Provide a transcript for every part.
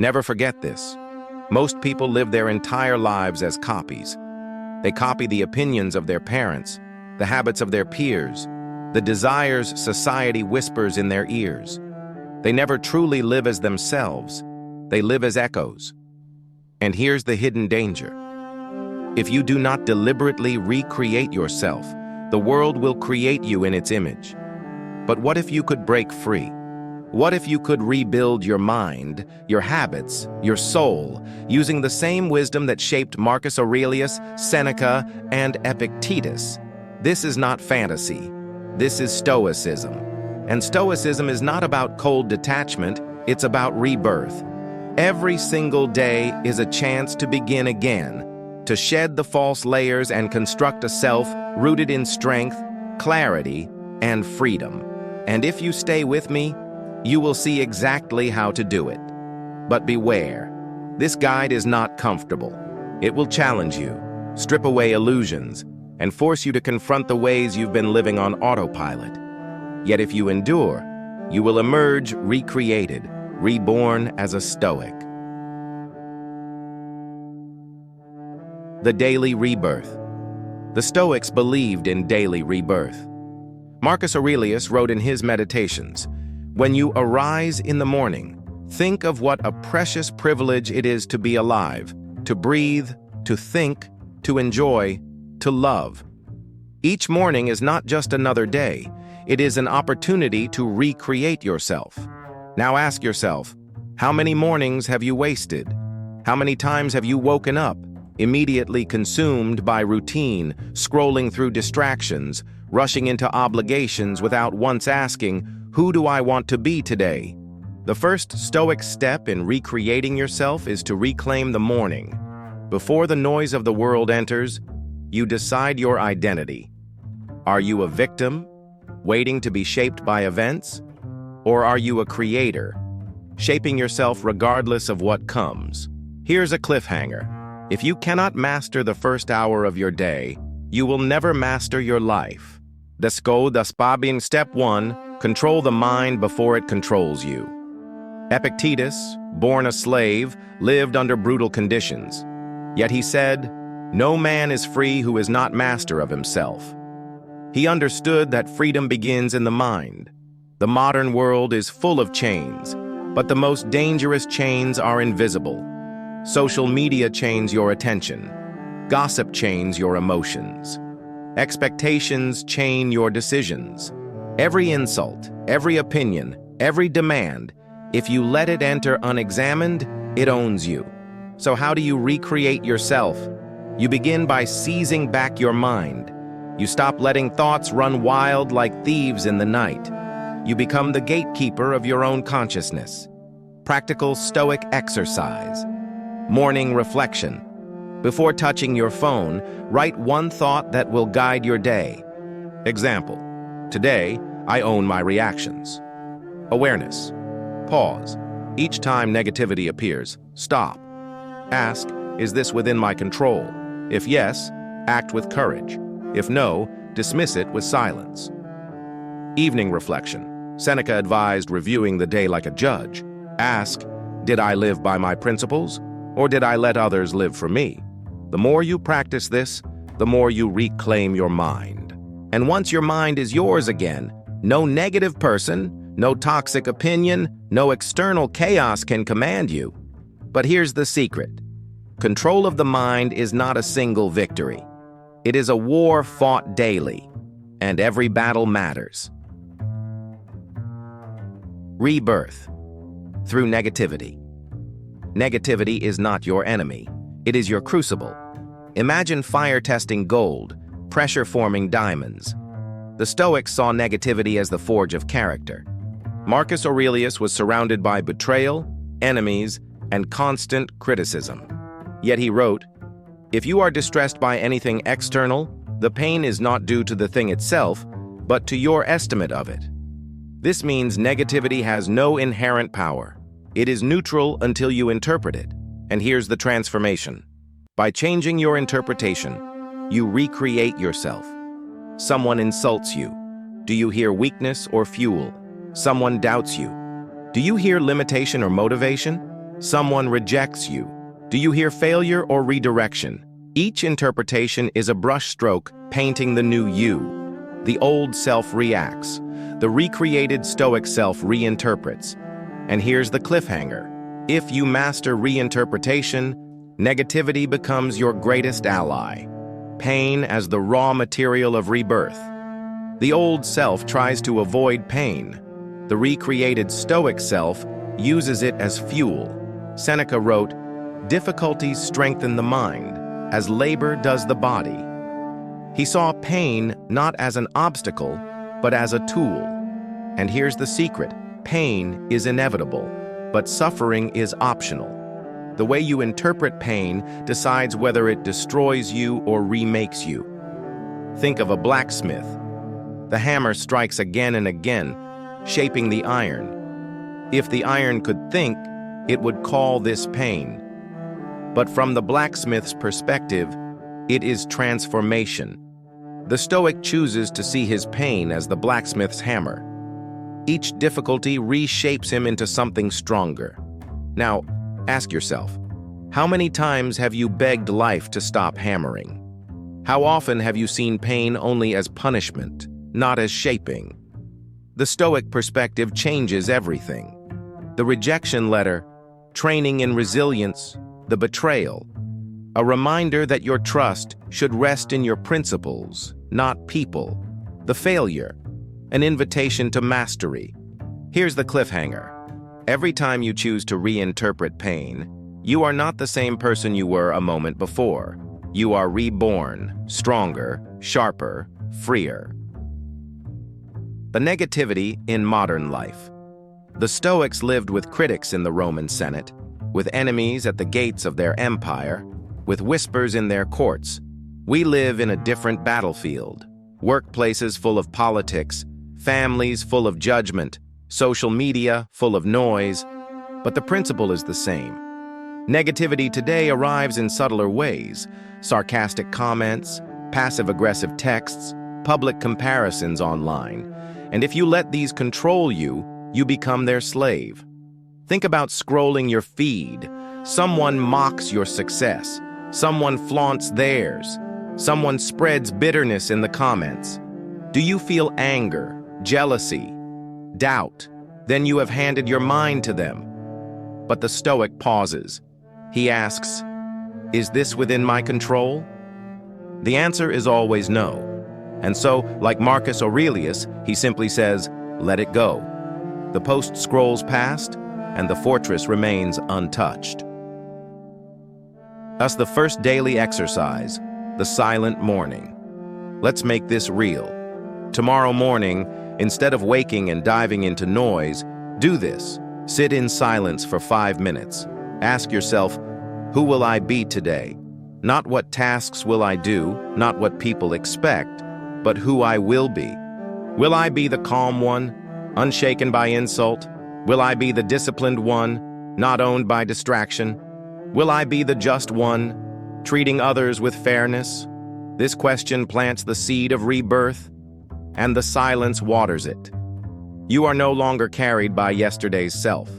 Never forget this. Most people live their entire lives as copies. They copy the opinions of their parents, the habits of their peers, the desires society whispers in their ears. They never truly live as themselves. They live as echoes. And here's the hidden danger. If you do not deliberately recreate yourself, the world will create you in its image. But what if you could break free? What if you could rebuild your mind, your habits, your soul, using the same wisdom that shaped Marcus Aurelius, Seneca, and Epictetus? This is not fantasy. This is Stoicism. And Stoicism is not about cold detachment, it's about rebirth. Every single day is a chance to begin again, to shed the false layers and construct a self rooted in strength, clarity, and freedom. And if you stay with me, you will see exactly how to do it. But beware, this guide is not comfortable. It will challenge you, strip away illusions, and force you to confront the ways you've been living on autopilot. Yet if you endure, you will emerge recreated, reborn as a Stoic. The daily rebirth. The Stoics believed in daily rebirth. Marcus Aurelius wrote in his Meditations, "When you arise in the morning, think of what a precious privilege it is to be alive, to breathe, to think, to enjoy, to love." Each morning is not just another day, it is an opportunity to recreate yourself. Now ask yourself, how many mornings have you wasted? How many times have you woken up, immediately consumed by routine, scrolling through distractions, rushing into obligations without once asking, who do I want to be today? The first Stoic step in recreating yourself is to reclaim the morning. Before the noise of the world enters, you decide your identity. Are you a victim, waiting to be shaped by events? Or are you a creator, shaping yourself regardless of what comes? Here's a cliffhanger. If you cannot master the first hour of your day, you will never master your life. Step 1, control the mind before it controls you. Epictetus, born a slave, lived under brutal conditions. Yet he said, "No man is free who is not master of himself." He understood that freedom begins in the mind. The modern world is full of chains, but the most dangerous chains are invisible. Social media chains your attention. Gossip chains your emotions. Expectations chain your decisions. Every insult, every opinion, every demand, if you let it enter unexamined, it owns you. So how do you recreate yourself? You begin by seizing back your mind. You stop letting thoughts run wild like thieves in the night. You become the gatekeeper of your own consciousness. Practical Stoic exercise. Morning reflection. Before touching your phone, write one thought that will guide your day. Example: today, I own my reactions. Awareness. Pause. Each time negativity appears, stop. Ask, is this within my control? If yes, act with courage. If no, dismiss it with silence. Evening reflection. Seneca advised reviewing the day like a judge. Ask, did I live by my principles, or did I let others live for me? The more you practice this, the more you reclaim your mind. And once your mind is yours again, no negative person, no toxic opinion, no external chaos can command you. But here's the secret. Control of the mind is not a single victory. It is a war fought daily, and every battle matters. Rebirth. Through negativity. Negativity is not your enemy. It is your crucible. Imagine fire testing gold, pressure forming diamonds. The Stoics saw negativity as the forge of character. Marcus Aurelius was surrounded by betrayal, enemies, and constant criticism. Yet he wrote, "If you are distressed by anything external, the pain is not due to the thing itself, but to your estimate of it." This means negativity has no inherent power. It is neutral until you interpret it. And here's the transformation. By changing your interpretation, you recreate yourself. Someone insults you. Do you hear weakness or fuel? Someone doubts you. Do you hear limitation or motivation? Someone rejects you. Do you hear failure or redirection? Each interpretation is a brushstroke painting the new you. The old self reacts. The recreated Stoic self reinterprets. And here's the cliffhanger. If you master reinterpretation, negativity becomes your greatest ally. Pain as the raw material of rebirth. The old self tries to avoid pain. The recreated Stoic self uses it as fuel. Seneca wrote, "Difficulties strengthen the mind, as labor does the body." He saw pain not as an obstacle, but as a tool. And here's the secret. Pain is inevitable, but suffering is optional. The way you interpret pain decides whether it destroys you or remakes you. Think of a blacksmith. The hammer strikes again and again, shaping the iron. If the iron could think, it would call this pain. But from the blacksmith's perspective, it is transformation. The Stoic chooses to see his pain as the blacksmith's hammer. Each difficulty reshapes him into something stronger. Now, ask yourself, how many times have you begged life to stop hammering? How often have you seen pain only as punishment, not as shaping? The Stoic perspective changes everything. The rejection letter, training in resilience, the betrayal, a reminder that your trust should rest in your principles, not people. The failure, an invitation to mastery. Here's the cliffhanger. Every time you choose to reinterpret pain, you are not the same person you were a moment before. You are reborn, stronger, sharper, freer. The negativity in modern life. The Stoics lived with critics in the Roman Senate, with enemies at the gates of their empire, with whispers in their courts. We live in a different battlefield. Workplaces full of politics, families full of judgment, social media full of noise, but the principle is the same. Negativity today arrives in subtler ways: sarcastic comments, passive-aggressive texts, public comparisons online. And if you let these control you, you become their slave. Think about scrolling your feed. Someone mocks your success. Someone flaunts theirs. Someone spreads bitterness in the comments. Do you feel anger, jealousy, doubt? Then you have handed your mind to them. But the Stoic pauses. He asks, "Is this within my control?" The answer is always no. And so, like Marcus Aurelius, he simply says, "Let it go." The post scrolls past, and the fortress remains untouched. Thus, the first daily exercise, the silent morning. Let's make this real. Tomorrow morning, instead of waking and diving into noise, do this. Sit in silence for 5 minutes. Ask yourself, who will I be today? Not what tasks will I do, not what people expect, but who I will be. Will I be the calm one, unshaken by insult? Will I be the disciplined one, not owned by distraction? Will I be the just one, treating others with fairness? This question plants the seed of rebirth, and the silence waters it. You are no longer carried by yesterday's self.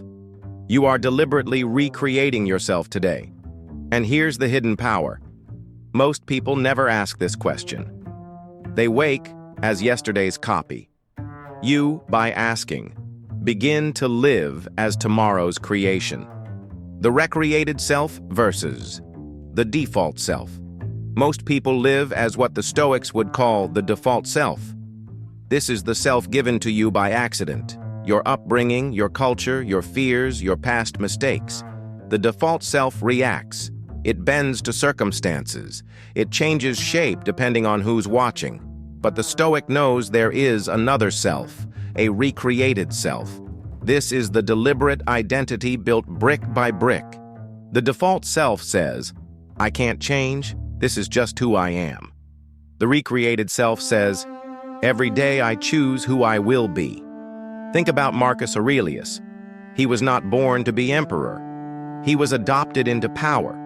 You are deliberately recreating yourself today. And here's the hidden power. Most people never ask this question. They wake as yesterday's copy. You, by asking, begin to live as tomorrow's creation. The recreated self versus the default self. Most people live as what the Stoics would call the default self. This is the self given to you by accident. Your upbringing, your culture, your fears, your past mistakes. The default self reacts. It bends to circumstances. It changes shape depending on who's watching. But the Stoic knows there is another self, a recreated self. This is the deliberate identity built brick by brick. The default self says, "I can't change, this is just who I am." The recreated self says, "Every day I choose who I will be." Think about Marcus Aurelius. He was not born to be emperor. He was adopted into power,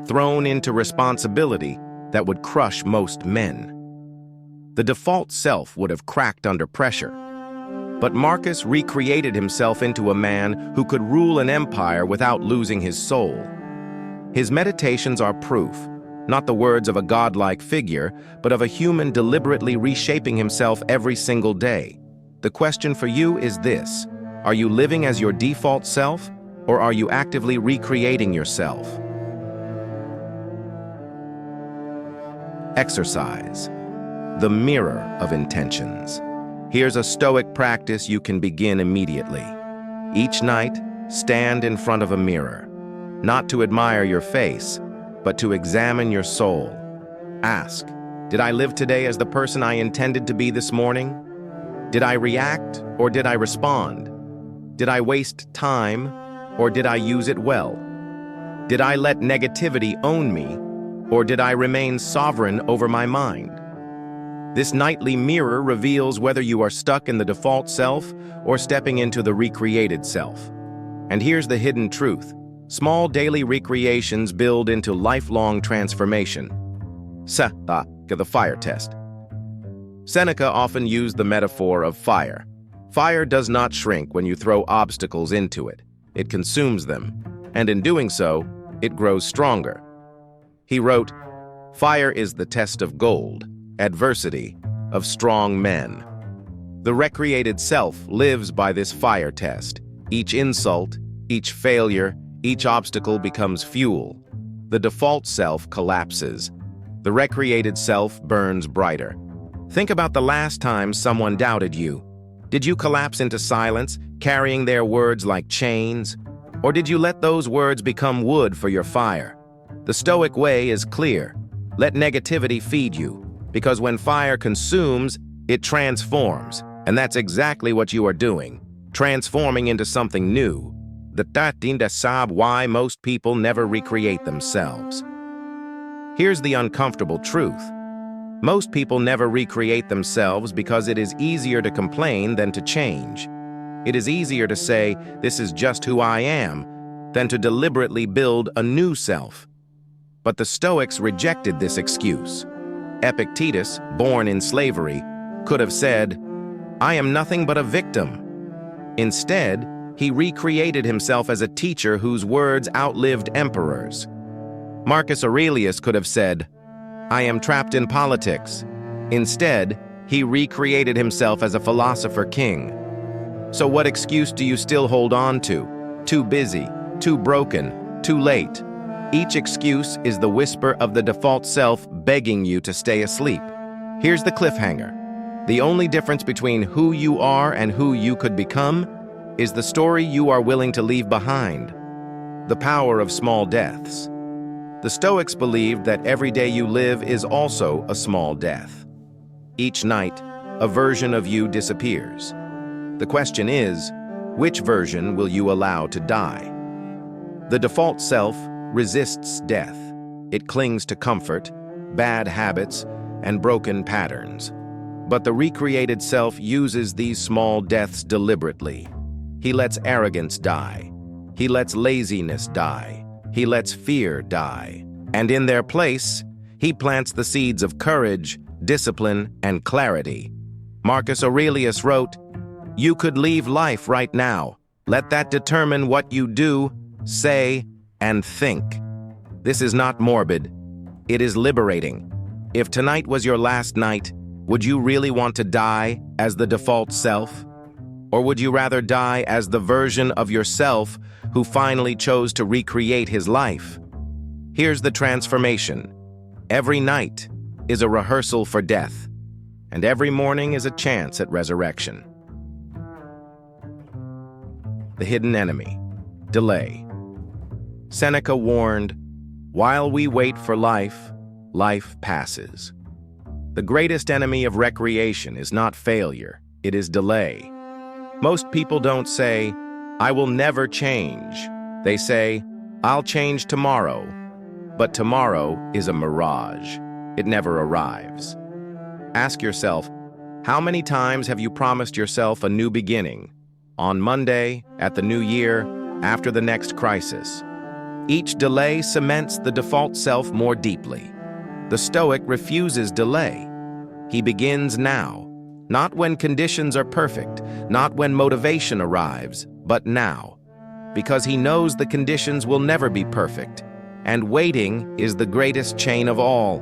thrown into responsibility that would crush most men. The default self would have cracked under pressure. But Marcus recreated himself into a man who could rule an empire without losing his soul. His meditations are proof, not the words of a godlike figure, but of a human deliberately reshaping himself every single day. The question for you is this: are you living as your default self, or are you actively recreating yourself? Exercise. The mirror of intentions. Here's a Stoic practice you can begin immediately. Each night, stand in front of a mirror, not to admire your face, but to examine your soul. Ask, did I live today as the person I intended to be this morning? Did I react or did I respond? Did I waste time or did I use it well? Did I let negativity own me or did I remain sovereign over my mind? This nightly mirror reveals whether you are stuck in the default self or stepping into the recreated self. And here's the hidden truth. Small daily recreations build into lifelong transformation. The fire test. Seneca often used the metaphor of fire. Fire does not shrink when you throw obstacles into it. It consumes them, and in doing so, it grows stronger. He wrote, "Fire is the test of gold, adversity of strong men." The recreated self lives by this fire test. Each insult, each failure, each obstacle becomes fuel. The default self collapses. The recreated self burns brighter. Think about the last time someone doubted you. Did you collapse into silence, carrying their words like chains? Or did you let those words become wood for your fire? The Stoic way is clear. Let negativity feed you, because when fire consumes, it transforms. And that's exactly what you are doing, transforming into something new. That's why most people never recreate themselves. Here's the uncomfortable truth. Most people never recreate themselves because it is easier to complain than to change. It is easier to say, "This is just who I am," than to deliberately build a new self. But the Stoics rejected this excuse. Epictetus, born in slavery, could have said, "I am nothing but a victim." Instead, he recreated himself as a teacher whose words outlived emperors. Marcus Aurelius could have said, "I am trapped in politics." Instead, he recreated himself as a philosopher king. So what excuse do you still hold on to? Too busy, too broken, too late. Each excuse is the whisper of the default self begging you to stay asleep. Here's the cliffhanger. The only difference between who you are and who you could become is the story you are willing to leave behind. The power of small deaths. The Stoics believed that every day you live is also a small death. Each night, a version of you disappears. The question is, which version will you allow to die? The default self resists death. It clings to comfort, bad habits, and broken patterns. But the recreated self uses these small deaths deliberately. He lets arrogance die. He lets laziness die. He lets fear die. And in their place, he plants the seeds of courage, discipline, and clarity. Marcus Aurelius wrote, "You could leave life right now. Let that determine what you do, say, and think." This is not morbid. It is liberating. If tonight was your last night, would you really want to die as the default self? Or would you rather die as the version of yourself who finally chose to recreate his life? Here's the transformation. Every night is a rehearsal for death, and every morning is a chance at resurrection. The hidden enemy, delay. Seneca warned, "While we wait for life, life passes." The greatest enemy of recreation is not failure, it is delay. Most people don't say, "I will never change." They say, "I'll change tomorrow." But tomorrow is a mirage. It never arrives. Ask yourself, how many times have you promised yourself a new beginning? On Monday, at the new year, after the next crisis. Each delay cements the default self more deeply. The Stoic refuses delay. He begins now, Not when conditions are perfect, not when motivation arrives, but now. Because he knows the conditions will never be perfect, and waiting is the greatest chain of all.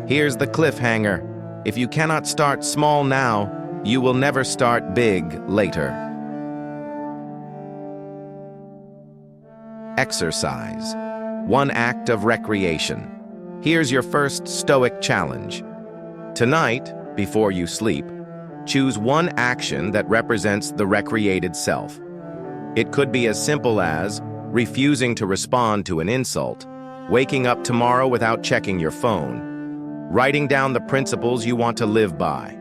Here's the cliffhanger. If you cannot start small now, you will never start big later. Exercise. One act of recreation. Here's your first Stoic challenge. Tonight, before you sleep, choose one action that represents the recreated self. It could be as simple as refusing to respond to an insult, waking up tomorrow without checking your phone, writing down the principles you want to live by.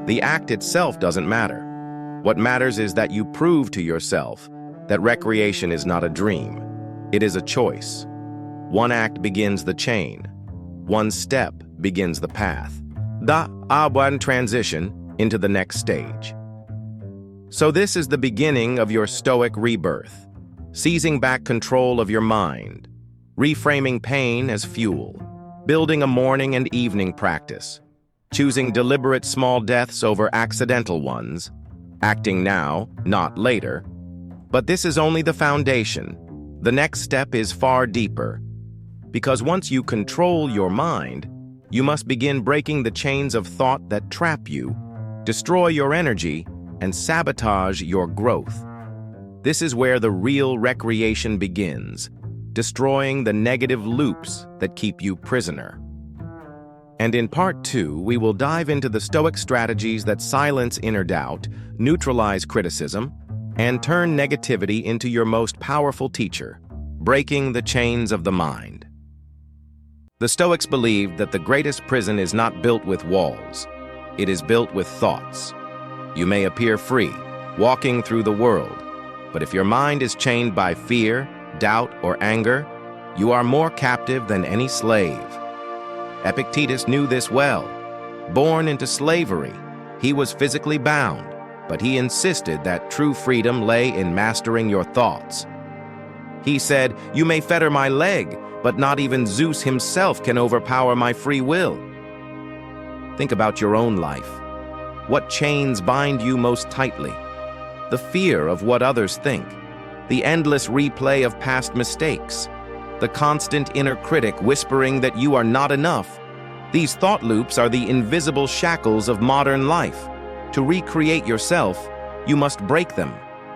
The act itself doesn't matter. What matters is that you prove to yourself that recreation is not a dream. It is a choice. One act begins the chain. One step begins the path. One transition into the next stage. So this is the beginning of your Stoic rebirth, seizing back control of your mind, reframing pain as fuel, building a morning and evening practice, choosing deliberate small deaths over accidental ones, acting now, not later. But this is only the foundation. The next step is far deeper. Because once you control your mind, you must begin breaking the chains of thought that trap you, destroy your energy, and sabotage your growth. This is where the real recreation begins, destroying the negative loops that keep you prisoner. And in part 2, we will dive into the Stoic strategies that silence inner doubt, neutralize criticism, and turn negativity into your most powerful teacher, breaking the chains of the mind. The Stoics believed that the greatest prison is not built with walls. It is built with thoughts. You may appear free, walking through the world, but if your mind is chained by fear, doubt, or anger, you are more captive than any slave. Epictetus knew this well. Born into slavery, he was physically bound, but he insisted that true freedom lay in mastering your thoughts. He said, "You may fetter my leg, but not even Zeus himself can overpower my free will." Think about your own life. What chains bind you most tightly? The fear of what others think, the endless replay of past mistakes, the constant inner critic whispering that you are not enough. These thought loops are the invisible shackles of modern life. To recreate yourself, you must break them.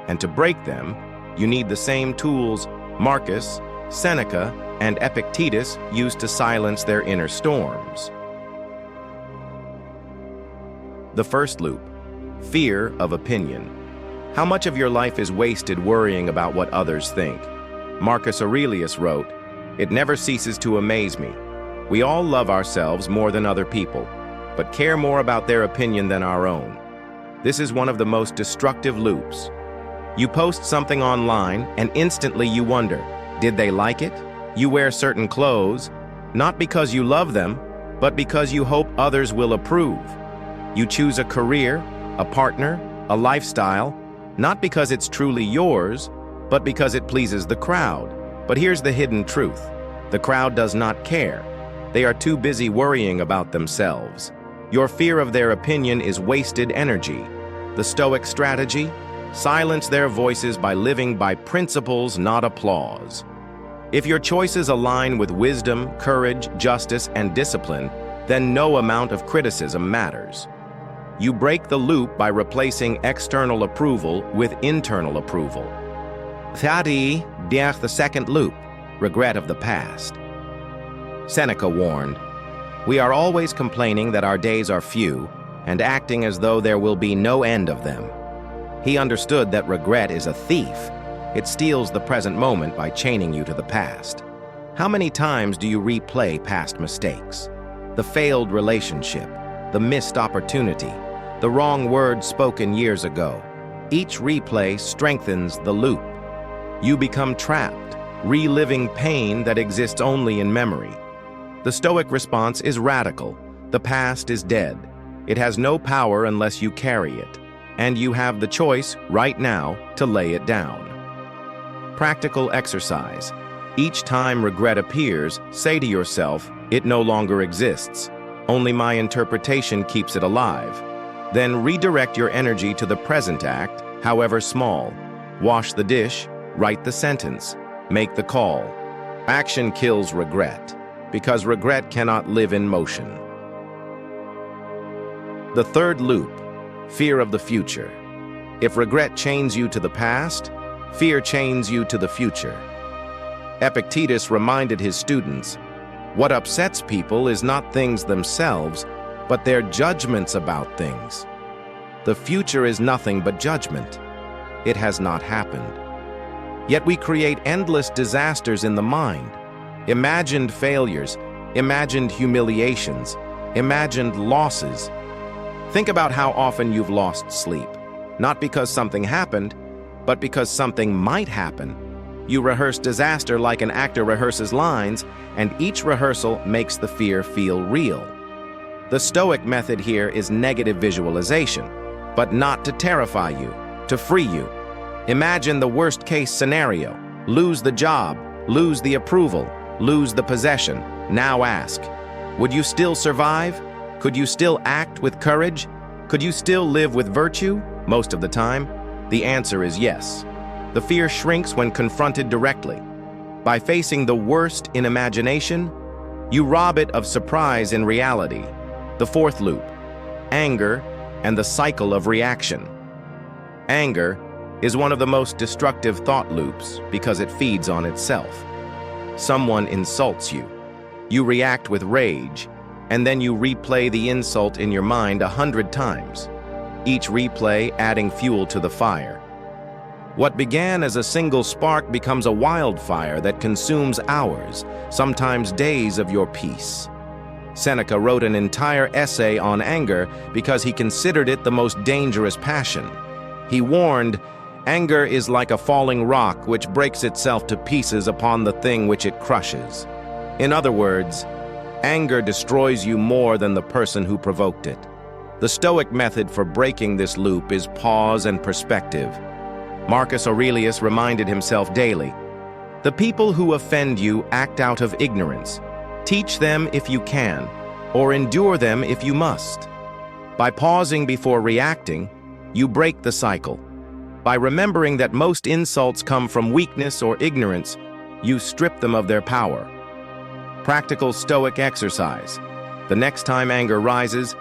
And to break them, you need the same tools Marcus, Seneca, and Epictetus used to silence their inner storms. The first loop, fear of opinion. How much of your life is wasted worrying about what others think? Marcus Aurelius wrote, "It never ceases to amaze me. We all love ourselves more than other people, but care more about their opinion than our own." This is one of the most destructive loops. You post something online and instantly you wonder, did they like it? You wear certain clothes, not because you love them, but because you hope others will approve. You choose a career, a partner, a lifestyle, not because it's truly yours, but because it pleases the crowd. But here's the hidden truth. The crowd does not care. They are too busy worrying about themselves. Your fear of their opinion is wasted energy. The Stoic strategy? Silence their voices by living by principles, not applause. If your choices align with wisdom, courage, justice, and discipline, then no amount of criticism matters. You break the loop by replacing external approval with internal approval. The second loop, regret of the past. Seneca warned, "We are always complaining that our days are few and acting as though there will be no end of them." He understood that regret is a thief. It steals the present moment by chaining you to the past. How many times do you replay past mistakes? The failed relationship, the missed opportunity, the wrong word spoken years ago. Each replay strengthens the loop. You become trapped, reliving pain that exists only in memory. The Stoic response is radical. The past is dead. It has no power unless you carry it, and you have the choice right now to lay it down. Practical exercise. Each time regret appears, say to yourself, "It no longer exists. Only my interpretation keeps it alive." Then redirect your energy to the present act, however small. Wash the dish, write the sentence, make the call. Action kills regret, because regret cannot live in motion. The third loop, fear of the future. If regret chains you to the past, fear chains you to the future. Epictetus reminded his students, what upsets people is not things themselves, but their judgments about things. The future is nothing but judgment. It has not happened. Yet we create endless disasters in the mind, imagined failures, imagined humiliations, imagined losses. Think about how often you've lost sleep, not because something happened, but because something might happen. You rehearse disaster like an actor rehearses lines, and each rehearsal makes the fear feel real. The Stoic method here is negative visualization, but not to terrify you, to free you. Imagine the worst-case scenario. Lose the job, lose the approval, lose the possession. Now ask, would you still survive? Could you still act with courage? Could you still live with virtue? Most of the time, the answer is yes. The fear shrinks when confronted directly. By facing the worst in imagination, you rob it of surprise in reality. The fourth loop, anger and the cycle of reaction. Anger is one of the most destructive thought loops because it feeds on itself. Someone insults you. You react with rage, and then you replay the insult in your mind 100 times, each replay adding fuel to the fire. What began as a single spark becomes a wildfire that consumes hours, sometimes days of your peace. Seneca wrote an entire essay on anger because he considered it the most dangerous passion. He warned, anger is like a falling rock which breaks itself to pieces upon the thing which it crushes. In other words, anger destroys you more than the person who provoked it. The Stoic method for breaking this loop is pause and perspective. Marcus Aurelius reminded himself daily, the people who offend you act out of ignorance. Teach them if you can, or endure them if you must. By pausing before reacting, you break the cycle. By remembering that most insults come from weakness or ignorance, you strip them of their power. Practical Stoic exercise. The next time anger rises,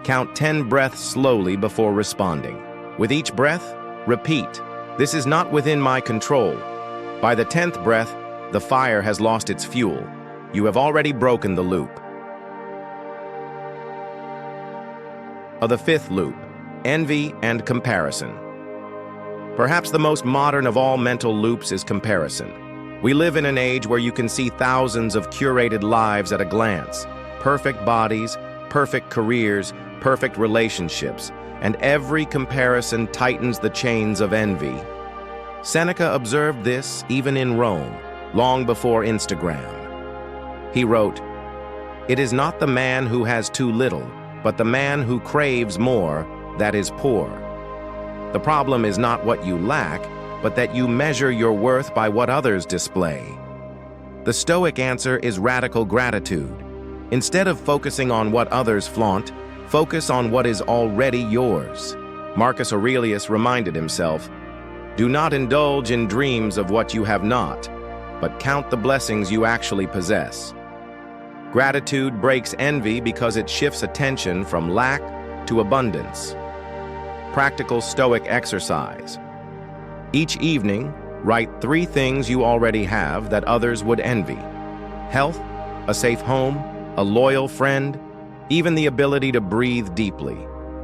count 10 breaths slowly before responding. With each breath, repeat, this is not within my control. By the 10th breath, the fire has lost its fuel. You have already broken the loop. Of the fifth loop, envy and comparison. Perhaps the most modern of all mental loops is comparison. We live in an age where you can see thousands of curated lives at a glance. Perfect bodies, perfect careers, perfect relationships, and every comparison tightens the chains of envy. Seneca observed this even in Rome, long before Instagram. He wrote, "It is not the man who has too little, but the man who craves more that is poor." The problem is not what you lack, but that you measure your worth by what others display. The Stoic answer is radical gratitude. Instead of focusing on what others flaunt, focus on what is already yours. Marcus Aurelius reminded himself, do not indulge in dreams of what you have not, but count the blessings you actually possess. Gratitude breaks envy because it shifts attention from lack to abundance. Practical Stoic exercise. Each evening, write 3 things you already have that others would envy. Health, a safe home, a loyal friend, even the ability to breathe deeply.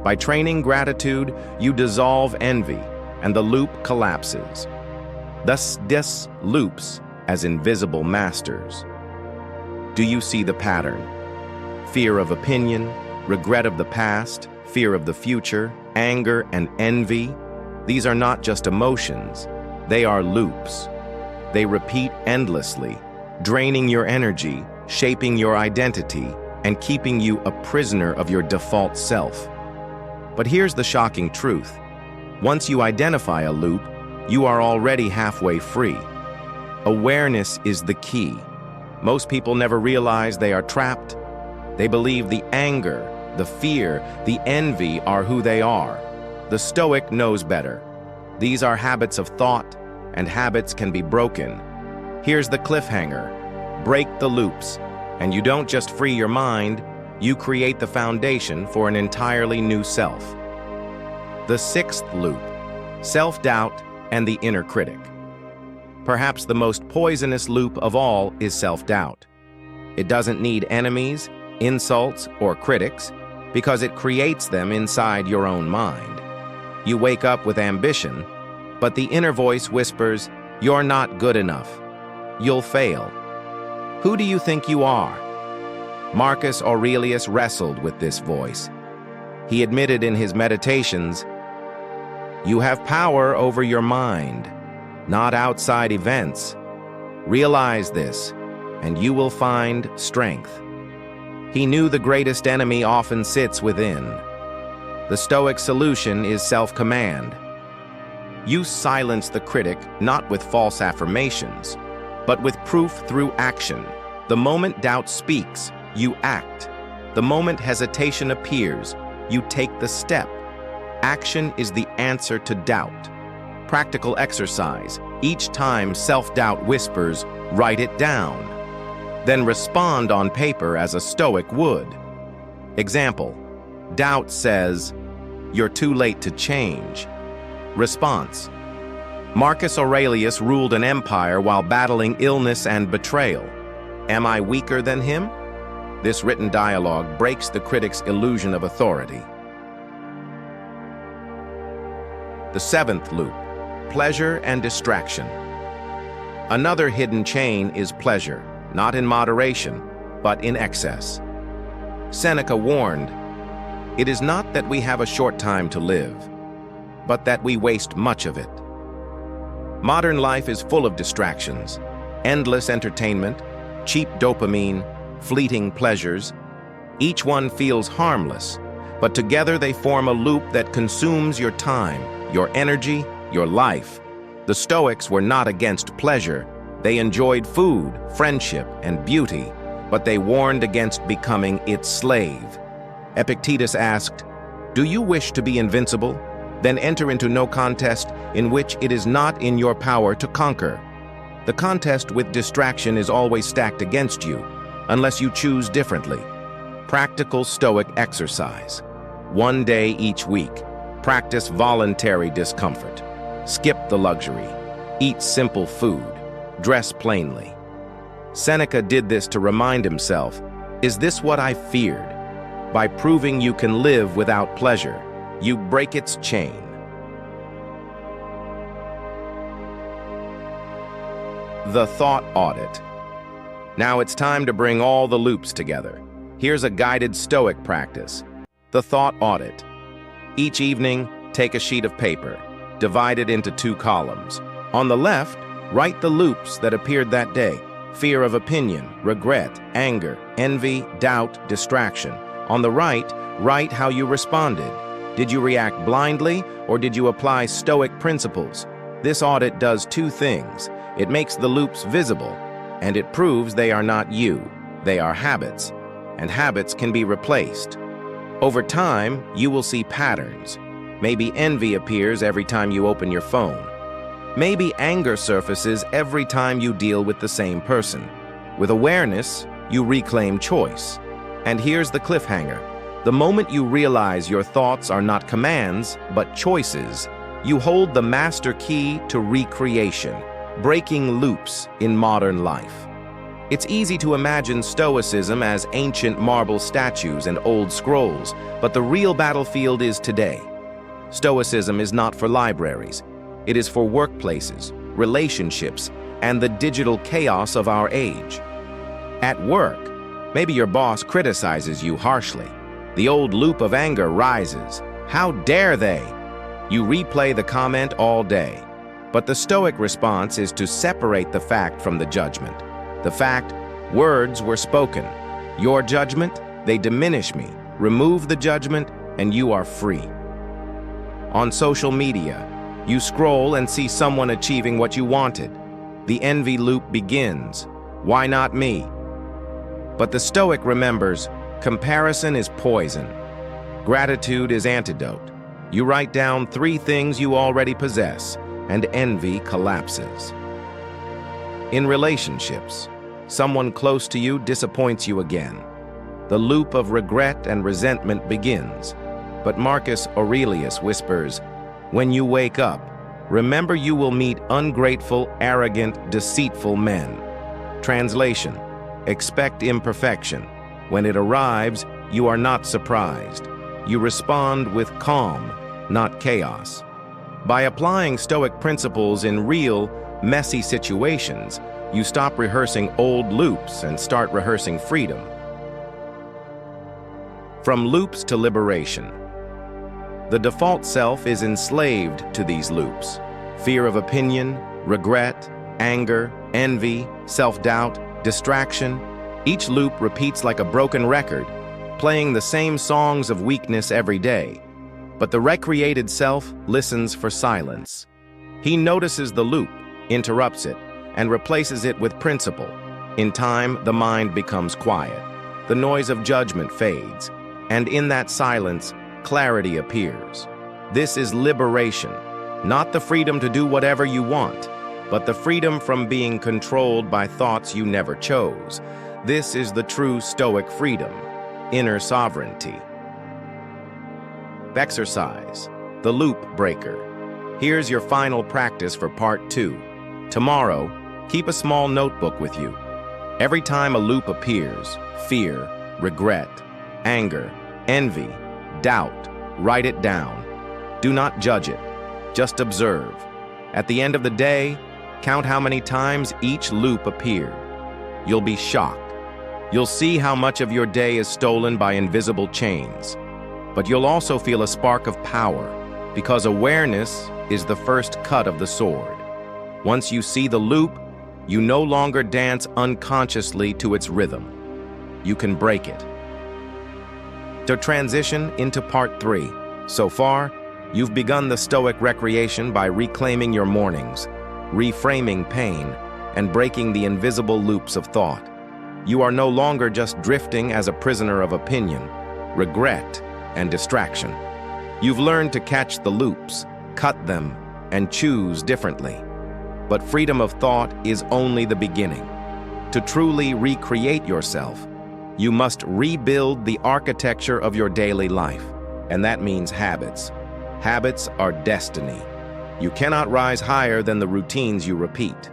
By training gratitude, you dissolve envy, and the loop collapses. Thus, this loops as invisible masters. Do you see the pattern? Fear of opinion, regret of the past, fear of the future, anger and envy. These are not just emotions, they are loops. They repeat endlessly, draining your energy, shaping your identity, and keeping you a prisoner of your default self. But here's the shocking truth. Once you identify a loop, you are already halfway free. Awareness is the key. Most people never realize they are trapped. They believe the anger, the fear, the envy are who they are. The Stoic knows better. These are habits of thought, and habits can be broken. Here's the cliffhanger. Break the loops, and you don't just free your mind, you create the foundation for an entirely new self. The sixth loop, self-doubt and the inner critic. Perhaps the most poisonous loop of all is self-doubt. It doesn't need enemies, insults, or critics, because it creates them inside your own mind. You wake up with ambition, but the inner voice whispers, "You're not good enough. You'll fail." Who do you think you are? Marcus Aurelius wrestled with this voice. He admitted in his meditations, "You have power over your mind, not outside events. Realize this, and you will find strength." He knew the greatest enemy often sits within. The Stoic solution is self-command. You silence the critic not with false affirmations, but with proof through action. The moment doubt speaks, you act. The moment hesitation appears, you take the step. Action is the answer to doubt. Practical exercise. Each time self-doubt whispers, write it down. Then respond on paper as a Stoic would. Example, doubt says, "You're too late to change." Response, Marcus Aurelius ruled an empire while battling illness and betrayal. Am I weaker than him? This written dialogue breaks the critic's illusion of authority. The seventh loop, pleasure and distraction. Another hidden chain is pleasure, not in moderation, but in excess. Seneca warned, "It is not that we have a short time to live, but that we waste much of it." Modern life is full of distractions, endless entertainment, cheap dopamine, fleeting pleasures. Each one feels harmless, but together they form a loop that consumes your time, your energy, your life. The Stoics were not against pleasure. They enjoyed food, friendship, and beauty, but they warned against becoming its slave. Epictetus asked, "Do you wish to be invincible? Then enter into no contest in which it is not in your power to conquer." The contest with distraction is always stacked against you, unless you choose differently. Practical Stoic exercise. One day each week, practice voluntary discomfort. Skip the luxury. Eat simple food. Dress plainly. Seneca did this to remind himself, "Is this what I feared?" By proving you can live without pleasure, you break its chain. The thought audit. Now it's time to bring all the loops together. Here's a guided Stoic practice. The thought audit. Each evening, take a sheet of paper. Divide it into 2 columns. On the left, write the loops that appeared that day. Fear of opinion, regret, anger, envy, doubt, distraction. On the right, write how you responded. Did you react blindly, or did you apply Stoic principles? This audit does 2 things. It makes the loops visible, and it proves they are not you. They are habits, and habits can be replaced. Over time, you will see patterns. Maybe envy appears every time you open your phone. Maybe anger surfaces every time you deal with the same person. With awareness, you reclaim choice. And here's the cliffhanger. The moment you realize your thoughts are not commands, but choices, you hold the master key to recreation, breaking loops in modern life. It's easy to imagine Stoicism as ancient marble statues and old scrolls, but the real battlefield is today. Stoicism is not for libraries. It is for workplaces, relationships, and the digital chaos of our age. At work, maybe your boss criticizes you harshly. The old loop of anger rises. How dare they? You replay the comment all day. But the Stoic response is to separate the fact from the judgment. The fact, words were spoken. Your judgment, they diminish me. Remove the judgment, and you are free. On social media, you scroll and see someone achieving what you wanted. The envy loop begins. Why not me? But the Stoic remembers, comparison is poison. Gratitude is antidote. You write down 3 things you already possess, and envy collapses. In relationships, someone close to you disappoints you again. The loop of regret and resentment begins. But Marcus Aurelius whispers, "When you wake up, remember you will meet ungrateful, arrogant, deceitful men." Translation: expect imperfection. When it arrives, you are not surprised. You respond with calm, not chaos. By applying Stoic principles in real, messy situations, you stop rehearsing old loops and start rehearsing freedom. From loops to liberation. The default self is enslaved to these loops. Fear of opinion, regret, anger, envy, self-doubt, distraction. Each loop repeats like a broken record, playing the same songs of weakness every day. But the recreated self listens for silence. He notices the loop, interrupts it, and replaces it with principle. In time, the mind becomes quiet. The noise of judgment fades, and in that silence, clarity appears. This is liberation, not the freedom to do whatever you want, but the freedom from being controlled by thoughts you never chose. This is the true Stoic freedom, inner sovereignty. Exercise, the loop breaker. Here's your final practice for part 2. Tomorrow, keep a small notebook with you. Every time a loop appears, fear, regret, anger, envy, doubt, write it down. Do not judge it, just observe. At the end of the day, count how many times each loop appeared. You'll be shocked. You'll see how much of your day is stolen by invisible chains. But you'll also feel a spark of power, because awareness is the first cut of the sword. Once you see the loop, you no longer dance unconsciously to its rhythm. You can break it. To transition into part 3. So far, you've begun the Stoic recreation by reclaiming your mornings, reframing pain, and breaking the invisible loops of thought. You are no longer just drifting as a prisoner of opinion, regret, and distraction. You've learned to catch the loops, cut them, and choose differently. But freedom of thought is only the beginning. To truly recreate yourself, you must rebuild the architecture of your daily life, and that means habits. Habits are destiny. You cannot rise higher than the routines you repeat.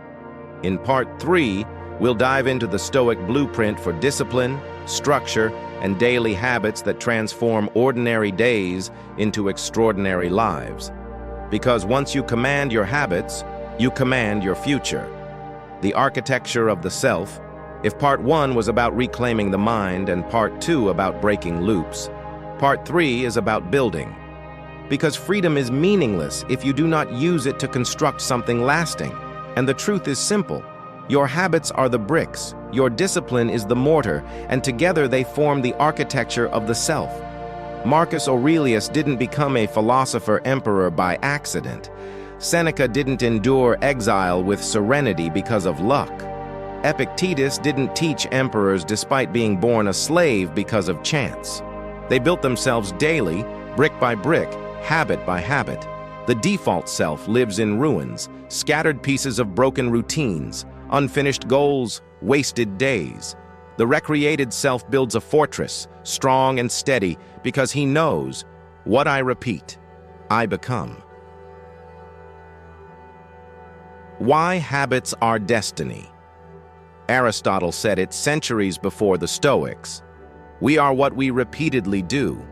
In part 3, we'll dive into the Stoic blueprint for discipline, structure, and daily habits that transform ordinary days into extraordinary lives. Because once you command your habits, you command your future. The architecture of the self. If part 1 was about reclaiming the mind and part 2 about breaking loops, part 3 is about building. Because freedom is meaningless if you do not use it to construct something lasting. And the truth is simple. Your habits are the bricks, your discipline is the mortar, and together they form the architecture of the self. Marcus Aurelius didn't become a philosopher-emperor by accident. Seneca didn't endure exile with serenity because of luck. Epictetus didn't teach emperors despite being born a slave because of chance. They built themselves daily, brick by brick, habit by habit. The default self lives in ruins, scattered pieces of broken routines, unfinished goals, wasted days. The recreated self builds a fortress, strong and steady, because he knows, what I repeat, I become. Why habits are destiny. Aristotle said it centuries before the Stoics. We are what we repeatedly do.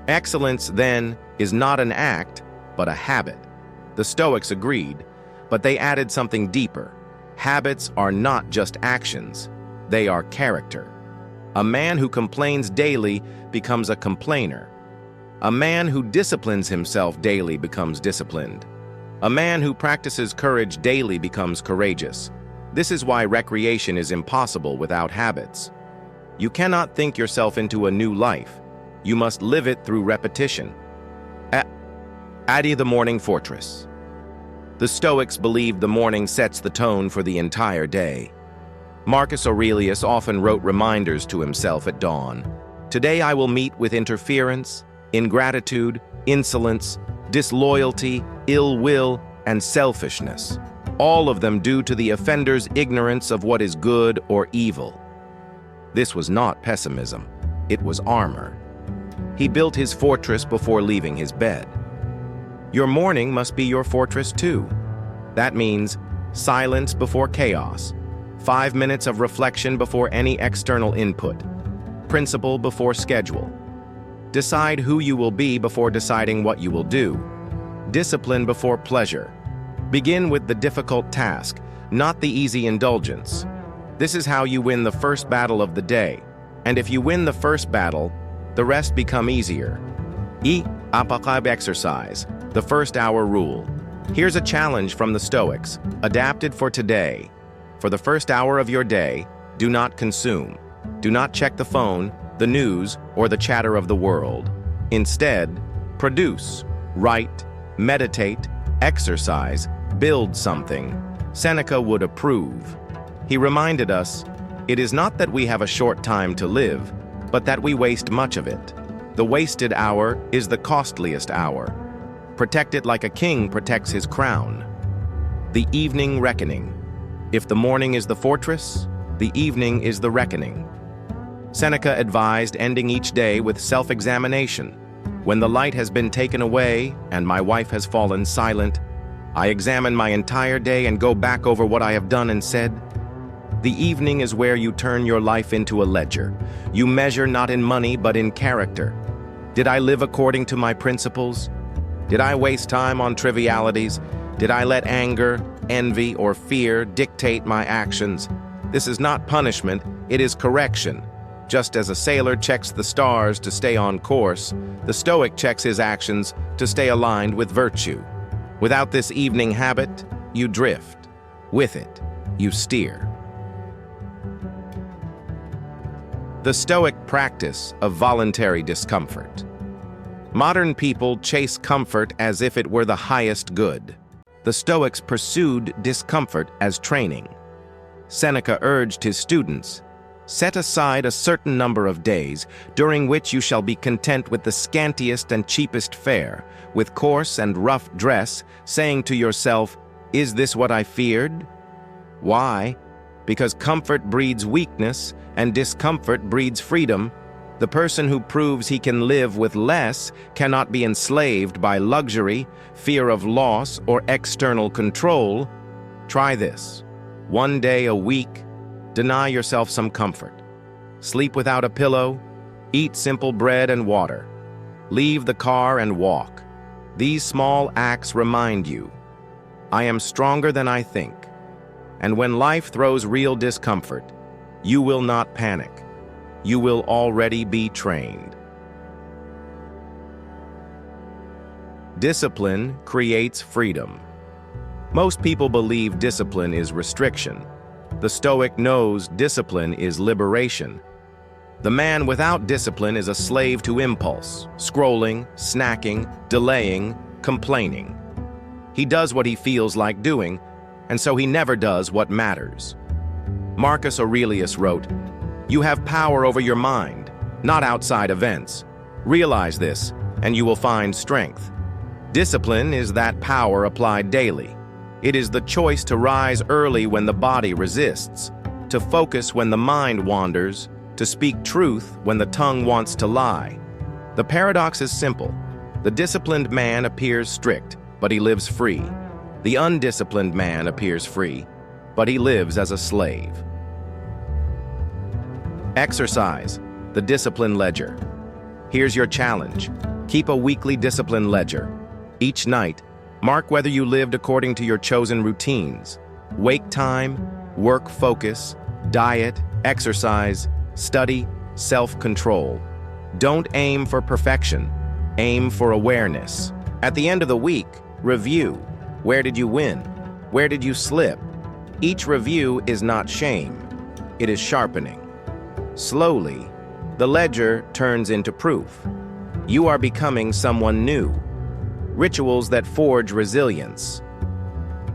Excellence, then, is not an act, but a habit. The Stoics agreed, but they added something deeper. Habits are not just actions, they are character. A man who complains daily becomes a complainer. A man who disciplines himself daily becomes disciplined. A man who practices courage daily becomes courageous. This is why recreation is impossible without habits. You cannot think yourself into a new life. You must live it through repetition. The morning fortress. The Stoics believed the morning sets the tone for the entire day. Marcus Aurelius often wrote reminders to himself at dawn. Today I will meet with interference, ingratitude, insolence, disloyalty, ill will, and selfishness, all of them due to the offender's ignorance of what is good or evil. This was not pessimism, it was armor. He built his fortress before leaving his bed. Your morning must be your fortress too. That means silence before chaos, 5 minutes of reflection before any external input, principle before schedule. Decide who you will be before deciding what you will do. Discipline before pleasure. Begin with the difficult task, not the easy indulgence. This is how you win the first battle of the day. And if you win the first battle, the rest become easier. Exercise, the first hour rule. Here's a challenge from the Stoics, adapted for today. For the first hour of your day, do not consume. Do not check the phone, the news, or the chatter of the world. Instead, produce, write, meditate, exercise, build something. Seneca would approve. He reminded us, it is not that we have a short time to live, but that we waste much of it. The wasted hour is the costliest hour. Protect it like a king protects his crown. The evening reckoning. If the morning is the fortress, the evening is the reckoning. Seneca advised ending each day with self-examination. When the light has been taken away and my wife has fallen silent, I examine my entire day and go back over what I have done and said. The evening is where you turn your life into a ledger. You measure not in money but in character. Did I live according to my principles? Did I waste time on trivialities? Did I let anger, envy, or fear dictate my actions? This is not punishment, it is correction. Just as a sailor checks the stars to stay on course, the Stoic checks his actions to stay aligned with virtue. Without this evening habit, you drift. With it, you steer. The Stoic practice of voluntary discomfort. Modern people chase comfort as if it were the highest good. The Stoics pursued discomfort as training. Seneca urged his students, set aside a certain number of days during which you shall be content with the scantiest and cheapest fare, with coarse and rough dress, saying to yourself, is this what I feared? Why? Because comfort breeds weakness and discomfort breeds freedom. The person who proves he can live with less cannot be enslaved by luxury, fear of loss, or external control. Try this. 1 day a week, deny yourself some comfort. Sleep without a pillow, eat simple bread and water. Leave the car and walk. These small acts remind you, I am stronger than I think. And when life throws real discomfort, you will not panic. You will already be trained. Discipline creates freedom. Most people believe discipline is restriction. The Stoic knows discipline is liberation. The man without discipline is a slave to impulse, scrolling, snacking, delaying, complaining. He does what he feels like doing, and so he never does what matters. Marcus Aurelius wrote, "You have power over your mind, not outside events. Realize this, and you will find strength." Discipline is that power applied daily. It is the choice to rise early when the body resists, to focus when the mind wanders, to speak truth when the tongue wants to lie. The paradox is simple. The disciplined man appears strict, but he lives free. The undisciplined man appears free, but he lives as a slave. Exercise, the discipline ledger. Here's your challenge. Keep a weekly discipline ledger. Each night, mark whether you lived according to your chosen routines. Wake time, work focus, diet, exercise, study, self-control. Don't aim for perfection. Aim for awareness. At the end of the week, review. Where did you win? Where did you slip? Each review is not shame. It is sharpening. Slowly, the ledger turns into proof. You are becoming someone new. Rituals that forge resilience.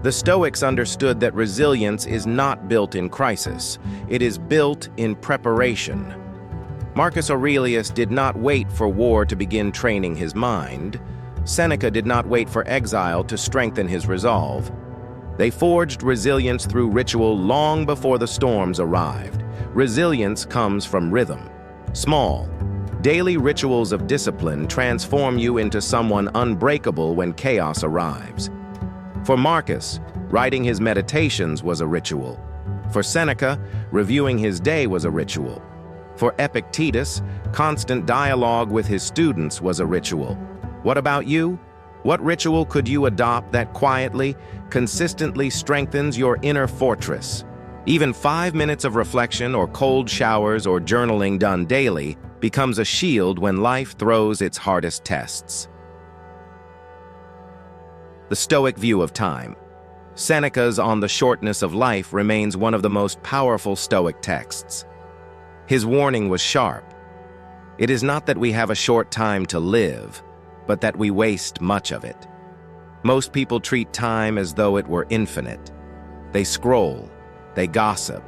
The Stoics understood that resilience is not built in crisis. It is built in preparation. Marcus Aurelius did not wait for war to begin training his mind. Seneca did not wait for exile to strengthen his resolve. They forged resilience through ritual long before the storms arrived. Resilience comes from rhythm. Small, daily rituals of discipline transform you into someone unbreakable when chaos arrives. For Marcus, writing his meditations was a ritual. For Seneca, reviewing his day was a ritual. For Epictetus, constant dialogue with his students was a ritual. What about you? What ritual could you adopt that quietly, consistently strengthens your inner fortress? Even 5 minutes of reflection or cold showers or journaling done daily becomes a shield when life throws its hardest tests. The Stoic view of time. Seneca's On the Shortness of Life remains one of the most powerful Stoic texts. His warning was sharp. It is not that we have a short time to live, but that we waste much of it. Most people treat time as though it were infinite. They scroll, they gossip,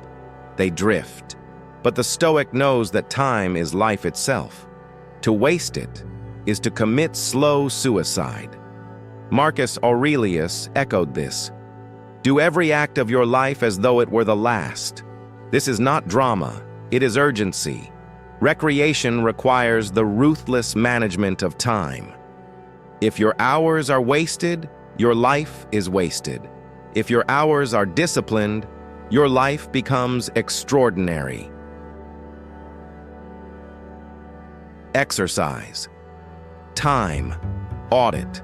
they drift. But the Stoic knows that time is life itself. To waste it is to commit slow suicide. Marcus Aurelius echoed this. Do every act of your life as though it were the last. This is not drama, it is urgency. Recreation requires the ruthless management of time. If your hours are wasted, your life is wasted. If your hours are disciplined, your life becomes extraordinary. Exercise. Time. Audit.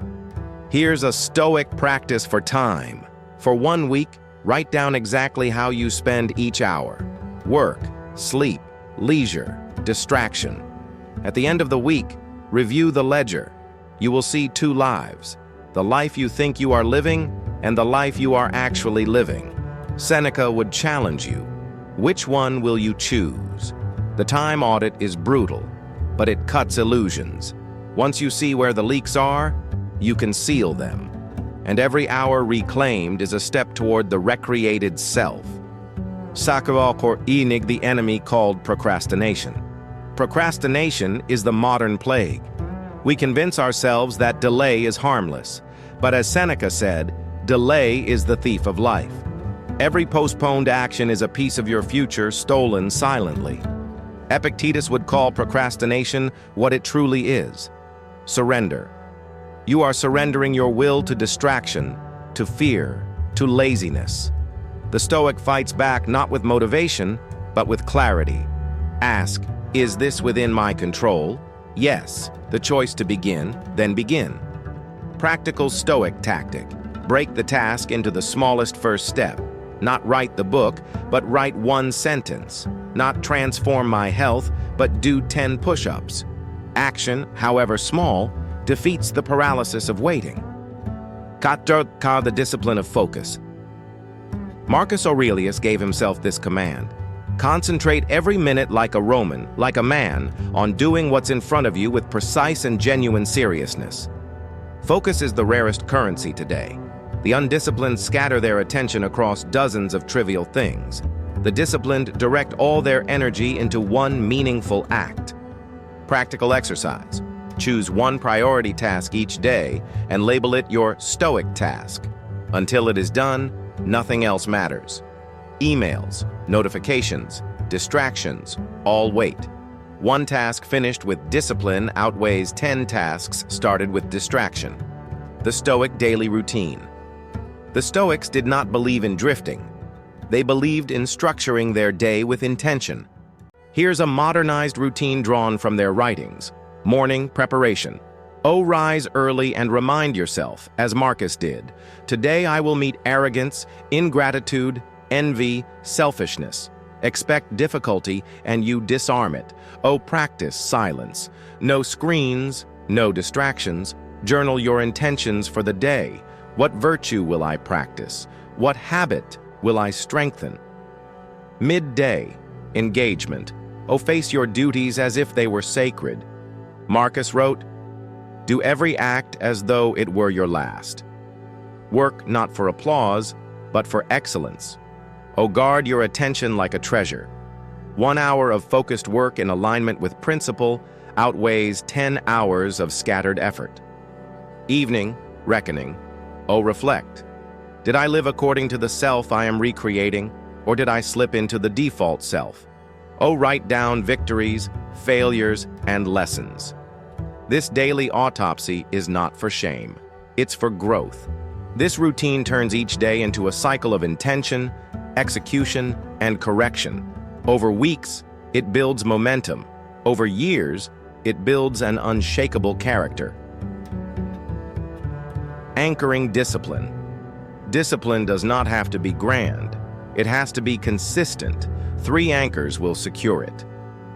Here's a Stoic practice for time. For 1 week, write down exactly how you spend each hour. Work, sleep, leisure, distraction. At the end of the week, review the ledger. You will see 2 lives, the life you think you are living and the life you are actually living. Seneca would challenge you. Which one will you choose? The time audit is brutal, but it cuts illusions. Once you see where the leaks are, you can seal them. And every hour reclaimed is a step toward the recreated self. Sakawal or Enig, the enemy called procrastination. Procrastination is the modern plague. We convince ourselves that delay is harmless, but as Seneca said, delay is the thief of life. Every postponed action is a piece of your future stolen silently. Epictetus would call procrastination what it truly is: surrender. You are surrendering your will to distraction, to fear, to laziness. The Stoic fights back not with motivation, but with clarity. Ask, is this within my control? Yes. The choice to begin, then begin. Practical Stoic tactic. Break the task into the smallest first step. Not write the book, but write 1 sentence. Not transform my health, but do 10 push-ups. Action, however small, defeats the paralysis of waiting. Katrka, the discipline of focus. Marcus Aurelius gave himself this command. Concentrate every minute like a Roman, like a man, on doing what's in front of you with precise and genuine seriousness. Focus is the rarest currency today. The undisciplined scatter their attention across dozens of trivial things. The disciplined direct all their energy into one meaningful act. Practical exercise. Choose 1 priority task each day and label it your Stoic task. Until it is done, nothing else matters. Emails, notifications, distractions, all wait. 1 task finished with discipline outweighs 10 tasks started with distraction. The Stoic daily routine. The Stoics did not believe in drifting. They believed in structuring their day with intention. Here's a modernized routine drawn from their writings. Morning preparation. Oh, rise early and remind yourself, as Marcus did, today I will meet arrogance, ingratitude, envy, selfishness. Expect difficulty and you disarm it. Oh, practice silence. No screens, no distractions. Journal your intentions for the day. What virtue will I practice? What habit will I strengthen? Midday, engagement. Oh, face your duties as if they were sacred. Marcus wrote, do every act as though it were your last. Work not for applause, but for excellence. Oh, guard your attention like a treasure. 1 hour of focused work in alignment with principle outweighs 10 hours of scattered effort. Evening, reckoning. Oh, reflect. Did I live according to the self I am recreating, or did I slip into the default self? Oh, write down victories, failures, and lessons. This daily autopsy is not for shame. It's for growth. This routine turns each day into a cycle of intention, execution, and correction. Over weeks, it builds momentum. Over years, it builds an unshakable character. Anchoring discipline. Discipline does not have to be grand. It has to be consistent. 3 anchors will secure it.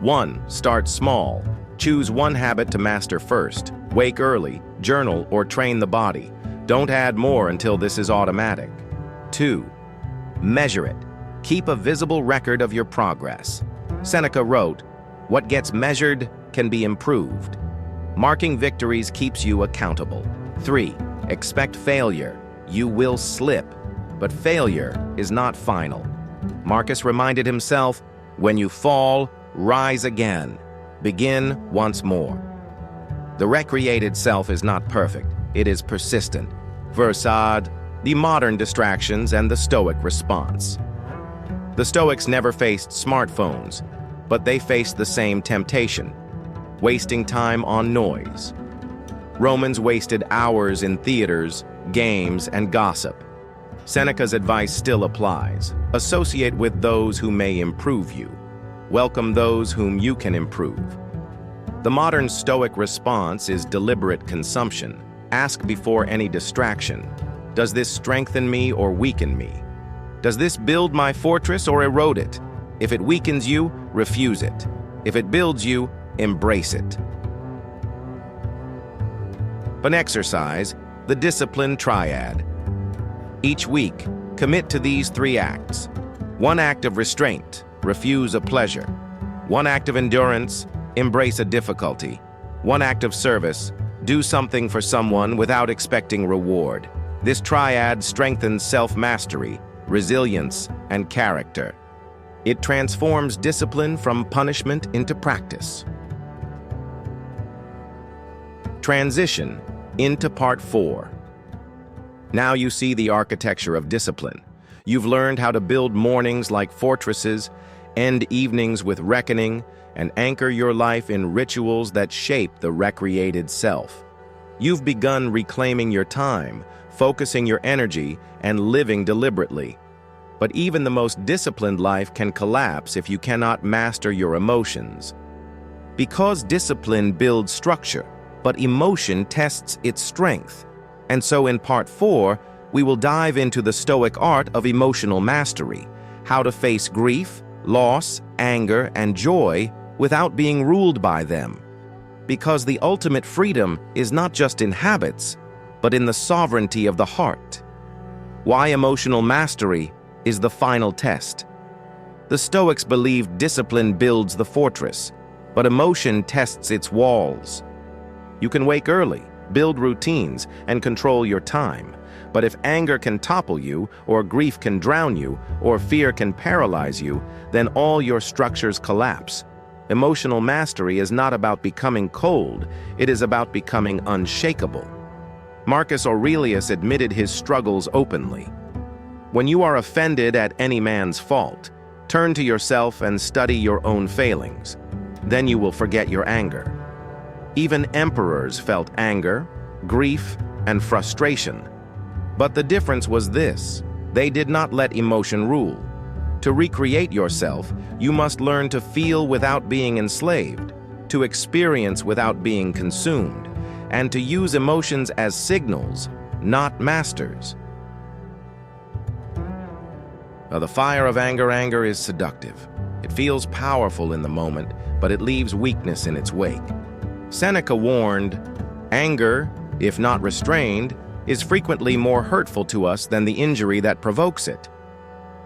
1. Start small. Choose one habit to master first. Wake early, journal, or train the body. Don't add more until this is automatic. 2. Measure it. Keep a visible record of your progress. Seneca wrote, "What gets measured can be improved." Marking victories keeps you accountable. 3. Expect failure. You will slip, but failure is not final. Marcus reminded himself, "When you fall, rise again. Begin once more." The recreated self is not perfect. It is persistent. Versad, the modern distractions and the Stoic response. The Stoics never faced smartphones, but they faced the same temptation, wasting time on noise. Romans wasted hours in theaters, games, and gossip. Seneca's advice still applies. Associate with those who may improve you. Welcome those whom you can improve. The modern Stoic response is deliberate consumption. Ask before any distraction. Does this strengthen me or weaken me? Does this build my fortress or erode it? If it weakens you, refuse it. If it builds you, embrace it. An exercise, the discipline triad. Each week, commit to these 3 acts. 1 act of restraint, refuse a pleasure. 1 act of endurance, embrace a difficulty. 1 act of service, do something for someone without expecting reward. This triad strengthens self-mastery, resilience, and character. It transforms discipline from punishment into practice. Transition into Part 4. Now you see the architecture of discipline. You've learned how to build mornings like fortresses, end evenings with reckoning, and anchor your life in rituals that shape the recreated self. You've begun reclaiming your time, focusing your energy, and living deliberately. But even the most disciplined life can collapse if you cannot master your emotions. Because discipline builds structure, but emotion tests its strength. And so in Part 4, we will dive into the Stoic art of emotional mastery, how to face grief, loss, anger, and joy without being ruled by them. Because the ultimate freedom is not just in habits, but in the sovereignty of the heart. Why emotional mastery is the final test. The Stoics believed discipline builds the fortress, but emotion tests its walls. You can wake early, build routines, and control your time. But if anger can topple you, or grief can drown you, or fear can paralyze you, then all your structures collapse. Emotional mastery is not about becoming cold, it is about becoming unshakable. Marcus Aurelius admitted his struggles openly. When you are offended at any man's fault, turn to yourself and study your own failings. Then you will forget your anger. Even emperors felt anger, grief, and frustration. But the difference was this: they did not let emotion rule. To recreate yourself, you must learn to feel without being enslaved, to experience without being consumed, and to use emotions as signals, not masters. The fire of anger is seductive. It feels powerful in the moment, but it leaves weakness in its wake. Seneca warned, "Anger, if not restrained, is frequently more hurtful to us than the injury that provokes it."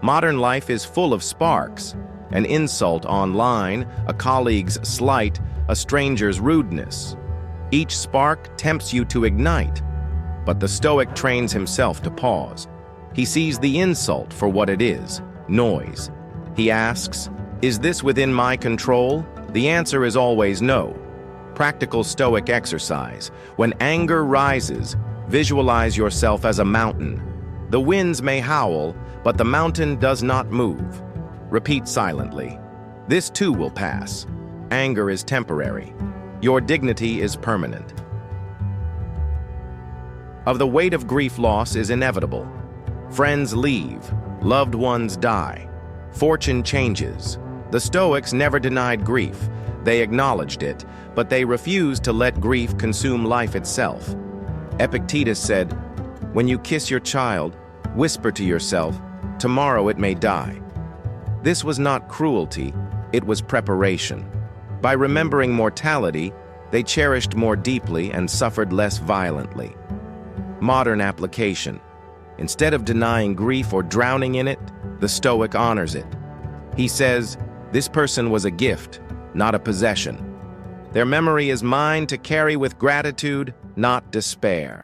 Modern life is full of sparks: an insult online, a colleague's slight, a stranger's rudeness. Each spark tempts you to ignite, but the Stoic trains himself to pause. He sees the insult for what it is: noise. He asks, Is this within my control? The answer is always no. Practical Stoic exercise. When anger rises, visualize yourself as a mountain. The winds may howl, but the mountain does not move. Repeat silently. This too will pass. Anger is temporary. Your dignity is permanent. Of the weight of grief, loss is inevitable. Friends leave, loved ones die. Fortune changes. The Stoics never denied grief. They acknowledged it, but they refused to let grief consume life itself. Epictetus said, "When you kiss your child, whisper to yourself, 'Tomorrow it may die.'" This was not cruelty, it was preparation. By remembering mortality, they cherished more deeply and suffered less violently. Modern application. Instead of denying grief or drowning in it, the Stoic honors it. He says, "This person was a gift, not a possession. Their memory is mine to carry with gratitude, not despair."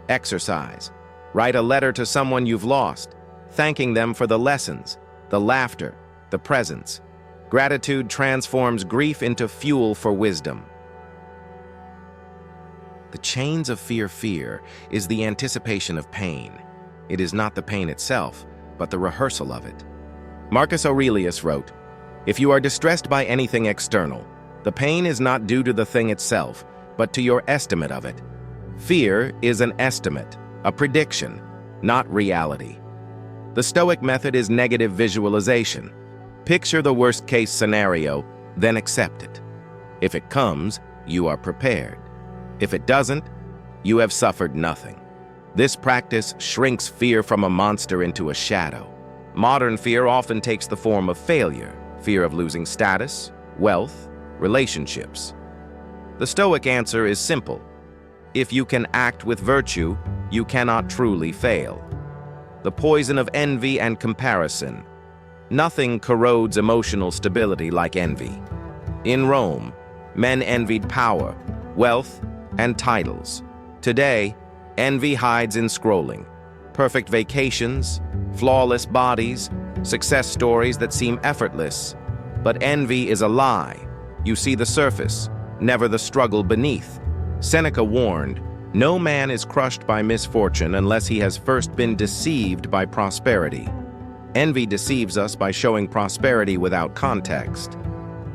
Exercise. Write a letter to someone you've lost, thanking them for the lessons, the laughter, the presence. Gratitude transforms grief into fuel for wisdom. The chains of fear is the anticipation of pain. It is not the pain itself, but the rehearsal of it. Marcus Aurelius wrote, "If you are distressed by anything external, the pain is not due to the thing itself, but to your estimate of it." Fear is an estimate, a prediction, not reality. The Stoic method is negative visualization. Picture the worst-case scenario, then accept it. If it comes, you are prepared. If it doesn't, you have suffered nothing. This practice shrinks fear from a monster into a shadow. Modern fear often takes the form of failure, fear of losing status, wealth, relationships. The Stoic answer is simple. If you can act with virtue, you cannot truly fail. The poison of envy and comparison. Nothing corrodes emotional stability like envy. In Rome, men envied power, wealth, and titles. Today, envy hides in scrolling. Perfect vacations, flawless bodies, success stories that seem effortless. But envy is a lie. You see the surface, never the struggle beneath. Seneca warned, "No man is crushed by misfortune unless he has first been deceived by prosperity." Envy deceives us by showing prosperity without context.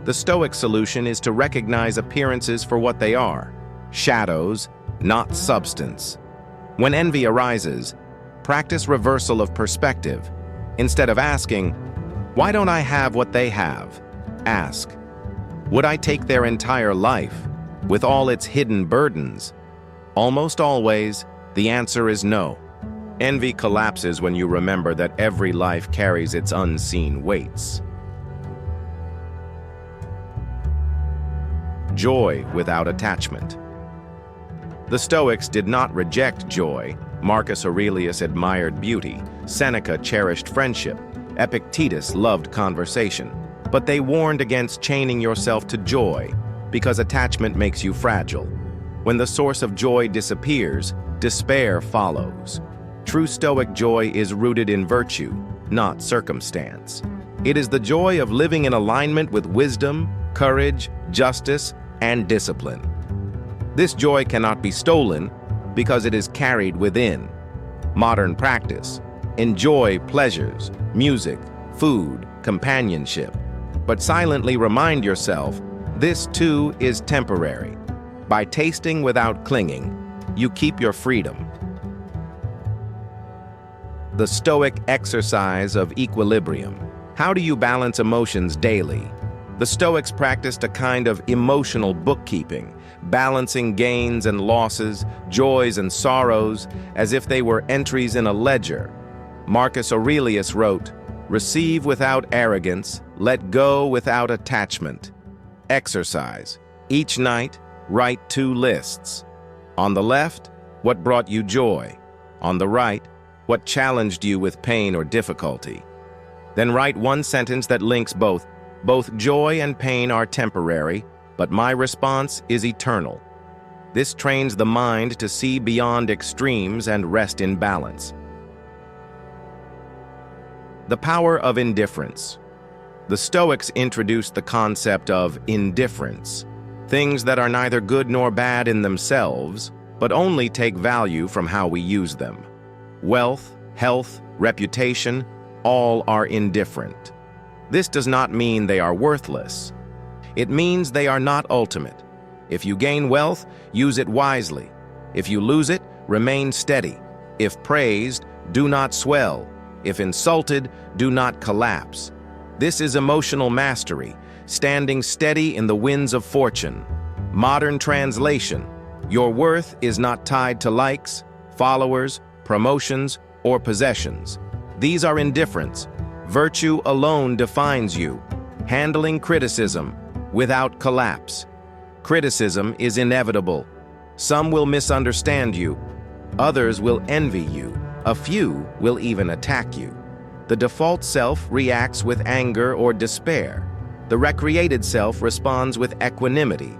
The Stoic solution is to recognize appearances for what they are, shadows, not substance. When envy arises, practice reversal of perspective. Instead of asking, "Why don't I have what they have?" ask, "Would I take their entire life, with all its hidden burdens?" Almost always, the answer is no. Envy collapses when you remember that every life carries its unseen weights. Joy without attachment. The Stoics did not reject joy. Marcus Aurelius admired beauty. Seneca cherished friendship. Epictetus loved conversation. But they warned against chaining yourself to joy, because attachment makes you fragile. When the source of joy disappears, despair follows. True Stoic joy is rooted in virtue, not circumstance. It is the joy of living in alignment with wisdom, courage, justice, and discipline. This joy cannot be stolen because it is carried within. Modern practice. Enjoy pleasures, music, food, companionship, but silently remind yourself this too is temporary. By tasting without clinging, you keep your freedom. The Stoic exercise of equilibrium. How do you balance emotions daily? The Stoics practiced a kind of emotional bookkeeping, balancing gains and losses, joys and sorrows, as if they were entries in a ledger. Marcus Aurelius wrote, "Receive without arrogance, let go without attachment." Exercise. Each night, write 2 lists. On the left, what brought you joy. On the right, what challenged you with pain or difficulty. Then write 1 sentence that links both. Both joy and pain are temporary, but my response is eternal. This trains the mind to see beyond extremes and rest in balance. The power of indifference. The Stoics introduced the concept of indifference, things that are neither good nor bad in themselves, but only take value from how we use them. Wealth, health, reputation, all are indifferent. This does not mean they are worthless. It means they are not ultimate. If you gain wealth, use it wisely. If you lose it, remain steady. If praised, do not swell. If insulted, do not collapse. This is emotional mastery, standing steady in the winds of fortune. Modern translation: your worth is not tied to likes, followers, promotions, or possessions. These are indifference. Virtue alone defines you. Handling criticism without collapse. Criticism is inevitable. Some will misunderstand you. Others will envy you. A few will even attack you. The default self reacts with anger or despair. The recreated self responds with equanimity.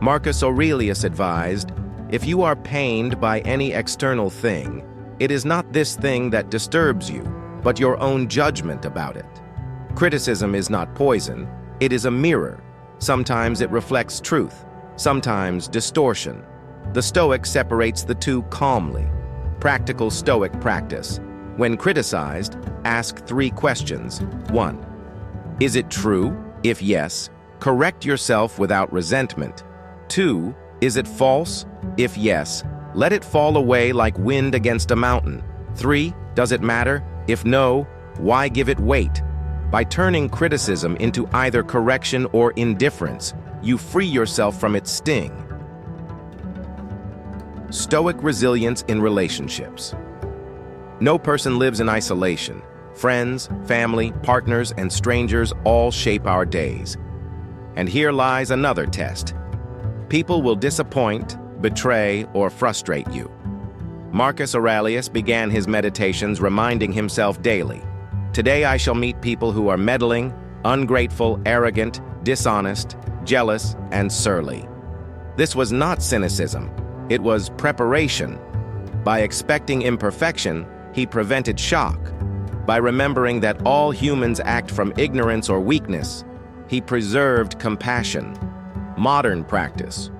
Marcus Aurelius advised, if you are pained by any external thing, it is not this thing that disturbs you, but your own judgment about it. Criticism is not poison, it is a mirror. Sometimes it reflects truth, sometimes distortion. The Stoic separates the two calmly. Practical Stoic practice. When criticized, ask 3 questions. 1. Is it true? If yes, correct yourself without resentment. 2. Is it false? If yes, let it fall away like wind against a mountain. 3. Does it matter? If no, why give it weight? By turning criticism into either correction or indifference, you free yourself from its sting. Stoic resilience in relationships. No person lives in isolation. Friends, family, partners, and strangers all shape our days. And here lies another test. People will disappoint, betray, or frustrate you. Marcus Aurelius began his meditations reminding himself daily, today I shall meet people who are meddling, ungrateful, arrogant, dishonest, jealous, and surly. This was not cynicism. It was preparation. By expecting imperfection, he prevented shock. By remembering that all humans act from ignorance or weakness, he preserved compassion. Modern practice.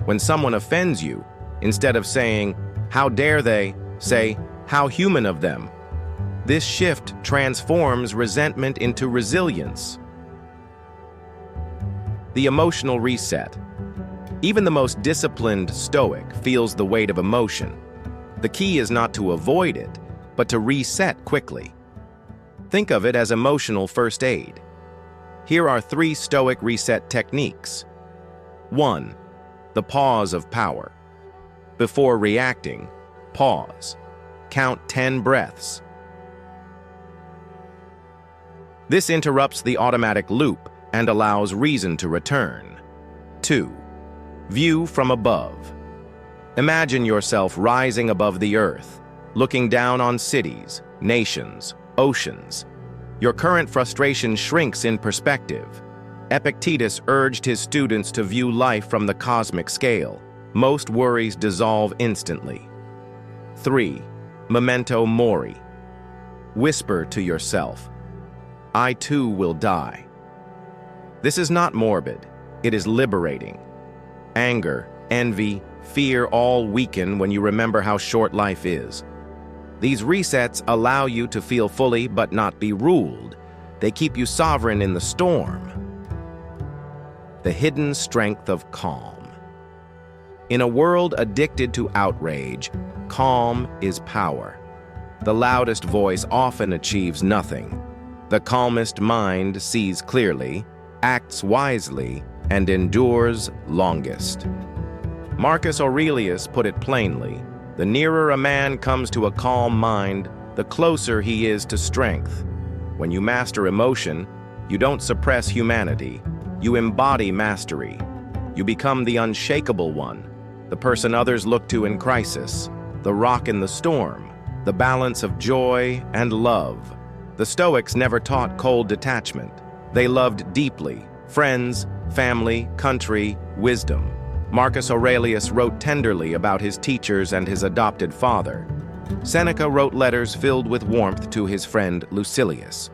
When someone offends you, instead of saying, how dare they, say, how human of them. This shift transforms resentment into resilience. The emotional reset. Even the most disciplined Stoic feels the weight of emotion. The key is not to avoid it, but to reset quickly. Think of it as emotional first aid. Here are 3 Stoic reset techniques. 1. The pause of power. Before reacting, pause. Count 10 breaths. This interrupts the automatic loop and allows reason to return. 2. View from above. Imagine yourself rising above the earth, looking down on cities, nations, oceans. Your current frustration shrinks in perspective. Epictetus urged his students to view life from the cosmic scale. Most worries dissolve instantly. 3. Memento mori. Whisper to yourself, I too will die. This is not morbid, it is liberating. Anger, envy, fear all weaken when you remember how short life is. These resets allow you to feel fully but not be ruled. They keep you sovereign in the storm. The hidden strength of calm. In a world addicted to outrage, calm is power. The loudest voice often achieves nothing. The calmest mind sees clearly, acts wisely, and endures longest. Marcus Aurelius put it plainly, the nearer a man comes to a calm mind, the closer he is to strength. When you master emotion, you don't suppress humanity, you embody mastery. You become the unshakable one, the person others look to in crisis, the rock in the storm, the balance of joy and love. The Stoics never taught cold detachment. They loved deeply, friends, family, country, wisdom. Marcus Aurelius wrote tenderly about his teachers and his adopted father. Seneca wrote letters filled with warmth to his friend Lucilius.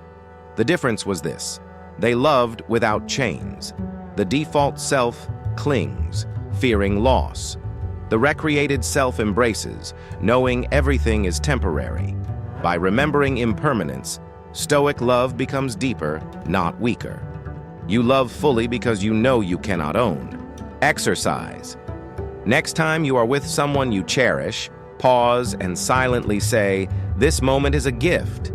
The difference was this: They loved without chains. The default self clings, fearing loss. The recreated self embraces, knowing everything is temporary. By remembering impermanence, Stoic love becomes deeper, not weaker. You love fully because you know you cannot own. Exercise. Next time you are with someone you cherish, pause and silently say, "This moment is a gift."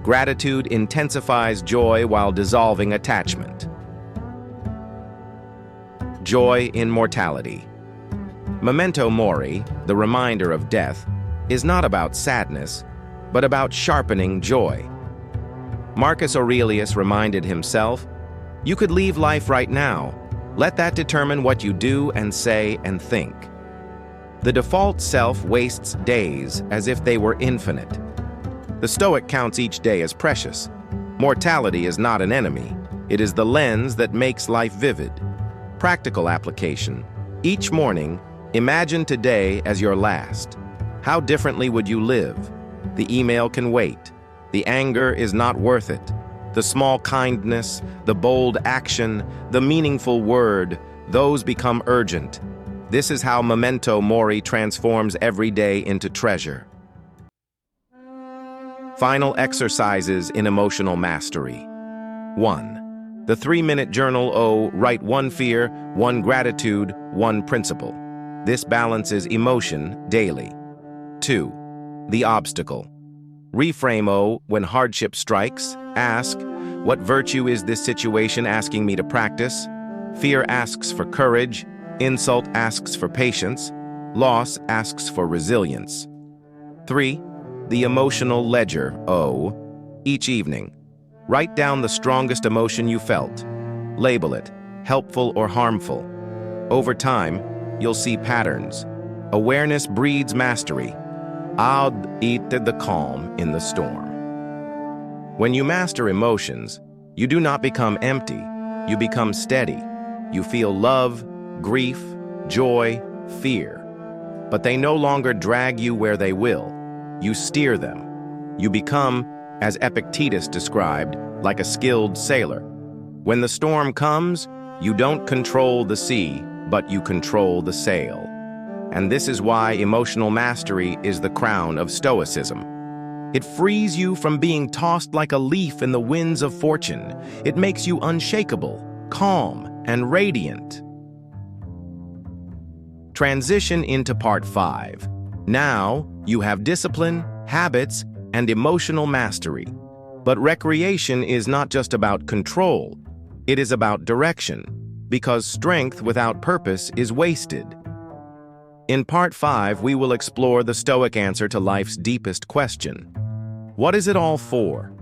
Gratitude intensifies joy while dissolving attachment. Joy in mortality. Memento mori, the reminder of death, is not about sadness, but about sharpening joy. Marcus Aurelius reminded himself, "You could leave life right now. Let that determine what you do and say and think." The default self wastes days as if they were infinite. The Stoic counts each day as precious. Mortality is not an enemy. It is the lens that makes life vivid. Practical application. Each morning, imagine today as your last. How differently would you live? The email can wait. The anger is not worth it. The small kindness, the bold action, the meaningful word, those become urgent. This is how memento mori transforms every day into treasure. Final exercises in emotional mastery. 1. The 3-minute journal. Write 1 fear, 1 gratitude, 1 principle. This balances emotion daily. 2. The obstacle. Reframe. When hardship strikes, ask, "What virtue is this situation asking me to practice?" Fear asks for courage, insult asks for patience, loss asks for resilience. 3. The emotional ledger. Each evening, write down the strongest emotion you felt. Label it, helpful or harmful. Over time, you'll see patterns. Awareness breeds mastery. I'll eat the calm in the storm. When you master emotions, you do not become empty. You become steady. You feel love, grief, joy, fear. But they no longer drag you where they will. You steer them. You become, as Epictetus described, like a skilled sailor. When the storm comes, you don't control the sea, but you control the sail. And this is why emotional mastery is the crown of Stoicism. It frees you from being tossed like a leaf in the winds of fortune. It makes you unshakable, calm, and radiant. Transition into Part 5. Now, you have discipline, habits, and emotional mastery. But recreation is not just about control. It is about direction, because strength without purpose is wasted. In Part 5, we will explore the Stoic answer to life's deepest question. What is it all for?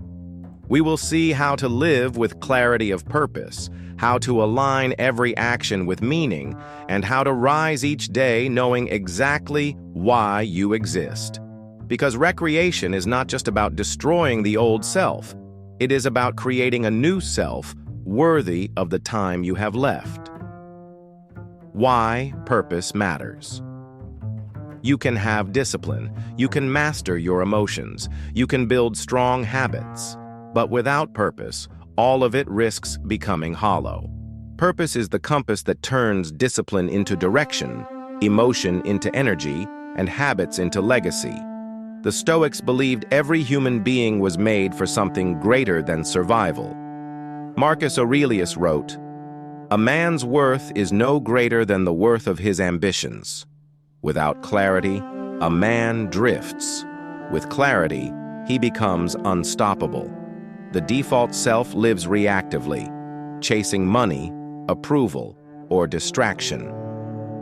We will see how to live with clarity of purpose, how to align every action with meaning, and how to rise each day knowing exactly why you exist. Because recreation is not just about destroying the old self. It is about creating a new self worthy of the time you have left. Why purpose matters. You can have discipline, you can master your emotions, you can build strong habits. But without purpose, all of it risks becoming hollow. Purpose is the compass that turns discipline into direction, emotion into energy, and habits into legacy. The Stoics believed every human being was made for something greater than survival. Marcus Aurelius wrote, "A man's worth is no greater than the worth of his ambitions. Without clarity, a man drifts. With clarity, he becomes unstoppable. The default self lives reactively, chasing money, approval, or distraction.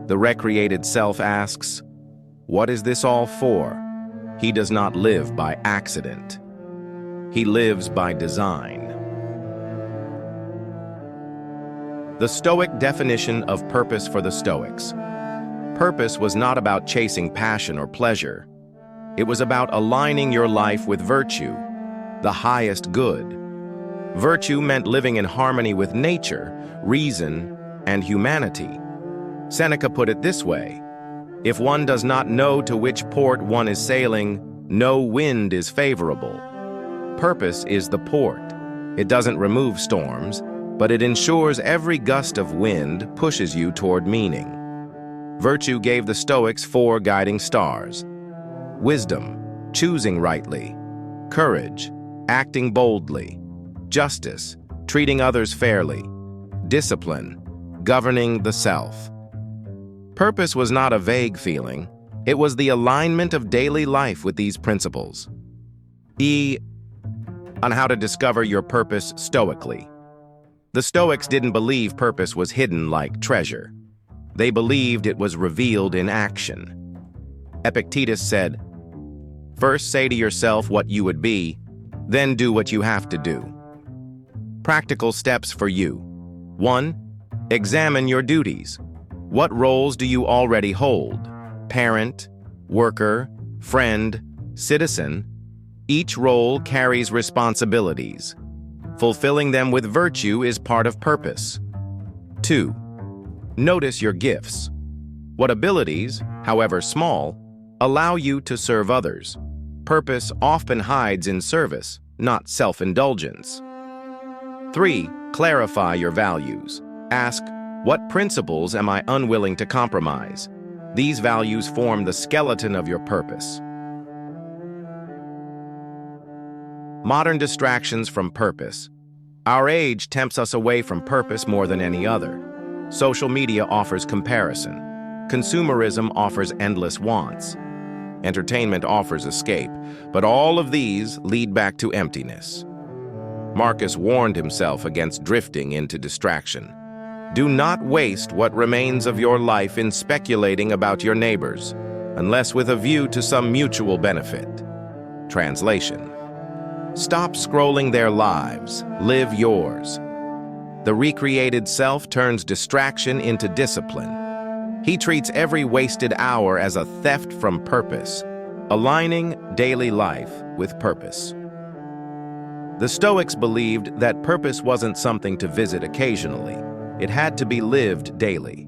The recreated self asks, 'What is this all for?' He does not live by accident. He lives by design." The Stoic definition of purpose for the Stoics. Purpose was not about chasing passion or pleasure. It was about aligning your life with virtue, the highest good. Virtue meant living in harmony with nature, reason, and humanity. Seneca put it this way, "If one does not know to which port one is sailing, no wind is favorable." Purpose is the port. It doesn't remove storms, but it ensures every gust of wind pushes you toward meaning. Virtue gave the Stoics 4 guiding stars: wisdom, choosing rightly; courage, acting boldly; justice, treating others fairly; discipline, governing the self. Purpose was not a vague feeling. It was the alignment of daily life with these principles. On how to discover your purpose stoically. The Stoics didn't believe purpose was hidden like treasure. They believed it was revealed in action. Epictetus said, "First say to yourself what you would be, then do what you have to do." Practical steps for you. 1. Examine your duties. What roles do you already hold? Parent, worker, friend, citizen. Each role carries responsibilities. Fulfilling them with virtue is part of purpose. 2. Notice your gifts. What abilities, however small, allow you to serve others? Purpose often hides in service, not self-indulgence. 3. Clarify your values. Ask, what principles am I unwilling to compromise? These values form the skeleton of your purpose. Modern distractions from purpose. Our age tempts us away from purpose more than any other. Social media offers comparison. Consumerism offers endless wants. Entertainment offers escape, but all of these lead back to emptiness. Marcus warned himself against drifting into distraction. Do not waste what remains of your life in speculating about your neighbors, unless with a view to some mutual benefit. Translation: stop scrolling their lives, live yours. The recreated self turns distraction into discipline. He treats every wasted hour as a theft from purpose, aligning daily life with purpose. The Stoics believed that purpose wasn't something to visit occasionally. It had to be lived daily.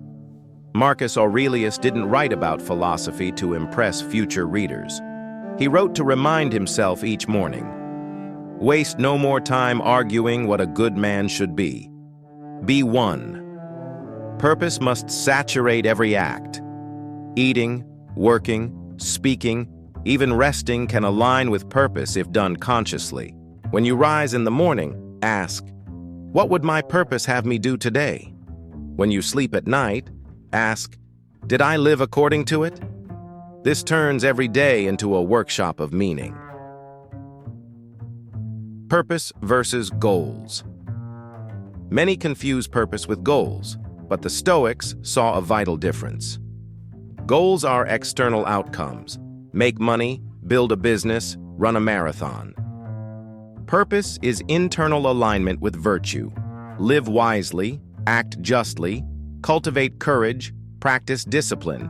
Marcus Aurelius didn't write about philosophy to impress future readers. He wrote to remind himself each morning, waste no more time arguing what a good man should be. Be one. Purpose must saturate every act. Eating, working, speaking, even resting can align with purpose if done consciously. When you rise in the morning, ask, what would my purpose have me do today? When you sleep at night, ask, did I live according to it? This turns every day into a workshop of meaning. Purpose versus goals. Many confuse purpose with goals, but the Stoics saw a vital difference. Goals are external outcomes. Make money, build a business, run a marathon. Purpose is internal alignment with virtue. Live wisely, act justly, cultivate courage, practice discipline.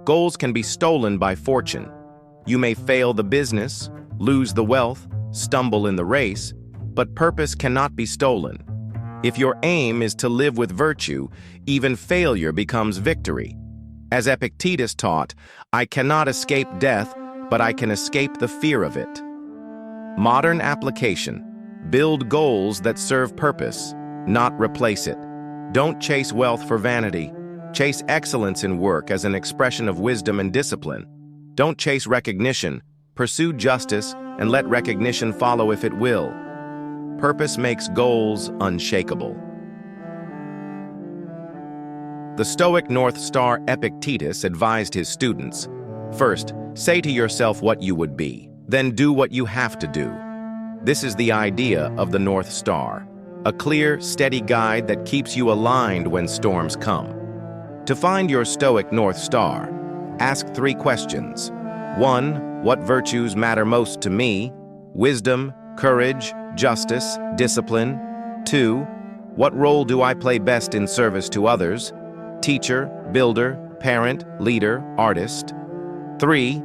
Goals can be stolen by fortune. You may fail the business, lose the wealth, stumble in the race, but purpose cannot be stolen. If your aim is to live with virtue, even failure becomes victory. As Epictetus taught, I cannot escape death, but I can escape the fear of it. Modern application. Build goals that serve purpose, not replace it. Don't chase wealth for vanity. Chase excellence in work as an expression of wisdom and discipline. Don't chase recognition. Pursue justice and let recognition follow if it will. Purpose makes goals unshakable. The Stoic North Star Epictetus advised his students, first, say to yourself what you would be, then do what you have to do. This is the idea of the North Star, a clear, steady guide that keeps you aligned when storms come. To find your Stoic North Star, ask 3 questions. 1. What virtues matter most to me? Wisdom, courage, justice, discipline. 2. What role do I play best in service to others? Teacher, builder, parent, leader, artist. 3.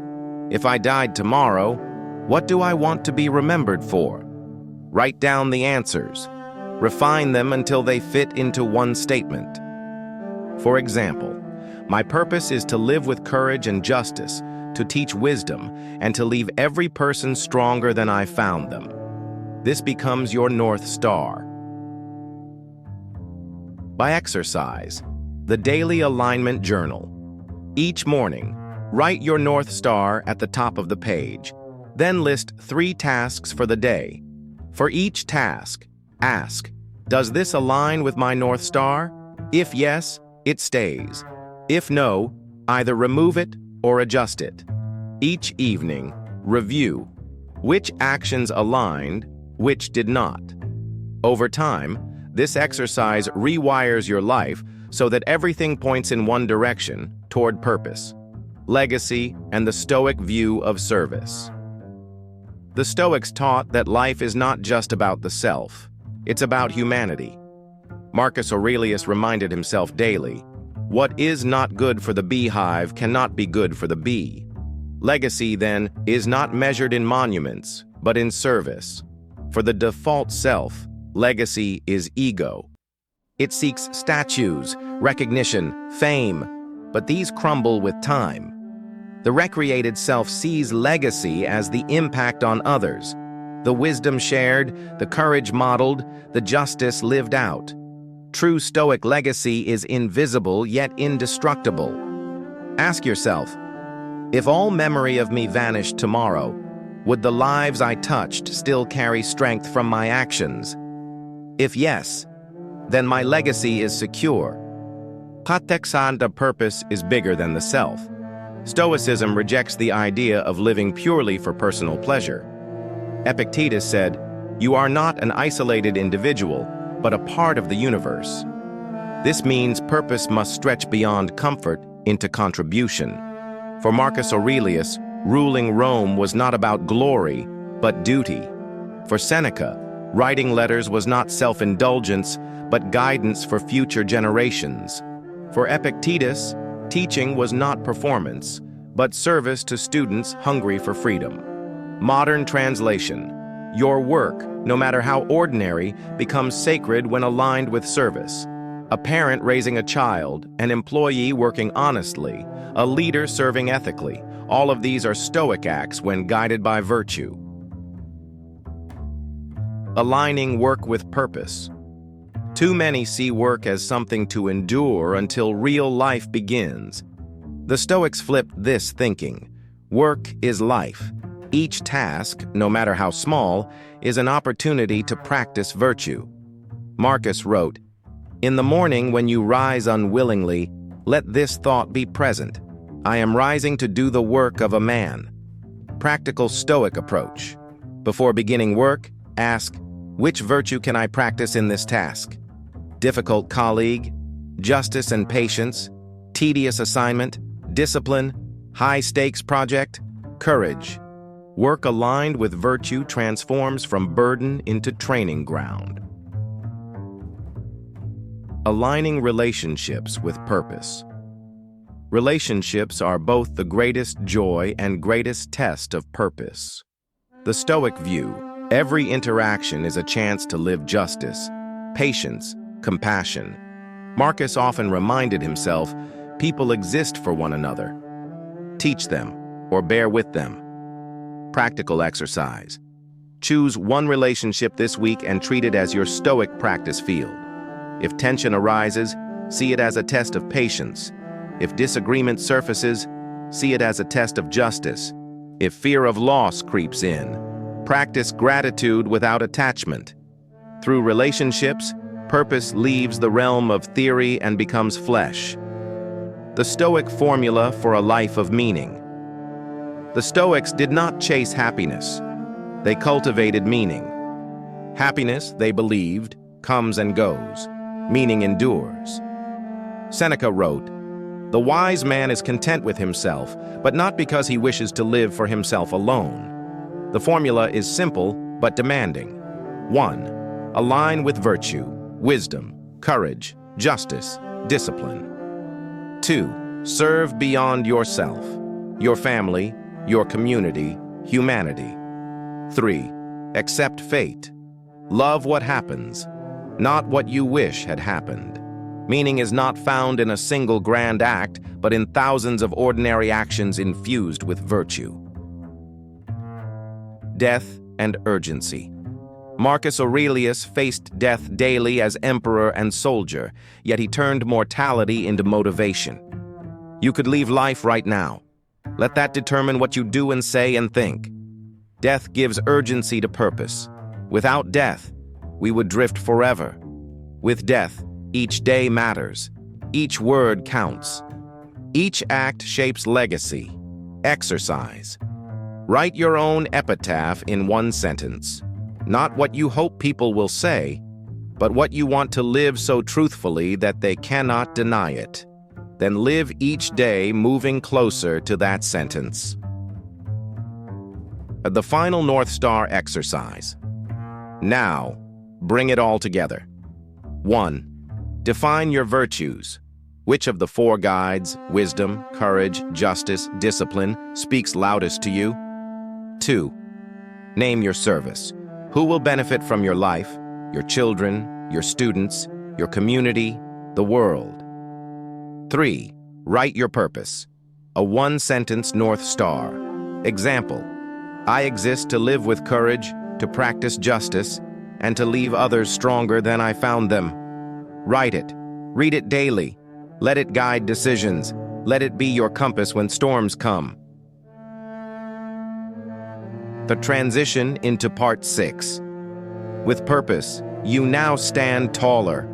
If I died tomorrow, what do I want to be remembered for? Write down the answers. Refine them until they fit into one statement. For example, my purpose is to live with courage and justice, to teach wisdom, and to leave every person stronger than I found them. This becomes your North Star. By exercise, the Daily Alignment Journal. Each morning, write your North Star at the top of the page. Then list 3 tasks for the day. For each task, ask, does this align with my North Star? If yes, it stays. If no, either remove it or adjust it. Each evening, review which actions aligned, which did not. Over time, this exercise rewires your life so that everything points in one direction, toward purpose, legacy, and the Stoic view of service. The Stoics taught that life is not just about the self, it's about humanity. Marcus Aurelius reminded himself daily, what is not good for the beehive cannot be good for the bee. Legacy, then, is not measured in monuments, but in service. For the default self, legacy is ego. It seeks statues, recognition, fame, but these crumble with time. The recreated self sees legacy as the impact on others, the wisdom shared, the courage modeled, the justice lived out. True Stoic legacy is invisible yet indestructible. Ask yourself, if all memory of me vanished tomorrow, would the lives I touched still carry strength from my actions? If yes, then my legacy is secure. Katexanta purpose is bigger than the self. Stoicism rejects the idea of living purely for personal pleasure. Epictetus said, "You are not an isolated individual, but a part of the universe." This means purpose must stretch beyond comfort into contribution. For Marcus Aurelius, ruling Rome was not about glory, but duty. For Seneca, writing letters was not self-indulgence, but guidance for future generations. For Epictetus, teaching was not performance, but service to students hungry for freedom. Modern translation: your work, no matter how ordinary, becomes sacred when aligned with service. A parent raising a child, an employee working honestly, a leader serving ethically. All of these are Stoic acts when guided by virtue. Aligning work with purpose. Too many see work as something to endure until real life begins. The Stoics flipped this thinking. Work is life. Each task, no matter how small, is an opportunity to practice virtue. Marcus wrote, "In the morning when you rise unwillingly, let this thought be present. I am rising to do the work of a man." Practical Stoic approach. Before beginning work, ask, which virtue can I practice in this task? Difficult colleague, justice and patience, tedious assignment, discipline, high-stakes project, courage. Work aligned with virtue transforms from burden into training ground. Aligning relationships with purpose. Relationships are both the greatest joy and greatest test of purpose. The Stoic view, every interaction is a chance to live justice, patience, compassion. Marcus often reminded himself, people exist for one another. Teach them, or bear with them. Practical exercise. Choose one relationship this week and treat it as your Stoic practice field. If tension arises, see it as a test of patience. If disagreement surfaces, see it as a test of justice. If fear of loss creeps in, practice gratitude without attachment. Through relationships, purpose leaves the realm of theory and becomes flesh. The Stoic formula for a life of meaning. The Stoics did not chase happiness. They cultivated meaning. Happiness, they believed, comes and goes. Meaning endures. Seneca wrote, "The wise man is content with himself, but not because he wishes to live for himself alone." The formula is simple but demanding. 1. Align with virtue, wisdom, courage, justice, discipline. 2. Serve beyond yourself, your family, your community, humanity. 3. Accept fate. Love what happens, not what you wish had happened. Meaning is not found in a single grand act, but in thousands of ordinary actions infused with virtue. Death and urgency. Marcus Aurelius faced death daily as emperor and soldier, yet he turned mortality into motivation. You could leave life right now. Let that determine what you do and say and think. Death gives urgency to purpose. Without death, we would drift forever. With death, each day matters. Each word counts. Each act shapes legacy. Exercise. Write your own epitaph in one sentence. Not what you hope people will say, but what you want to live so truthfully that they cannot deny it. Then live each day moving closer to that sentence. The final North Star exercise. Now, bring it all together. 1. Define your virtues. Which of the 4 guides, wisdom, courage, justice, discipline, speaks loudest to you? 2. Name your service. Who will benefit from your life, your children, your students, your community, the world? 3. Write your purpose. A 1-sentence North Star. Example: I exist to live with courage, to practice justice, and to leave others stronger than I found them. Write it. Read it daily. Let it guide decisions. Let it be your compass when storms come. The transition into Part 6. With purpose, you now stand taller.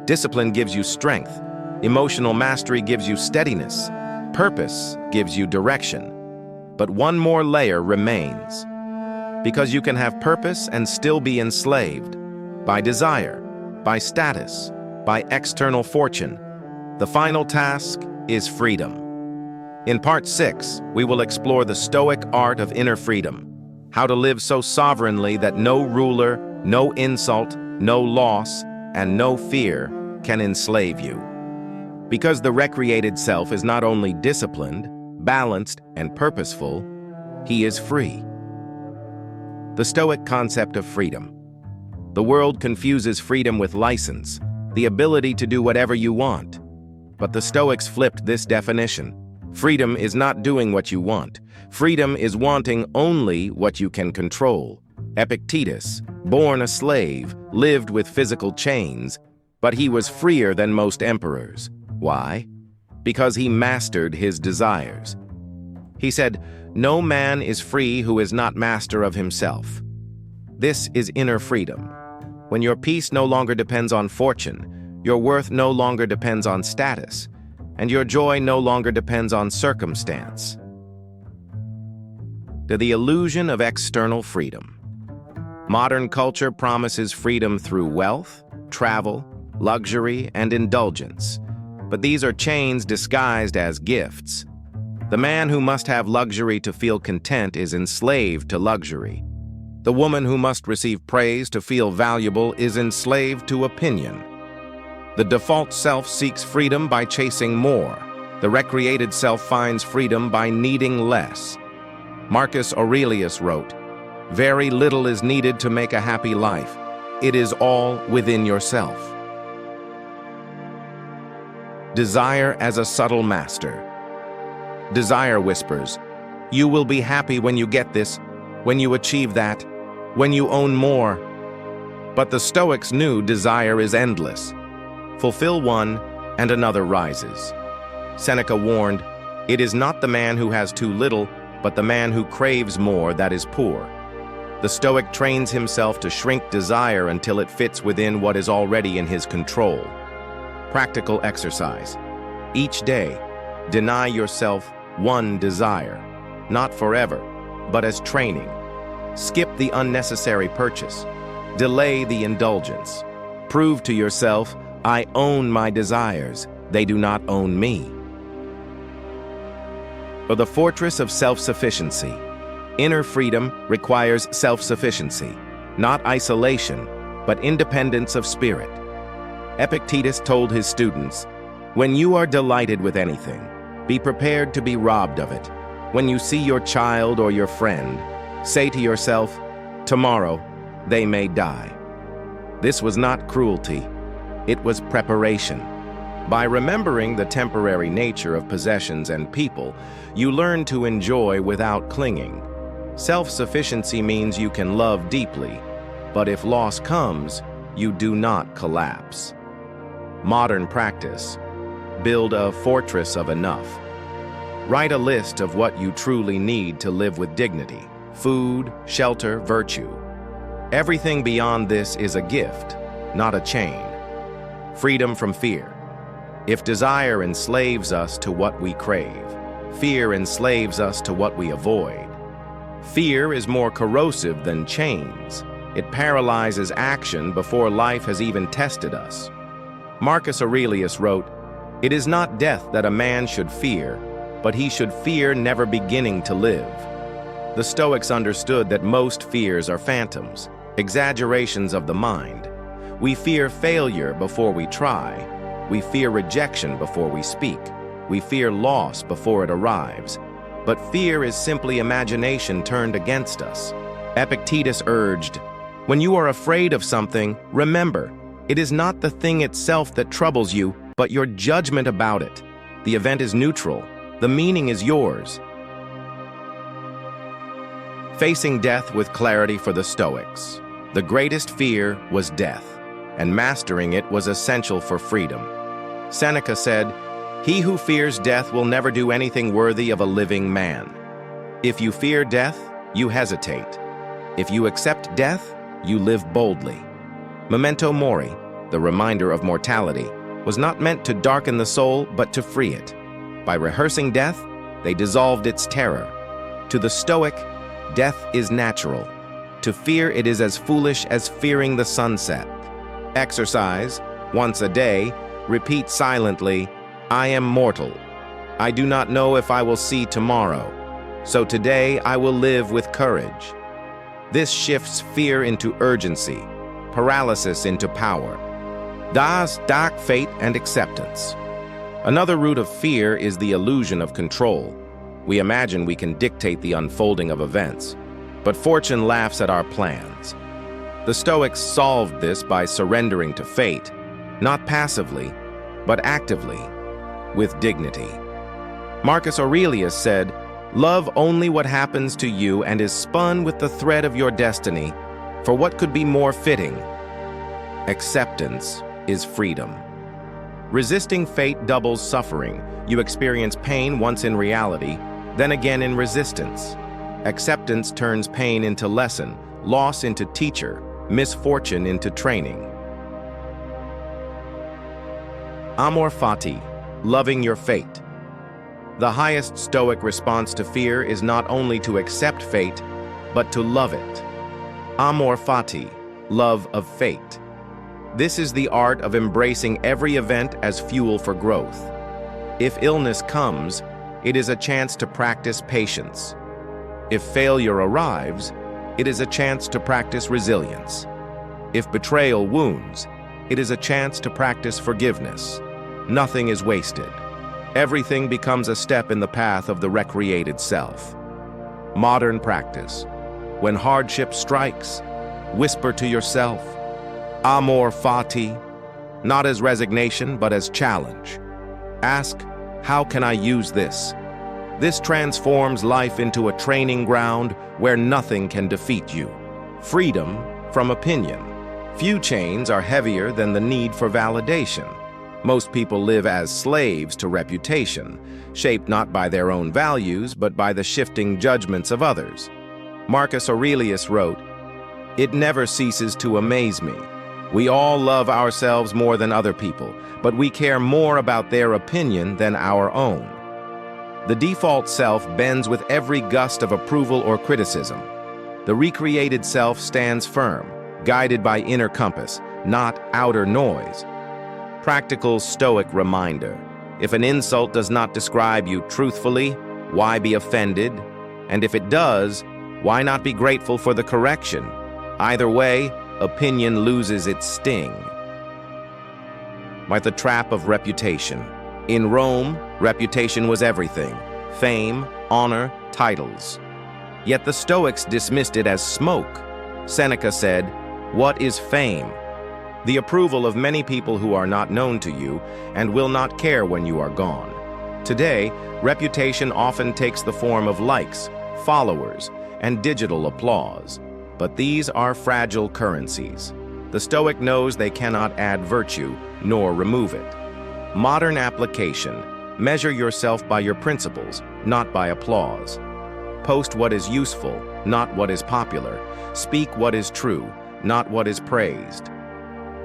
Discipline gives you strength. Emotional mastery gives you steadiness. Purpose gives you direction. But one more layer remains. Because you can have purpose and still be enslaved by desire, by status, by external fortune. The final task is freedom. In Part 6, we will explore the Stoic art of inner freedom. How to live so sovereignly that no ruler, no insult, no loss, and no fear can enslave you. Because the recreated self is not only disciplined, balanced, and purposeful, he is free. The Stoic concept of freedom. The world confuses freedom with license, the ability to do whatever you want. But the Stoics flipped this definition. Freedom is not doing what you want. Freedom is wanting only what you can control. Epictetus, born a slave, lived with physical chains, but he was freer than most emperors. Why? Because he mastered his desires. He said, "No man is free who is not master of himself." This is inner freedom. When your peace no longer depends on fortune, your worth no longer depends on status, and your joy no longer depends on circumstance. The illusion of external freedom. Modern culture promises freedom through wealth, travel, luxury, and indulgence. But these are chains disguised as gifts. The man who must have luxury to feel content is enslaved to luxury. The woman who must receive praise to feel valuable is enslaved to opinion. The default self seeks freedom by chasing more. The recreated self finds freedom by needing less. Marcus Aurelius wrote, "Very little is needed to make a happy life. It is all within yourself." Desire as a subtle master. Desire whispers, "You will be happy when you get this, when you achieve that, when you own more." But the Stoics knew desire is endless. Fulfill one, and another rises. Seneca warned, "It is not the man who has too little, but the man who craves more that is poor." The Stoic trains himself to shrink desire until it fits within what is already in his control. Practical exercise. Each day, deny yourself one desire, not forever, but as training. Skip the unnecessary purchase. Delay the indulgence. Prove to yourself, "I own my desires. They do not own me." For the fortress of self-sufficiency. Inner freedom requires self-sufficiency, not isolation, but independence of spirit. Epictetus told his students, "When you are delighted with anything, be prepared to be robbed of it. When you see your child or your friend, say to yourself, 'Tomorrow, they may die.'" This was not cruelty. It was preparation. By remembering the temporary nature of possessions and people, you learn to enjoy without clinging. Self-sufficiency means you can love deeply, But if loss comes, you do not collapse. Modern practice. Build a fortress of enough. Write a list of what you truly need to live with dignity: food, shelter, virtue. Everything beyond this is a gift, not a chain. Freedom from fear. If desire enslaves us to what we crave, fear enslaves us to what we avoid. Fear is more corrosive than chains. It paralyzes action before life has even tested us. Marcus Aurelius wrote, "It is not death that a man should fear, but he should fear never beginning to live." The Stoics understood that most fears are phantoms, exaggerations of the mind. We fear failure before we try. We fear rejection before we speak. We fear loss before it arrives. But fear is simply imagination turned against us. Epictetus urged, "When you are afraid of something, remember, it is not the thing itself that troubles you, but your judgment about it. The event is neutral. The meaning is yours." Facing death with clarity for the Stoics. The greatest fear was death, and mastering it was essential for freedom. Seneca said, "He who fears death will never do anything worthy of a living man." If you fear death, you hesitate. If you accept death, you live boldly. Memento mori, the reminder of mortality, was not meant to darken the soul, but to free it. By rehearsing death, they dissolved its terror. To the Stoic, death is natural. To fear it is as foolish as fearing the sunset. Exercise, once a day, repeat silently, "I am mortal. I do not know if I will see tomorrow. So today I will live with courage." This shifts fear into urgency, paralysis into power. Das, dark fate, and acceptance. Another root of fear is the illusion of control. We imagine we can dictate the unfolding of events, but fortune laughs at our plans. The Stoics solved this by surrendering to fate, not passively, but actively, with dignity. Marcus Aurelius said, "Love only what happens to you and is spun with the thread of your destiny, for what could be more fitting?" Acceptance is freedom. Resisting fate doubles suffering. You experience pain once in reality, then again in resistance. Acceptance turns pain into lesson, loss into teacher, misfortune into training. Amor fati, loving your fate. The highest Stoic response to fear is not only to accept fate, but to love it. Amor fati, love of fate. This is the art of embracing every event as fuel for growth. If illness comes, it is a chance to practice patience. If failure arrives, it is a chance to practice resilience. If betrayal wounds, it is a chance to practice forgiveness. Nothing is wasted. Everything becomes a step in the path of the recreated self. Modern practice. When hardship strikes, whisper to yourself, "Amor fati," not as resignation, but as challenge. Ask, "How can I use this?" This transforms life into a training ground where nothing can defeat you. Freedom from opinion. Few chains are heavier than the need for validation. Most people live as slaves to reputation, shaped not by their own values, but by the shifting judgments of others. Marcus Aurelius wrote, "It never ceases to amaze me. We all love ourselves more than other people, but we care more about their opinion than our own." The default self bends with every gust of approval or criticism. The recreated self stands firm, guided by inner compass, not outer noise. Practical Stoic reminder. If an insult does not describe you truthfully, why be offended? And if it does, why not be grateful for the correction? Either way, opinion loses its sting. By the trap of reputation. In Rome, reputation was everything: fame, honor, titles. Yet the Stoics dismissed it as smoke. Seneca said, "What is fame? The approval of many people who are not known to you and will not care when you are gone." Today, reputation often takes the form of likes, followers, and digital applause. But these are fragile currencies. The Stoic knows they cannot add virtue nor remove it. Modern application: measure yourself by your principles, not by applause. Post what is useful, not what is popular. Speak what is true, not what is praised.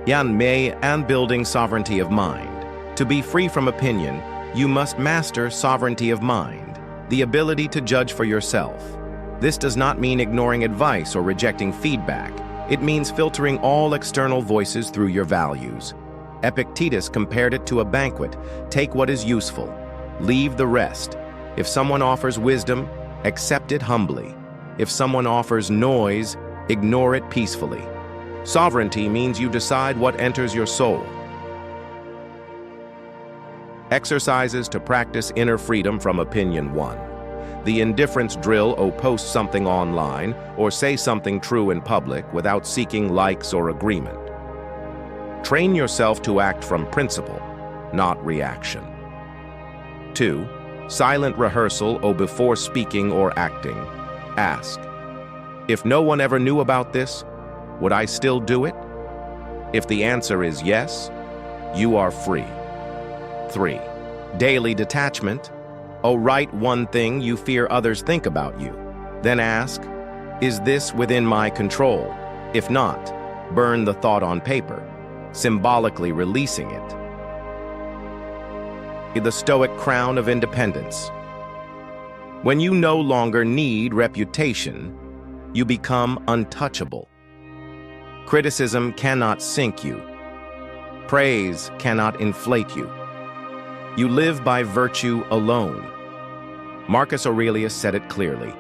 Yan mei and building sovereignty of mind. To be free from opinion, you must master sovereignty of mind, the ability to judge for yourself. This does not mean ignoring advice or rejecting feedback. It means filtering all external voices through your values. Epictetus compared it to a banquet. Take what is useful, leave the rest. If someone offers wisdom, accept it humbly. If someone offers noise, ignore it peacefully. Sovereignty means you decide what enters your soul. Exercises to practice inner freedom from opinion 1. The indifference drill: post something online or say something true in public without seeking likes or agreement. Train yourself to act from principle, not reaction. 2. Silent rehearsal before speaking or acting. Ask: if no one ever knew about this, would I still do it? If the answer is yes, you are free. 3. Daily detachment. Write one thing you fear others think about you. Then ask, is this within my control? If not, burn the thought on paper, symbolically releasing it. The Stoic crown of independence. When you no longer need reputation, you become untouchable. Criticism cannot sink you. Praise cannot inflate you. You live by virtue alone. Marcus Aurelius said it clearly: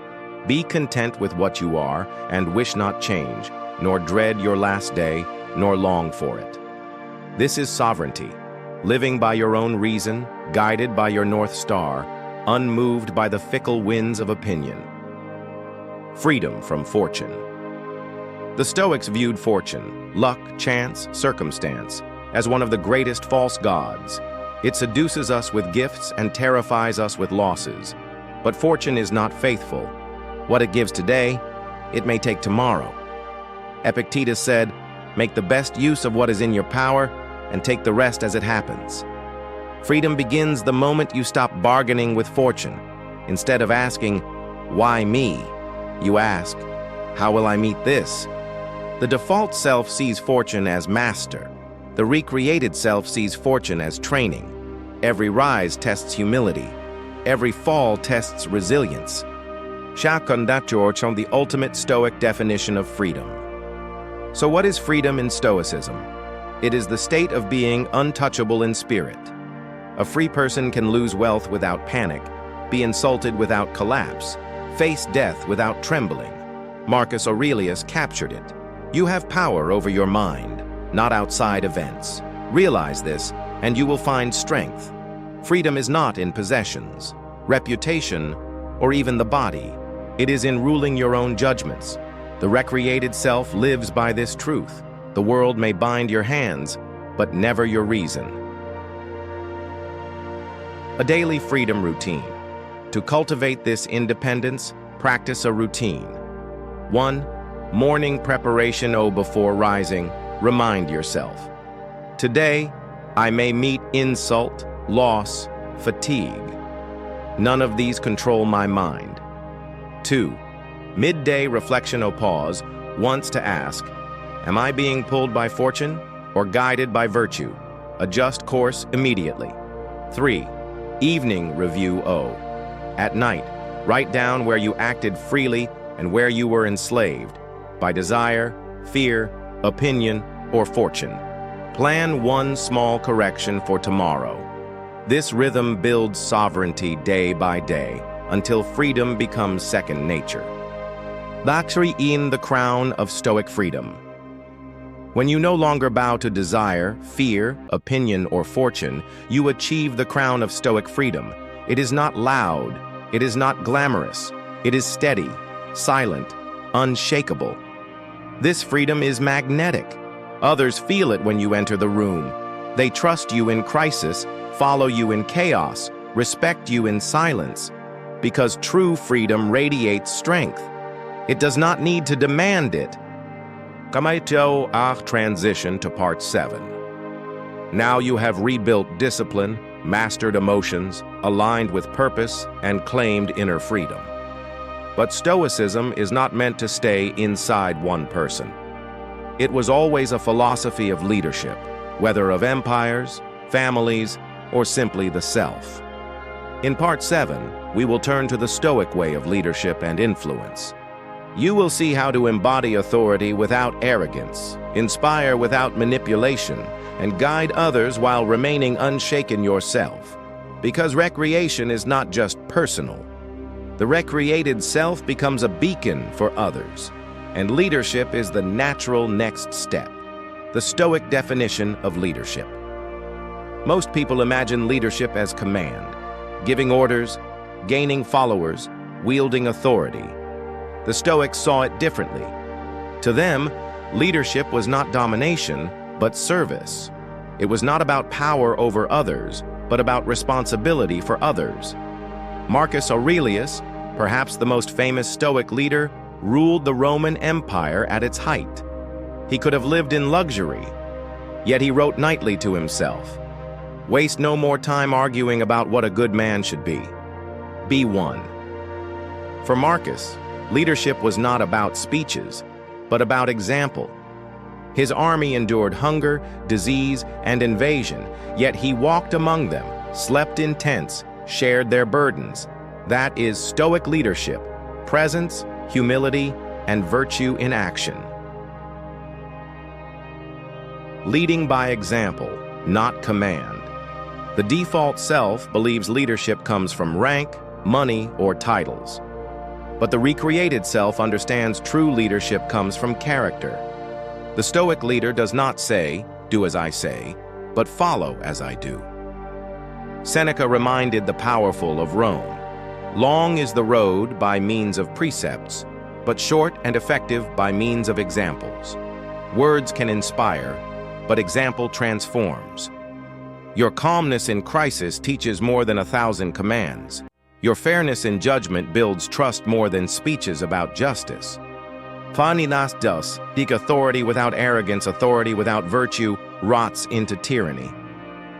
be content with what you are, and wish not change, nor dread your last day, nor long for it. This is sovereignty, living by your own reason, guided by your North Star, unmoved by the fickle winds of opinion. Freedom from fortune. The Stoics viewed fortune, luck, chance, circumstance, as one of the greatest false gods. It seduces us with gifts and terrifies us with losses. But fortune is not faithful. What it gives today, it may take tomorrow. Epictetus said, make the best use of what is in your power and take the rest as it happens. Freedom begins the moment you stop bargaining with fortune. Instead of asking, why me? You ask, how will I meet this? The default self sees fortune as master. The recreated self sees fortune as training. Every rise tests humility. Every fall tests resilience. Shakundatur on the ultimate Stoic definition of freedom. So what is freedom in Stoicism? It is the state of being untouchable in spirit. A free person can lose wealth without panic, be insulted without collapse, face death without trembling. Marcus Aurelius captured it. You have power over your mind, not outside events. Realize this, and you will find strength. Freedom is not in possessions, reputation, or even the body. It is in ruling your own judgments. The recreated self lives by this truth. The world may bind your hands, but never your reason. A daily freedom routine. To cultivate this independence, practice a routine. 1. Morning preparation. Before rising, remind yourself: today, I may meet insult, loss, fatigue. None of these control my mind. 2. Midday reflection. Pause once to ask, am I being pulled by fortune or guided by virtue? Adjust course immediately. 3. Evening review. At night, write down where you acted freely and where you were enslaved by desire, fear, opinion, or fortune. Plan one small correction for tomorrow. This rhythm builds sovereignty day by day until freedom becomes second nature. Luxury in the crown of Stoic freedom. When you no longer bow to desire, fear, opinion, or fortune, you achieve the crown of Stoic freedom. It is not loud, it is not glamorous, it is steady, silent, unshakable. This freedom is magnetic. Others feel it when you enter the room. They trust you in crisis, follow you in chaos, respect you in silence, because true freedom radiates strength. It does not need to demand it. Transition to part 7. Now you have rebuilt discipline, mastered emotions, aligned with purpose, and claimed inner freedom. But Stoicism is not meant to stay inside one person. It was always a philosophy of leadership, whether of empires, families, or simply the self. In part 7, we will turn to the Stoic way of leadership and influence. You will see how to embody authority without arrogance, inspire without manipulation, and guide others while remaining unshaken yourself. Because recreation is not just personal. The recreated self becomes a beacon for others, and leadership is the natural next step. The Stoic definition of leadership. Most people imagine leadership as command, giving orders, gaining followers, wielding authority. The Stoics saw it differently. To them, leadership was not domination, but service. It was not about power over others, but about responsibility for others. Marcus Aurelius, perhaps the most famous Stoic leader, ruled the Roman Empire at its height. He could have lived in luxury, yet he wrote nightly to himself, "Waste no more time arguing about what a good man should be. Be one." For Marcus, leadership was not about speeches, but about example. His army endured hunger, disease, and invasion, yet he walked among them, slept in tents, shared their burdens. That is Stoic leadership, presence, humility, and virtue in action. Leading by example, not command. The default self believes leadership comes from rank, money, or titles. But the recreated self understands true leadership comes from character. The Stoic leader does not say, "Do as I say," but "Follow as I do." Seneca reminded the powerful of Rome. Long is the road by means of precepts, but short and effective by means of examples. Words can inspire, but example transforms. Your calmness in crisis teaches more than 1,000 commands. Your fairness in judgment builds trust more than speeches about justice. Faninas dus, seek authority without arrogance, authority without virtue, rots into tyranny.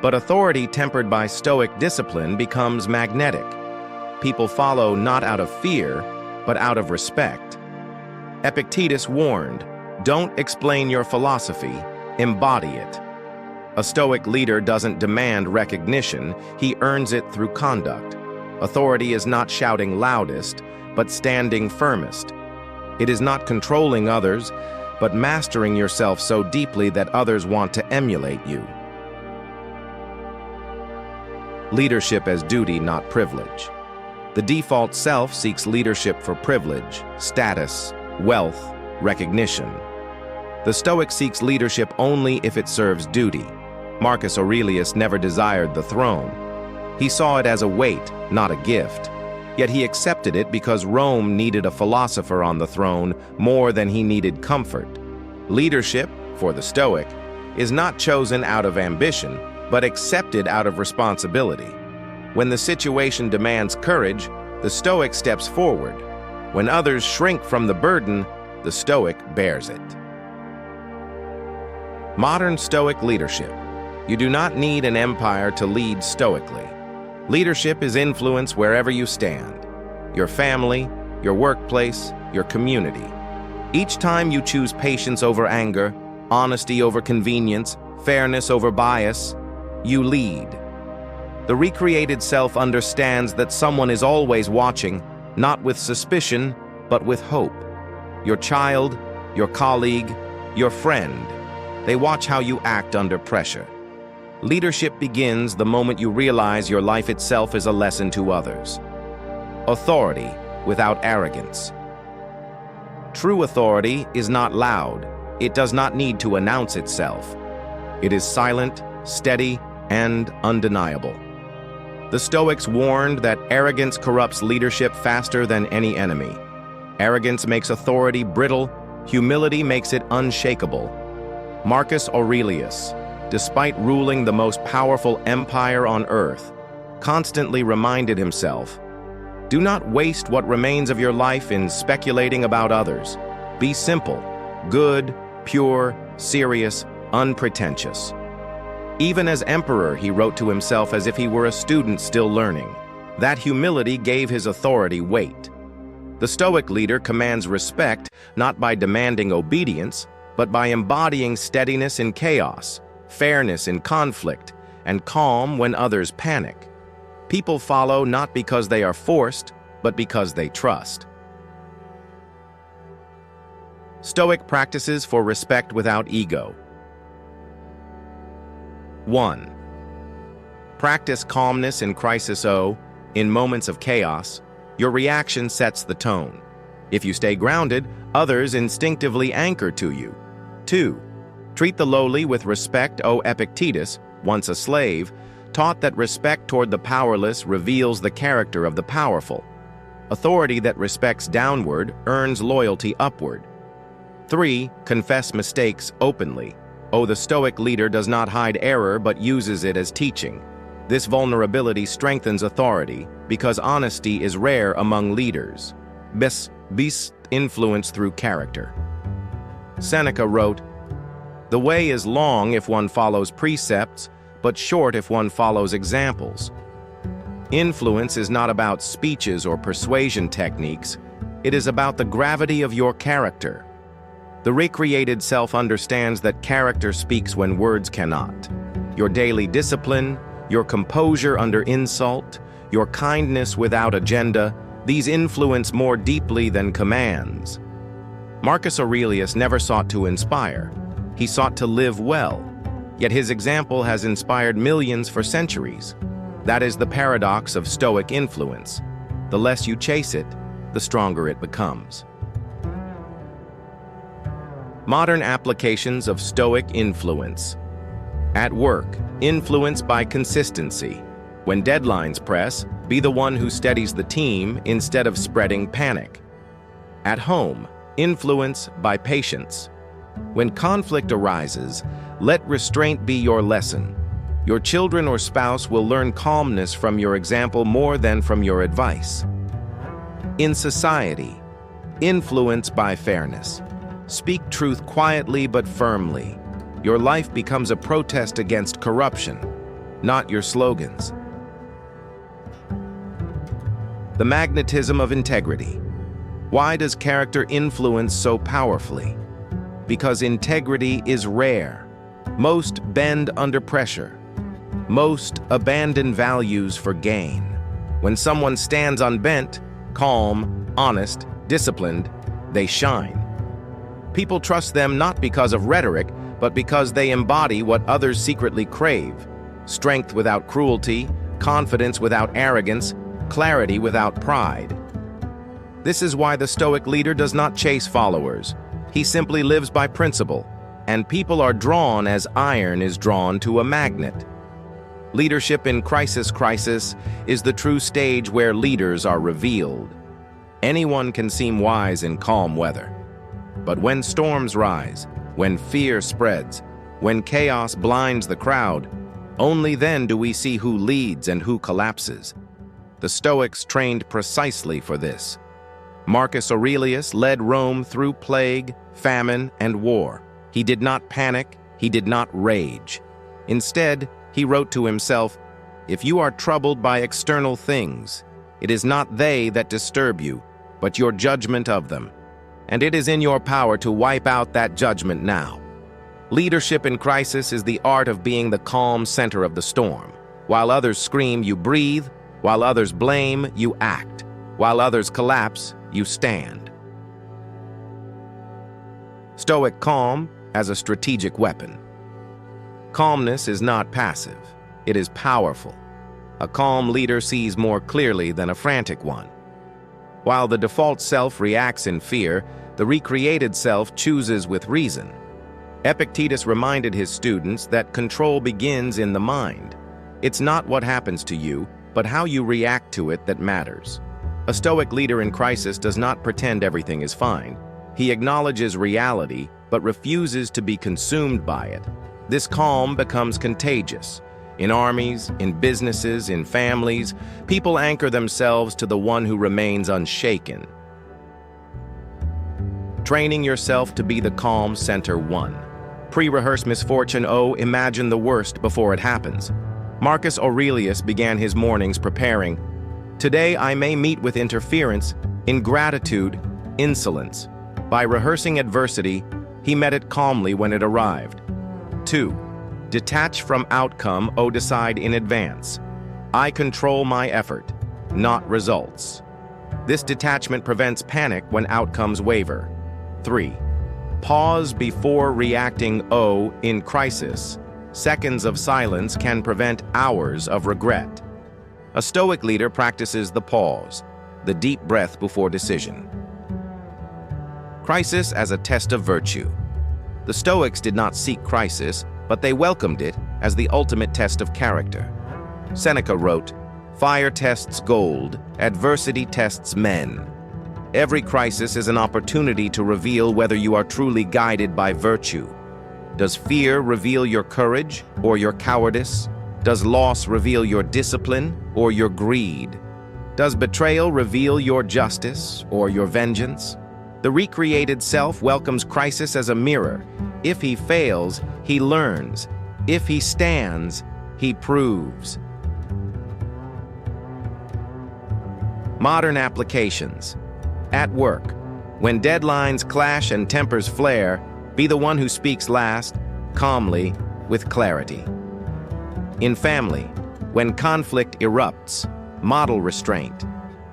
But authority tempered by Stoic discipline becomes magnetic. People follow not out of fear, but out of respect. Epictetus warned, "Don't explain your philosophy, embody it." A Stoic leader doesn't demand recognition, he earns it through conduct. Authority is not shouting loudest, but standing firmest. It is not controlling others, but mastering yourself so deeply that others want to emulate you. Leadership as duty, not privilege. The default self seeks leadership for privilege, status, wealth, recognition. The Stoic seeks leadership only if it serves duty. Marcus Aurelius never desired the throne. He saw it as a weight, not a gift. Yet he accepted it because Rome needed a philosopher on the throne more than he needed comfort. Leadership, for the Stoic, is not chosen out of ambition, but accepted out of responsibility. When the situation demands courage, the Stoic steps forward. When others shrink from the burden, the Stoic bears it. Modern Stoic leadership. You do not need an empire to lead stoically. Leadership is influence wherever you stand. Your family, your workplace, your community. Each time you choose patience over anger, honesty over convenience, fairness over bias, you lead. The recreated self understands that someone is always watching, not with suspicion, but with hope. Your child, your colleague, your friend. They watch how you act under pressure. Leadership begins the moment you realize your life itself is a lesson to others. Authority without arrogance. True authority is not loud. It does not need to announce itself. It is silent, steady, and undeniable. The Stoics warned that arrogance corrupts leadership faster than any enemy. Arrogance makes authority brittle. Humility makes it unshakable. Marcus Aurelius, despite ruling the most powerful empire on earth, constantly reminded himself, Do not waste what remains of your life in speculating about others. Be simple, good, pure, serious, unpretentious. Even as emperor, he wrote to himself as if he were a student still learning. That humility gave his authority weight. The Stoic leader commands respect not by demanding obedience, but by embodying steadiness in chaos, fairness in conflict, and calm when others panic. People follow not because they are forced, but because they trust. Stoic practices for respect without ego. 1. Practice calmness in crisis. In moments of chaos, your reaction sets the tone. If you stay grounded, others instinctively anchor to you. 2. Treat the lowly with respect. Epictetus, once a slave, taught that respect toward the powerless reveals the character of the powerful. Authority that respects downward earns loyalty upward. 3. Confess mistakes openly. The Stoic leader does not hide error but uses it as teaching. This vulnerability strengthens authority because honesty is rare among leaders. Beast influence through character. Seneca wrote, "The way is long if one follows precepts, but short if one follows examples." Influence is not about speeches or persuasion techniques. It is about the gravity of your character. The recreated self understands that character speaks when words cannot. Your daily discipline, your composure under insult, your kindness without agenda, these influence more deeply than commands. Marcus Aurelius never sought to inspire. He sought to live well. Yet his example has inspired millions for centuries. That is the paradox of Stoic influence. The less you chase it, the stronger it becomes. Modern applications of Stoic influence. At work, influence by consistency. When deadlines press, be the one who steadies the team instead of spreading panic. At home, influence by patience. When conflict arises, let restraint be your lesson. Your children or spouse will learn calmness from your example more than from your advice. In society, influence by fairness. Speak truth quietly but firmly. Your life becomes a protest against corruption, not your slogans. The magnetism of integrity. Why does character influence so powerfully? Because integrity is rare. Most bend under pressure. Most abandon values for gain. When someone stands unbent, calm, honest, disciplined, they shine. People trust them not because of rhetoric, but because they embody what others secretly crave: strength without cruelty, confidence without arrogance, clarity without pride. This is why the Stoic leader does not chase followers. He simply lives by principle, and people are drawn as iron is drawn to a magnet. Leadership in crisis is the true stage where leaders are revealed. Anyone can seem wise in calm weather. But when storms rise, when fear spreads, when chaos blinds the crowd, only then do we see who leads and who collapses. The Stoics trained precisely for this. Marcus Aurelius led Rome through plague, famine, and war. He did not panic, he did not rage. Instead, he wrote to himself, "If you are troubled by external things, it is not they that disturb you, but your judgment of them. And it is in your power to wipe out that judgment now." Leadership in crisis is the art of being the calm center of the storm. While others scream, you breathe. While others blame, you act. While others collapse, you stand. Stoic calm as a strategic weapon. Calmness is not passive. It is powerful. A calm leader sees more clearly than a frantic one. While the default self reacts in fear, the recreated self chooses with reason. Epictetus reminded his students that control begins in the mind. It's not what happens to you, but how you react to it that matters. A Stoic leader in crisis does not pretend everything is fine. He acknowledges reality, but refuses to be consumed by it. This calm becomes contagious. In armies, in businesses, in families, people anchor themselves to the one who remains unshaken. Training yourself to be the calm center one. Pre-rehearse misfortune. Imagine the worst before it happens. Marcus Aurelius began his mornings preparing. Today I may meet with interference, ingratitude, insolence. By rehearsing adversity, he met it calmly when it arrived. 2. Detach from outcome. Decide in advance. I control my effort, not results. This detachment prevents panic when outcomes waver. 3. Pause before reacting. In crisis, seconds of silence can prevent hours of regret. A Stoic leader practices the pause, the deep breath before decision. Crisis as a test of virtue. The Stoics did not seek crisis, but they welcomed it as the ultimate test of character. Seneca wrote, "Fire tests gold, adversity tests men." Every crisis is an opportunity to reveal whether you are truly guided by virtue. Does fear reveal your courage or your cowardice? Does loss reveal your discipline or your greed? Does betrayal reveal your justice or your vengeance? The recreated self welcomes crisis as a mirror. If he fails, he learns. If he stands, he proves. Modern applications. At work, when deadlines clash and tempers flare, be the one who speaks last, calmly, with clarity. In family, when conflict erupts, model restraint.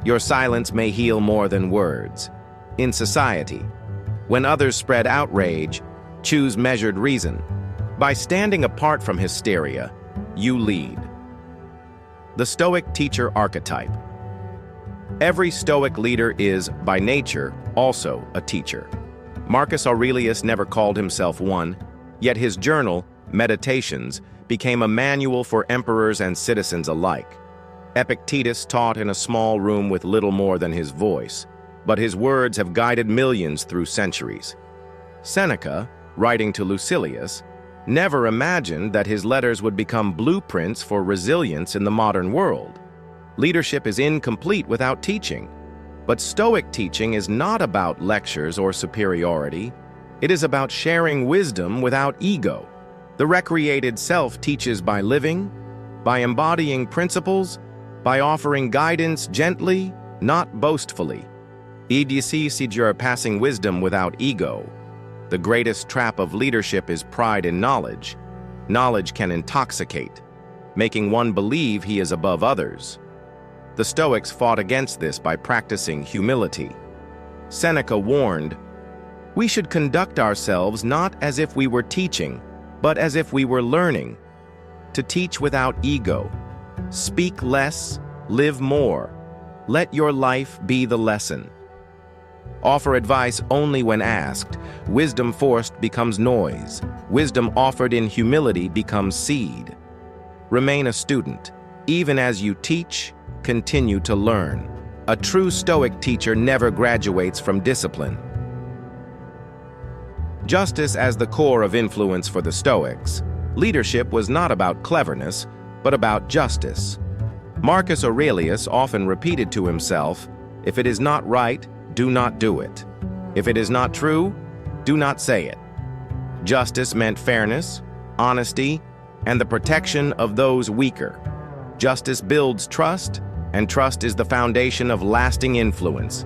Your silence may heal more than words. In society, when others spread outrage, choose measured reason. By standing apart from hysteria, you lead. The Stoic teacher archetype. Every Stoic leader is, by nature, also a teacher. Marcus Aurelius never called himself one, yet his journal, Meditations, became a manual for emperors and citizens alike. Epictetus taught in a small room with little more than his voice, but his words have guided millions through centuries. Seneca, writing to Lucilius, never imagined that his letters would become blueprints for resilience in the modern world. Leadership is incomplete without teaching, but Stoic teaching is not about lectures or superiority. It is about sharing wisdom without ego. The recreated self teaches by living, by embodying principles, by offering guidance gently, not boastfully. Passing wisdom without ego. The greatest trap of leadership is pride in knowledge. Knowledge can intoxicate, making one believe he is above others. The Stoics fought against this by practicing humility. Seneca warned, "We should conduct ourselves not as if we were teaching, but as if we were learning. To teach without ego. Speak less, live more. Let your life be the lesson. Offer advice only when asked. Wisdom forced becomes noise. Wisdom offered in humility becomes seed. Remain a student. Even as you teach, continue to learn. A true Stoic teacher never graduates from discipline." Justice as the core of influence for the Stoics, leadership was not about cleverness, but about justice. Marcus Aurelius often repeated to himself, "If it is not right, do not do it. If it is not true, do not say it." Justice meant fairness, honesty, and the protection of those weaker. Justice builds trust, and trust is the foundation of lasting influence.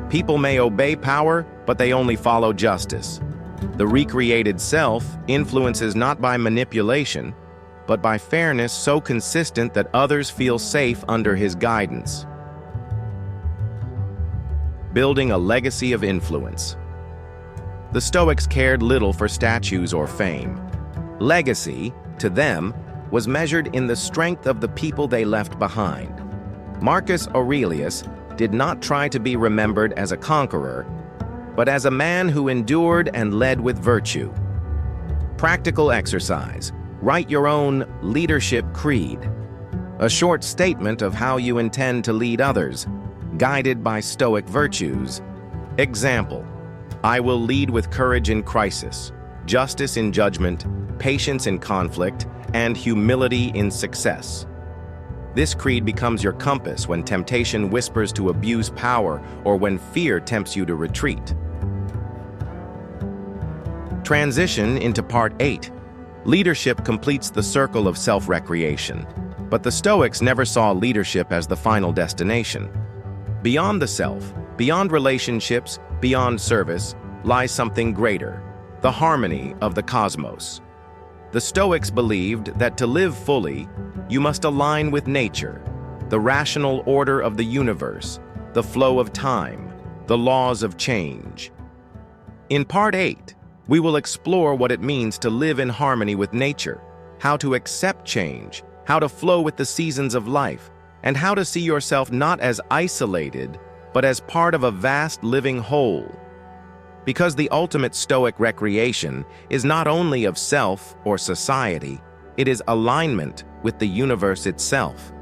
People may obey power, but they only follow justice. The recreated self influences not by manipulation, but by fairness so consistent that others feel safe under his guidance. Building a legacy of influence. The Stoics cared little for statues or fame. Legacy, to them, was measured in the strength of the people they left behind. Marcus Aurelius did not try to be remembered as a conqueror, but as a man who endured and led with virtue. Practical exercise. Write your own leadership creed. A short statement of how you intend to lead others, guided by Stoic virtues. Example: I will lead with courage in crisis, justice in judgment, patience in conflict, and humility in success. This creed becomes your compass when temptation whispers to abuse power or when fear tempts you to retreat. Transition into Part 8. Leadership completes the circle of self-recreation, but the Stoics never saw leadership as the final destination. Beyond the self, beyond relationships, beyond service, lies something greater, the harmony of the cosmos. The Stoics believed that to live fully, you must align with nature, the rational order of the universe, the flow of time, the laws of change. In Part 8, we will explore what it means to live in harmony with nature, how to accept change, how to flow with the seasons of life, and how to see yourself not as isolated, but as part of a vast living whole. Because the ultimate Stoic recreation is not only of self or society, it is alignment with the universe itself.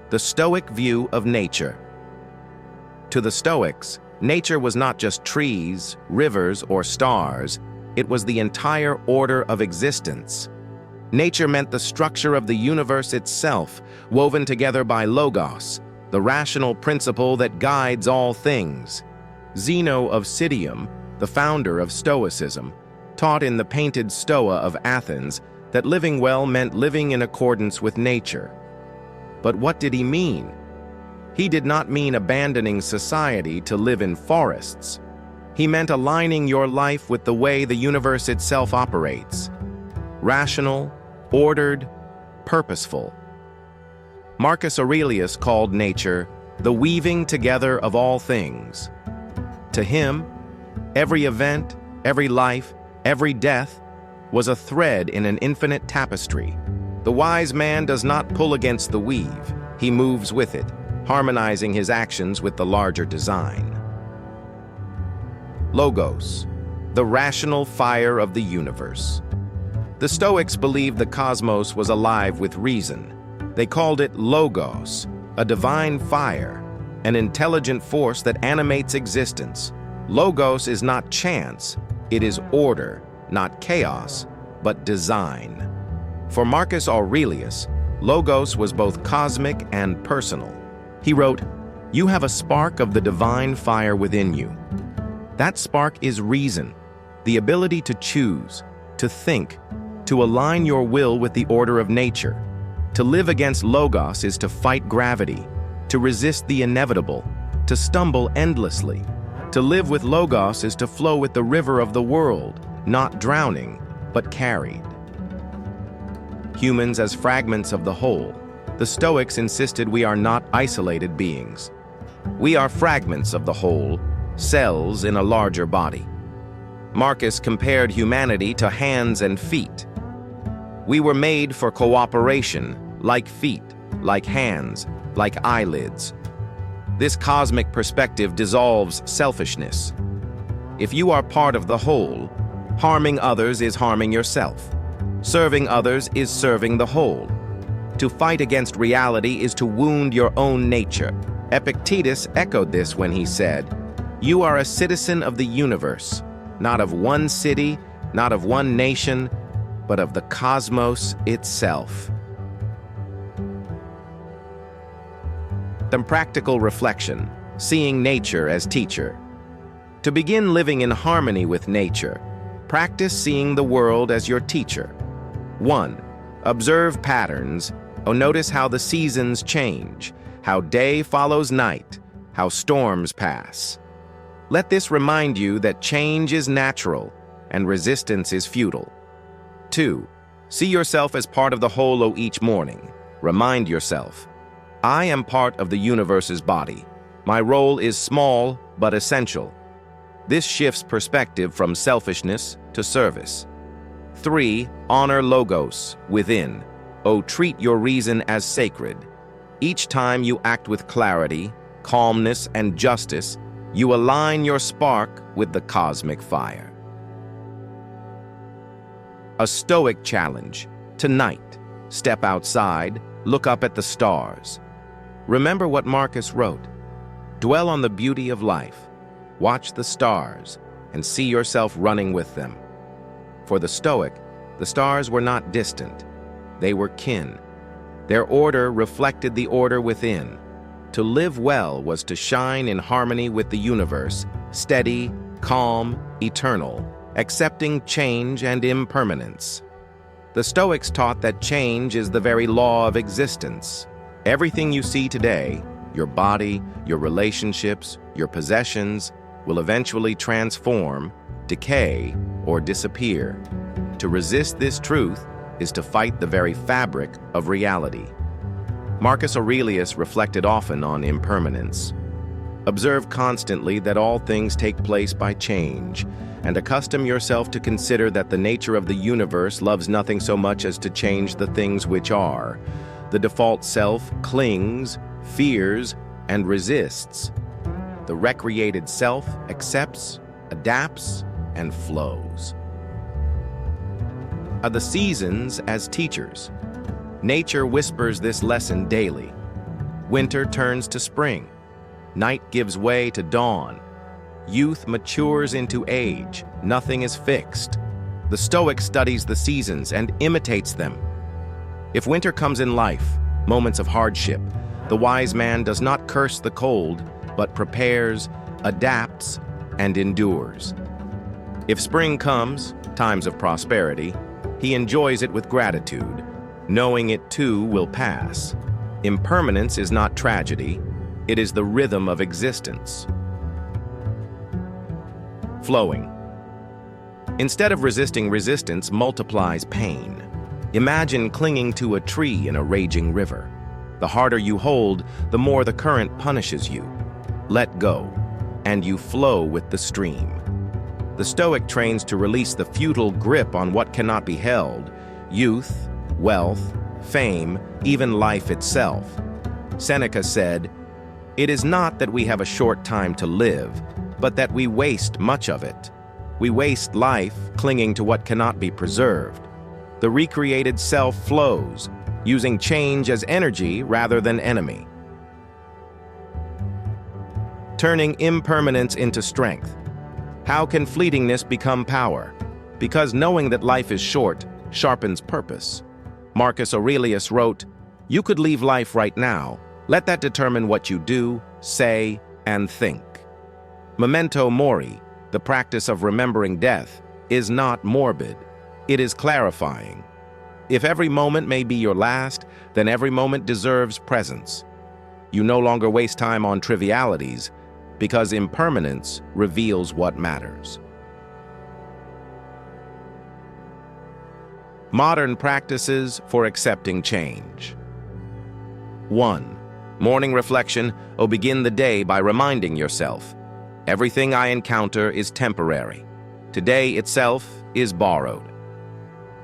The Stoic view of nature. To the Stoics, nature was not just trees, rivers, or stars, it was the entire order of existence. Nature meant the structure of the universe itself, woven together by logos, the rational principle that guides all things. Zeno of Citium, the founder of Stoicism, taught in the painted Stoa of Athens that living well meant living in accordance with nature. But what did he mean? He did not mean abandoning society to live in forests. He meant aligning your life with the way the universe itself operates. Rational, ordered, purposeful. Marcus Aurelius called nature the weaving together of all things. To him, every event, every life, every death was a thread in an infinite tapestry. The wise man does not pull against the weave, he moves with it, harmonizing his actions with the larger design. Logos, the rational fire of the universe. The Stoics believed the cosmos was alive with reason. They called it logos, a divine fire, an intelligent force that animates existence. Logos is not chance, it is order, not chaos, but design. For Marcus Aurelius, logos was both cosmic and personal. He wrote, "You have a spark of the divine fire within you." That spark is reason, the ability to choose, to think, to align your will with the order of nature. To live against logos is to fight gravity, to resist the inevitable, to stumble endlessly. To live with logos is to flow with the river of the world, not drowning, but carried. Humans as fragments of the whole. The Stoics insisted we are not isolated beings. We are fragments of the whole, cells in a larger body. Marcus compared humanity to hands and feet. We were made for cooperation, like feet, like hands, like eyelids. This cosmic perspective dissolves selfishness. If you are part of the whole, harming others is harming yourself. Serving others is serving the whole. To fight against reality is to wound your own nature. Epictetus echoed this when he said, "You are a citizen of the universe, not of one city, not of one nation, but of the cosmos itself." Some practical reflection, seeing nature as teacher. To begin living in harmony with nature, practice seeing the world as your teacher. 1. Observe patterns. Notice how the seasons change, how day follows night, how storms pass. Let this remind you that change is natural and resistance is futile. 2. See yourself as part of the whole each morning. Remind yourself, I am part of the universe's body. My role is small but essential. This shifts perspective from selfishness to service. 3. Honor logos within. Treat your reason as sacred. Each time you act with clarity, calmness, and justice, you align your spark with the cosmic fire. A Stoic challenge. Tonight, step outside, look up at the stars. Remember what Marcus wrote. Dwell on the beauty of life. Watch the stars and see yourself running with them. For the Stoic, the stars were not distant. They were kin. Their order reflected the order within. To live well was to shine in harmony with the universe, steady, calm, eternal, accepting change and impermanence. The Stoics taught that change is the very law of existence. Everything you see today, your body, your relationships, your possessions, will eventually transform, decay, or disappear. To resist this truth is to fight the very fabric of reality. Marcus Aurelius reflected often on impermanence. Observe constantly that all things take place by change, and accustom yourself to consider that the nature of the universe loves nothing so much as to change the things which are. The default self clings, fears, and resists. The recreated self accepts, adapts, and flows. Are the seasons as teachers? Nature whispers this lesson daily. Winter turns to spring. Night gives way to dawn. Youth matures into age. Nothing is fixed. The Stoic studies the seasons and imitates them. If winter comes in life, moments of hardship, the wise man does not curse the cold, but prepares, adapts, and endures. If spring comes, times of prosperity, he enjoys it with gratitude, knowing it too will pass. Impermanence is not tragedy, it is the rhythm of existence. Flowing. Instead of resisting, resistance multiplies pain. Imagine clinging to a tree in a raging river. The harder you hold, the more the current punishes you. Let go, and you flow with the stream. The Stoic trains to release the futile grip on what cannot be held: youth, wealth, fame, even life itself. Seneca said, "It is not that we have a short time to live, but that we waste much of it. We waste life clinging to what cannot be preserved." The recreated self flows, using change as energy rather than enemy. Turning impermanence into strength. How can fleetingness become power? Because knowing that life is short sharpens purpose. Marcus Aurelius wrote, "You could leave life right now. Let that determine what you do, say, and think." Memento mori, the practice of remembering death, is not morbid. It is clarifying. If every moment may be your last, then every moment deserves presence. You no longer waste time on trivialities, because impermanence reveals what matters. Modern practices for accepting change. 1. Morning reflection. Begin the day by reminding yourself, everything I encounter is temporary. Today itself is borrowed.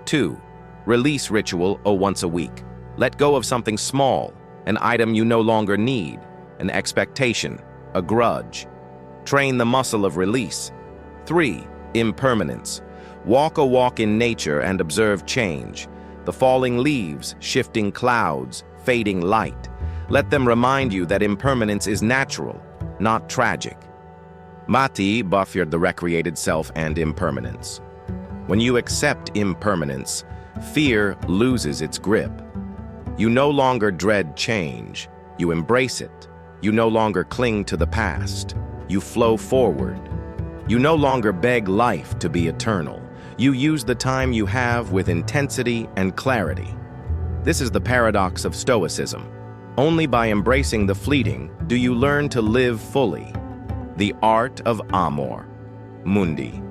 2. Release ritual once a week. Let go of something small, an item you no longer need, an expectation, a grudge. Train the muscle of release. 3. Impermanence. Walk a walk in nature and observe change. The falling leaves, shifting clouds, fading light. Let them remind you that impermanence is natural, not tragic. Mati buffered the recreated self and impermanence. When you accept impermanence, fear loses its grip. You no longer dread change. You embrace it. You no longer cling to the past. You flow forward. You no longer beg life to be eternal. You use the time you have with intensity and clarity. This is the paradox of Stoicism. Only by embracing the fleeting do you learn to live fully. The art of amor mundi.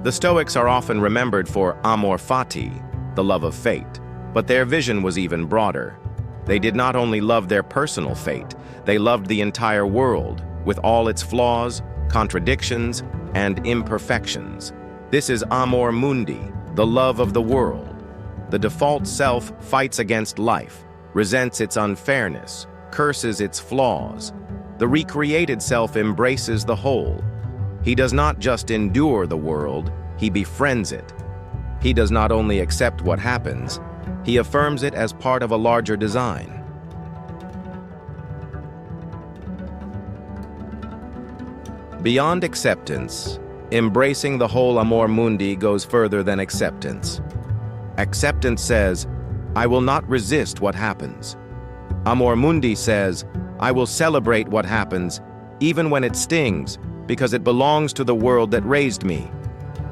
The Stoics are often remembered for amor fati, the love of fate, but their vision was even broader. They did not only love their personal fate, they loved the entire world, with all its flaws, contradictions, and imperfections. This is amor mundi, the love of the world. The default self fights against life, resents its unfairness, curses its flaws. The recreated self embraces the whole. He does not just endure the world, he befriends it. He does not only accept what happens, he affirms it as part of a larger design. Beyond acceptance, embracing the whole amor mundi goes further than acceptance. Acceptance says, I will not resist what happens. Amor mundi says, I will celebrate what happens, even when it stings, because it belongs to the world that raised me.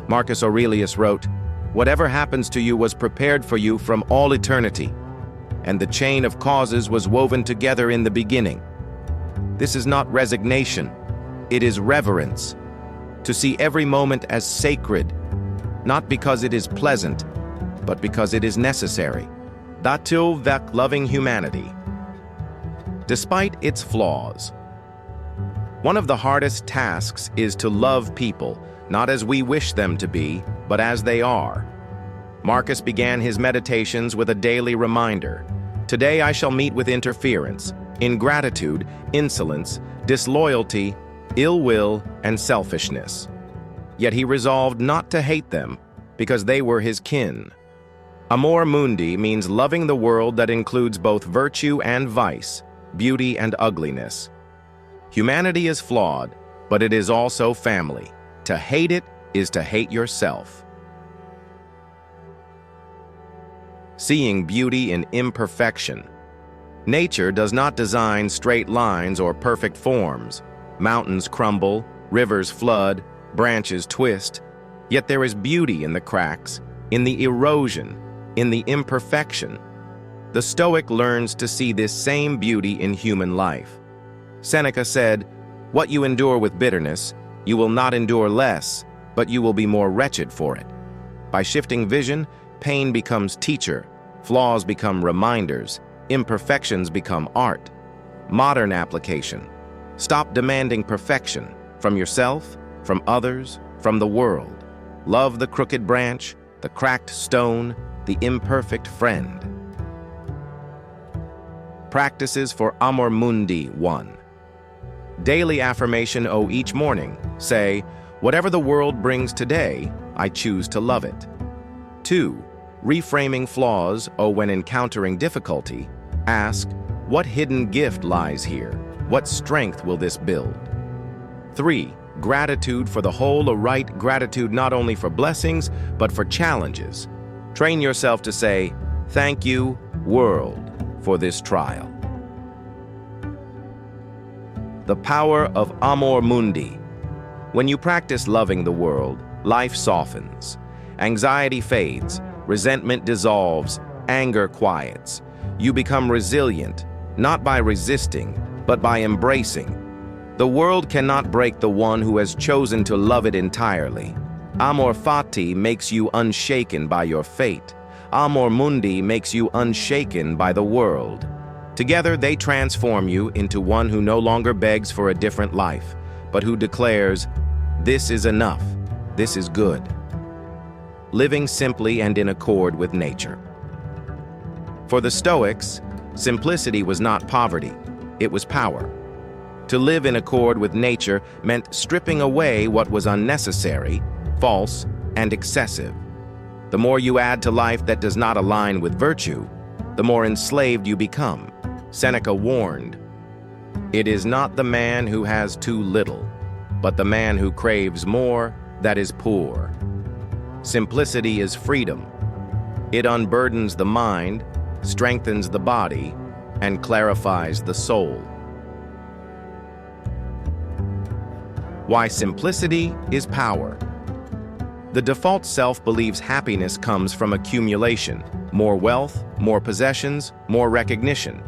Marcus Aurelius wrote, whatever happens to you was prepared for you from all eternity, and the chain of causes was woven together in the beginning. This is not resignation, it is reverence, to see every moment as sacred, not because it is pleasant, but because it is necessary. Datil vek loving humanity. Despite its flaws, one of the hardest tasks is to love people, not as we wish them to be, but as they are. Marcus began his meditations with a daily reminder. Today I shall meet with interference, ingratitude, insolence, disloyalty, ill will, and selfishness. Yet he resolved not to hate them, because they were his kin. Amor mundi means loving the world that includes both virtue and vice, beauty and ugliness. Humanity is flawed, but it is also family. To hate it is to hate yourself. Seeing beauty in imperfection. Nature does not design straight lines or perfect forms. Mountains crumble, rivers flood, branches twist. Yet there is beauty in the cracks, in the erosion, in the imperfection. The Stoic learns to see this same beauty in human life. Seneca said, what you endure with bitterness, you will not endure less, but you will be more wretched for it. By shifting vision, pain becomes teacher, flaws become reminders, imperfections become art. Modern application. Stop demanding perfection from yourself, from others, from the world. Love the crooked branch, the cracked stone, the imperfect friend. Practices for Amor Mundi 1. Daily affirmation each morning. Say, whatever the world brings today, I choose to love it. 2. Reframing flaws when encountering difficulty. Ask, what hidden gift lies here? What strength will this build? 3. Gratitude for the whole. Right gratitude not only for blessings, but for challenges. Train yourself to say, thank you, world, for this trial. The power of Amor Mundi. When you practice loving the world, life softens. Anxiety fades, resentment dissolves, anger quiets. You become resilient, not by resisting, but by embracing. The world cannot break the one who has chosen to love it entirely. Amor fati makes you unshaken by your fate. Amor mundi makes you unshaken by the world. Together they transform you into one who no longer begs for a different life, but who declares, this is enough, this is good. Living simply and in accord with nature. For the Stoics, simplicity was not poverty, it was power. To live in accord with nature meant stripping away what was unnecessary, false, and excessive. The more you add to life that does not align with virtue, the more enslaved you become. Seneca warned, it is not the man who has too little, but the man who craves more that is poor. Simplicity is freedom. It unburdens the mind, strengthens the body, and clarifies the soul. Why simplicity is power. The default self believes happiness comes from accumulation, more wealth, more possessions, more recognition.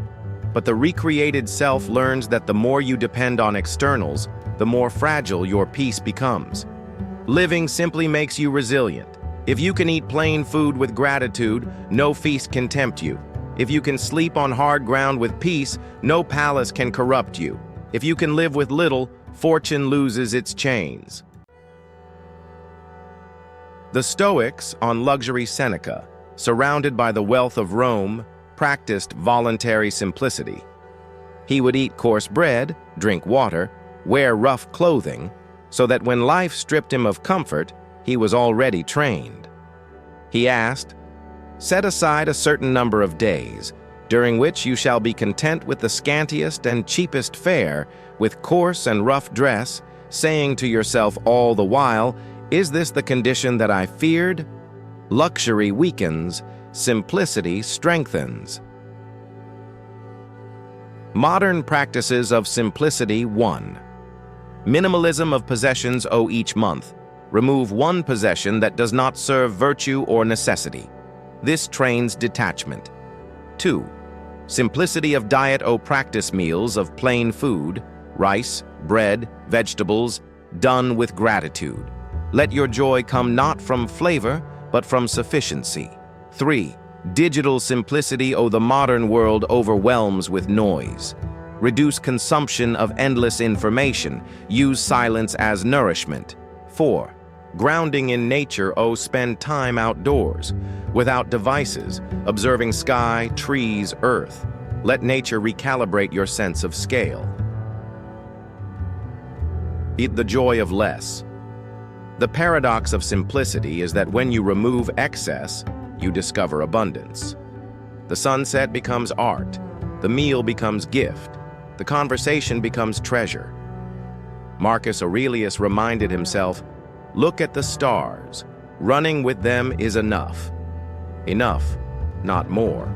But the recreated self learns that the more you depend on externals, the more fragile your peace becomes. Living simply makes you resilient. If you can eat plain food with gratitude, no feast can tempt you. If you can sleep on hard ground with peace, no palace can corrupt you. If you can live with little, fortune loses its chains. The Stoics, on luxury Seneca, surrounded by the wealth of Rome, practiced voluntary simplicity. He would eat coarse bread, drink water, wear rough clothing, so that when life stripped him of comfort, he was already trained. He asked, set aside a certain number of days, during which you shall be content with the scantiest and cheapest fare, with coarse and rough dress, saying to yourself all the while, is this the condition that I feared? Luxury weakens, simplicity strengthens. Modern practices of simplicity 1. Minimalism of possessions each month. Remove one possession that does not serve virtue or necessity. This trains detachment. 2. Simplicity of diet practice meals of plain food, rice, bread, vegetables, done with gratitude. Let your joy come not from flavor, but from sufficiency. 3. Digital simplicity the modern world overwhelms with noise. Reduce consumption of endless information. Use silence as nourishment. 4. Grounding in nature spend time outdoors, without devices, observing sky, trees, earth. Let nature recalibrate your sense of scale. Eat the joy of less. The paradox of simplicity is that when you remove excess, you discover abundance. The sunset becomes art. The meal becomes gift. The conversation becomes treasure. Marcus Aurelius reminded himself, "Look at the stars. Running with them is enough." Enough, not more,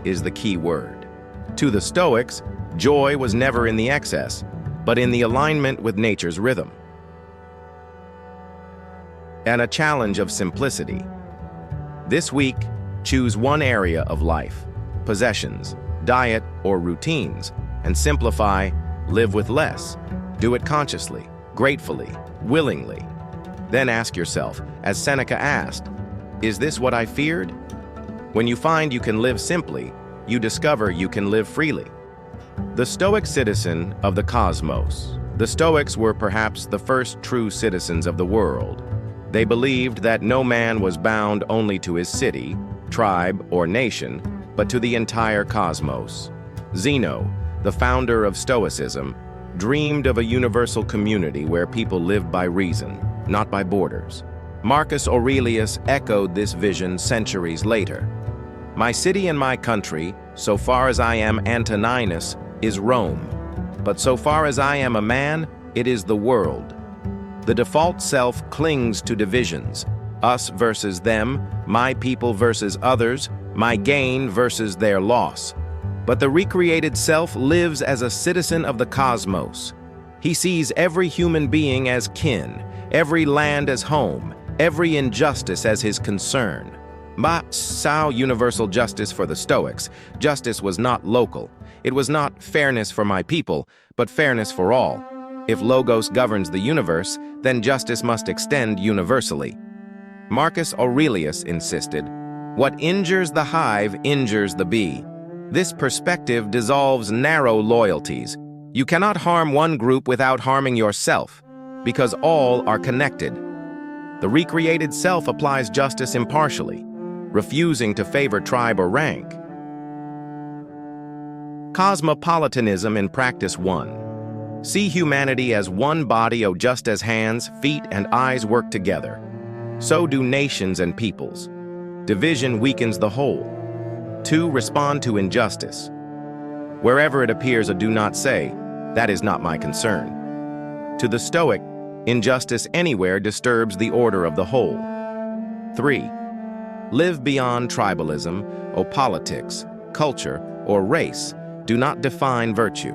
is the key word. To the Stoics, joy was never in the excess, but in the alignment with nature's rhythm. And a challenge of simplicity. This week, choose one area of life, possessions, diet, or routines, and simplify, live with less. Do it consciously, gratefully, willingly. Then ask yourself, as Seneca asked, is this what I feared? When you find you can live simply, you discover you can live freely. The Stoic citizen of the cosmos. The Stoics were perhaps the first true citizens of the world. They believed that no man was bound only to his city, tribe, or nation, but to the entire cosmos. Zeno, the founder of Stoicism, dreamed of a universal community where people lived by reason, not by borders. Marcus Aurelius echoed this vision centuries later. My city and my country, so far as I am Antoninus, is Rome. But so far as I am a man, it is the world. The default self clings to divisions, us versus them, my people versus others, my gain versus their loss. But the recreated self lives as a citizen of the cosmos. He sees every human being as kin, every land as home, every injustice as his concern. Universal justice for the Stoics. Justice was not local. It was not fairness for my people, but fairness for all. If Logos governs the universe, then justice must extend universally. Marcus Aurelius insisted, "What injures the hive injures the bee." This perspective dissolves narrow loyalties. You cannot harm one group without harming yourself, because all are connected. The recreated self applies justice impartially, refusing to favor tribe or rank. Cosmopolitanism in practice 1. See humanity as one body, just as hands, feet, and eyes work together. So do nations and peoples. Division weakens the whole. 2. Respond to injustice. Wherever it appears, do not say, "That is not my concern." To the Stoic, injustice anywhere disturbs the order of the whole. 3. Live beyond tribalism, politics, culture, or race. Do not define virtue.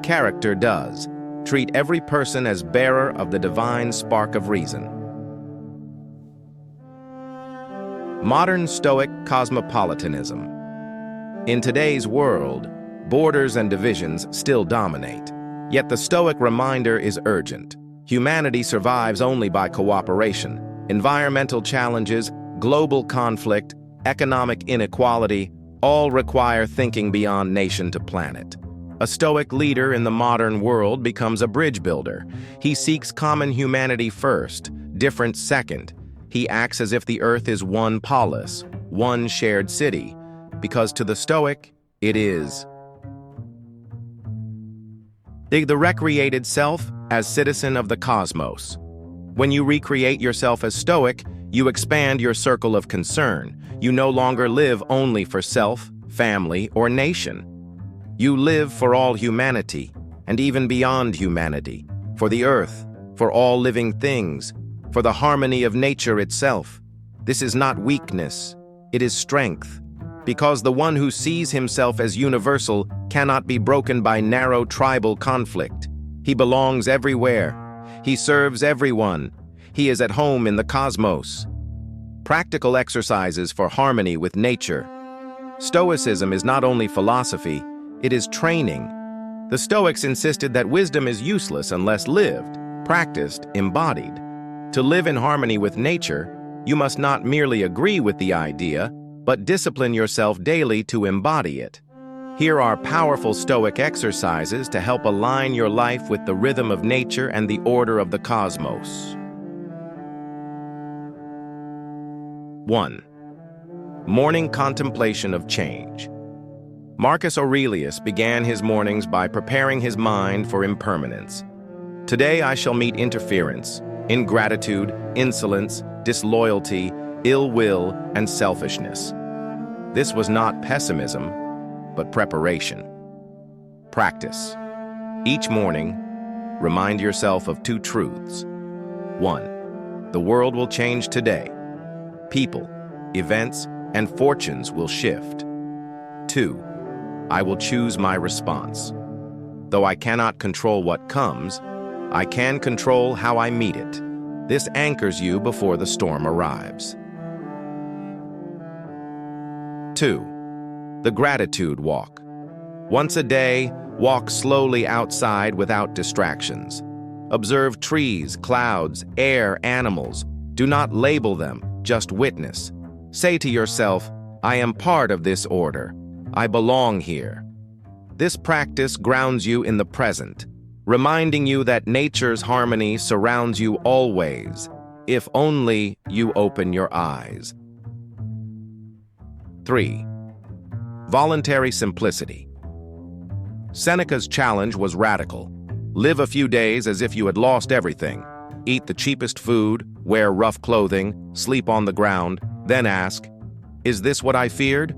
Character does. Treat every person as bearer of the divine spark of reason. Modern Stoic cosmopolitanism. In today's world, borders and divisions still dominate. Yet the Stoic reminder is urgent. Humanity survives only by cooperation. Environmental challenges, global conflict, economic inequality, all require thinking beyond nation to planet. A Stoic leader in the modern world becomes a bridge builder. He seeks common humanity first, difference second. He acts as if the earth is one polis, one shared city, because to the Stoic, it is. The recreated self as citizen of the cosmos. When you recreate yourself as Stoic, you expand your circle of concern. You no longer live only for self, family, or nation. You live for all humanity, and even beyond humanity, for the earth, for all living things, for the harmony of nature itself. This is not weakness, it is strength, because the one who sees himself as universal cannot be broken by narrow tribal conflict. He belongs everywhere. He serves everyone. He is at home in the cosmos. Practical exercises for harmony with nature. Stoicism is not only philosophy, it is training. The Stoics insisted that wisdom is useless unless lived, practiced, embodied. To live in harmony with nature, you must not merely agree with the idea, but discipline yourself daily to embody it. Here are powerful Stoic exercises to help align your life with the rhythm of nature and the order of the cosmos. 1. Morning contemplation of change. Marcus Aurelius began his mornings by preparing his mind for impermanence. Today I shall meet interference, ingratitude, insolence, disloyalty, ill will, and selfishness. This was not pessimism, but preparation. Practice. Each morning, remind yourself of two truths. 1. The world will change today. People, events, and fortunes will shift. 2. I will choose my response. Though I cannot control what comes, I can control how I meet it. This anchors you before the storm arrives. 2. The gratitude walk. Once a day, walk slowly outside without distractions. Observe trees, clouds, air, animals. Do not label them, just witness. Say to yourself, I am part of this order. I belong here. This practice grounds you in the present, reminding you that nature's harmony surrounds you always, if only you open your eyes. 3. Voluntary simplicity. Seneca's challenge was radical. Live a few days as if you had lost everything. Eat the cheapest food, wear rough clothing, sleep on the ground, then ask, is this what I feared?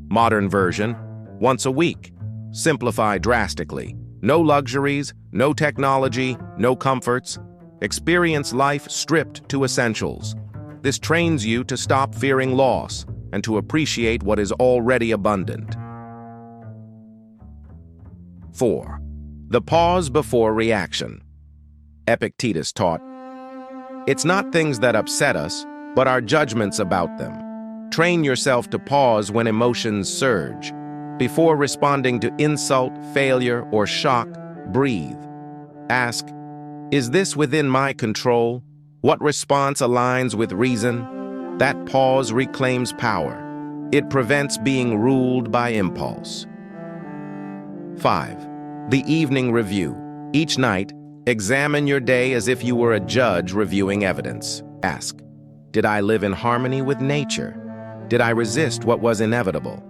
Modern version, once a week. Simplify drastically. No luxuries, no technology, no comforts. Experience life stripped to essentials. This trains you to stop fearing loss and to appreciate what is already abundant. 4. The pause before reaction. Epictetus taught, it's not things that upset us, but our judgments about them. Train yourself to pause when emotions surge. Before responding to insult, failure, or shock, breathe. Ask, is this within my control? What response aligns with reason? That pause reclaims power. It prevents being ruled by impulse. 5. The evening review. Each night, examine your day as if you were a judge reviewing evidence. Ask, did I live in harmony with nature? Did I resist what was inevitable?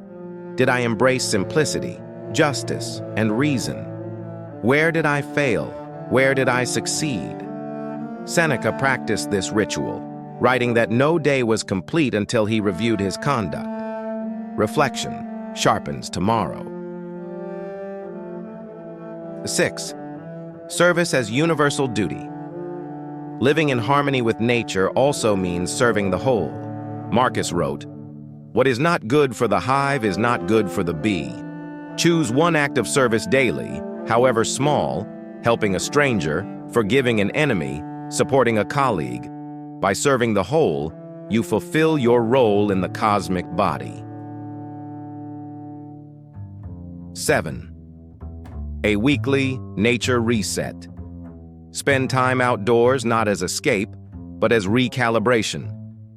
Did I embrace simplicity, justice, and reason? Where did I fail? Where did I succeed? Seneca practiced this ritual, writing that no day was complete until he reviewed his conduct. Reflection sharpens tomorrow. 6. Service as universal duty. Living in harmony with nature also means serving the whole. Marcus wrote, what is not good for the hive is not good for the bee. Choose one act of service daily, however small, helping a stranger, forgiving an enemy, supporting a colleague. By serving the whole, you fulfill your role in the cosmic body. 7. A weekly nature reset. Spend time outdoors not as escape, but as recalibration.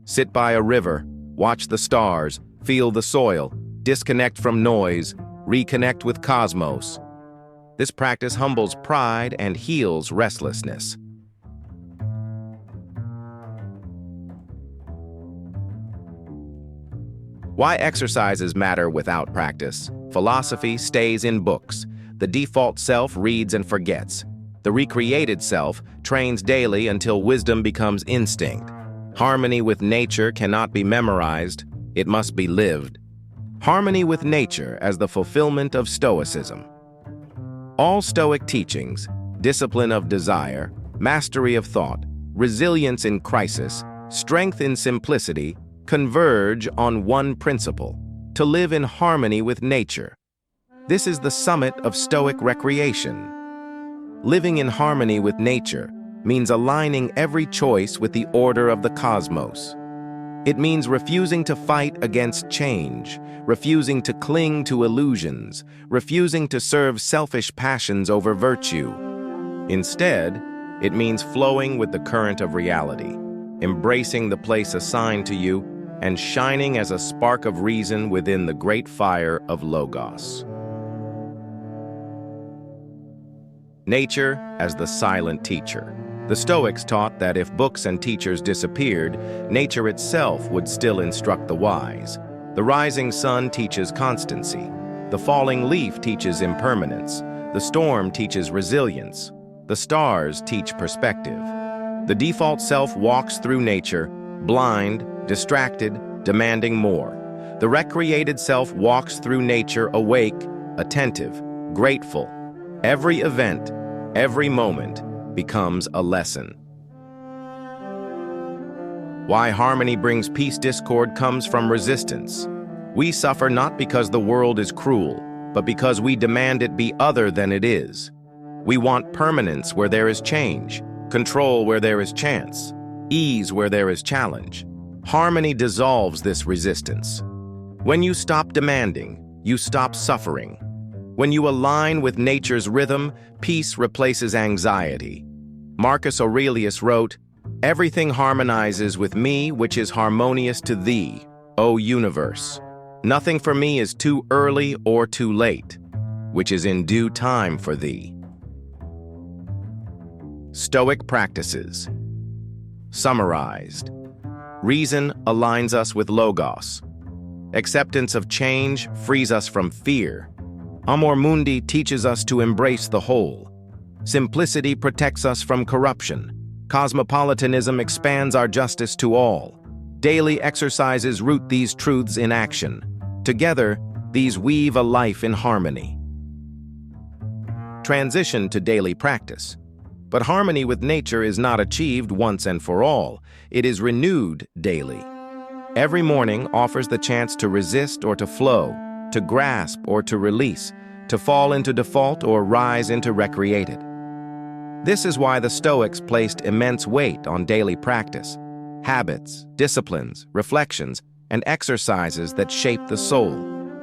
Sit by a river, watch the stars, feel the soil, disconnect from noise, reconnect with cosmos. This practice humbles pride and heals restlessness. Why exercises matter without practice. Philosophy stays in books. The default self reads and forgets. The recreated self trains daily until wisdom becomes instinct. Harmony with nature cannot be memorized, it must be lived. Harmony with nature as the fulfillment of Stoicism. All Stoic teachings, discipline of desire, mastery of thought, resilience in crisis, strength in simplicity, converge on one principle: to live in harmony with nature. This is the summit of Stoic recreation. Living in harmony with nature means aligning every choice with the order of the cosmos. It means refusing to fight against change, refusing to cling to illusions, refusing to serve selfish passions over virtue. Instead, it means flowing with the current of reality, embracing the place assigned to you, and shining as a spark of reason within the great fire of Logos. Nature as the silent teacher. The Stoics taught that if books and teachers disappeared, nature itself would still instruct the wise. The rising sun teaches constancy. The falling leaf teaches impermanence. The storm teaches resilience. The stars teach perspective. The default self walks through nature, blind, distracted, demanding more. The recreated self walks through nature awake, attentive, grateful. Every event, every moment becomes a lesson. Why harmony brings peace discord comes from resistance. We suffer not because the world is cruel, but because we demand it be other than it is. We want permanence where there is change, control where there is chance, ease where there is challenge. Harmony dissolves this resistance. When you stop demanding, you stop suffering. When you align with nature's rhythm, peace replaces anxiety. Marcus Aurelius wrote, "Everything harmonizes with me which is harmonious to thee, O universe. Nothing for me is too early or too late, which is in due time for thee." Stoic practices. Summarized. Reason aligns us with Logos. Acceptance of change frees us from fear. Amor mundi teaches us to embrace the whole. Simplicity protects us from corruption. Cosmopolitanism expands our justice to all. Daily exercises root these truths in action. Together, these weave a life in harmony. Transition to daily practice. But harmony with nature is not achieved once and for all. It is renewed daily. Every morning offers the chance to resist or to flow, to grasp or to release, to fall into default or rise into recreated. This is why the Stoics placed immense weight on daily practice, habits, disciplines, reflections, and exercises that shape the soul.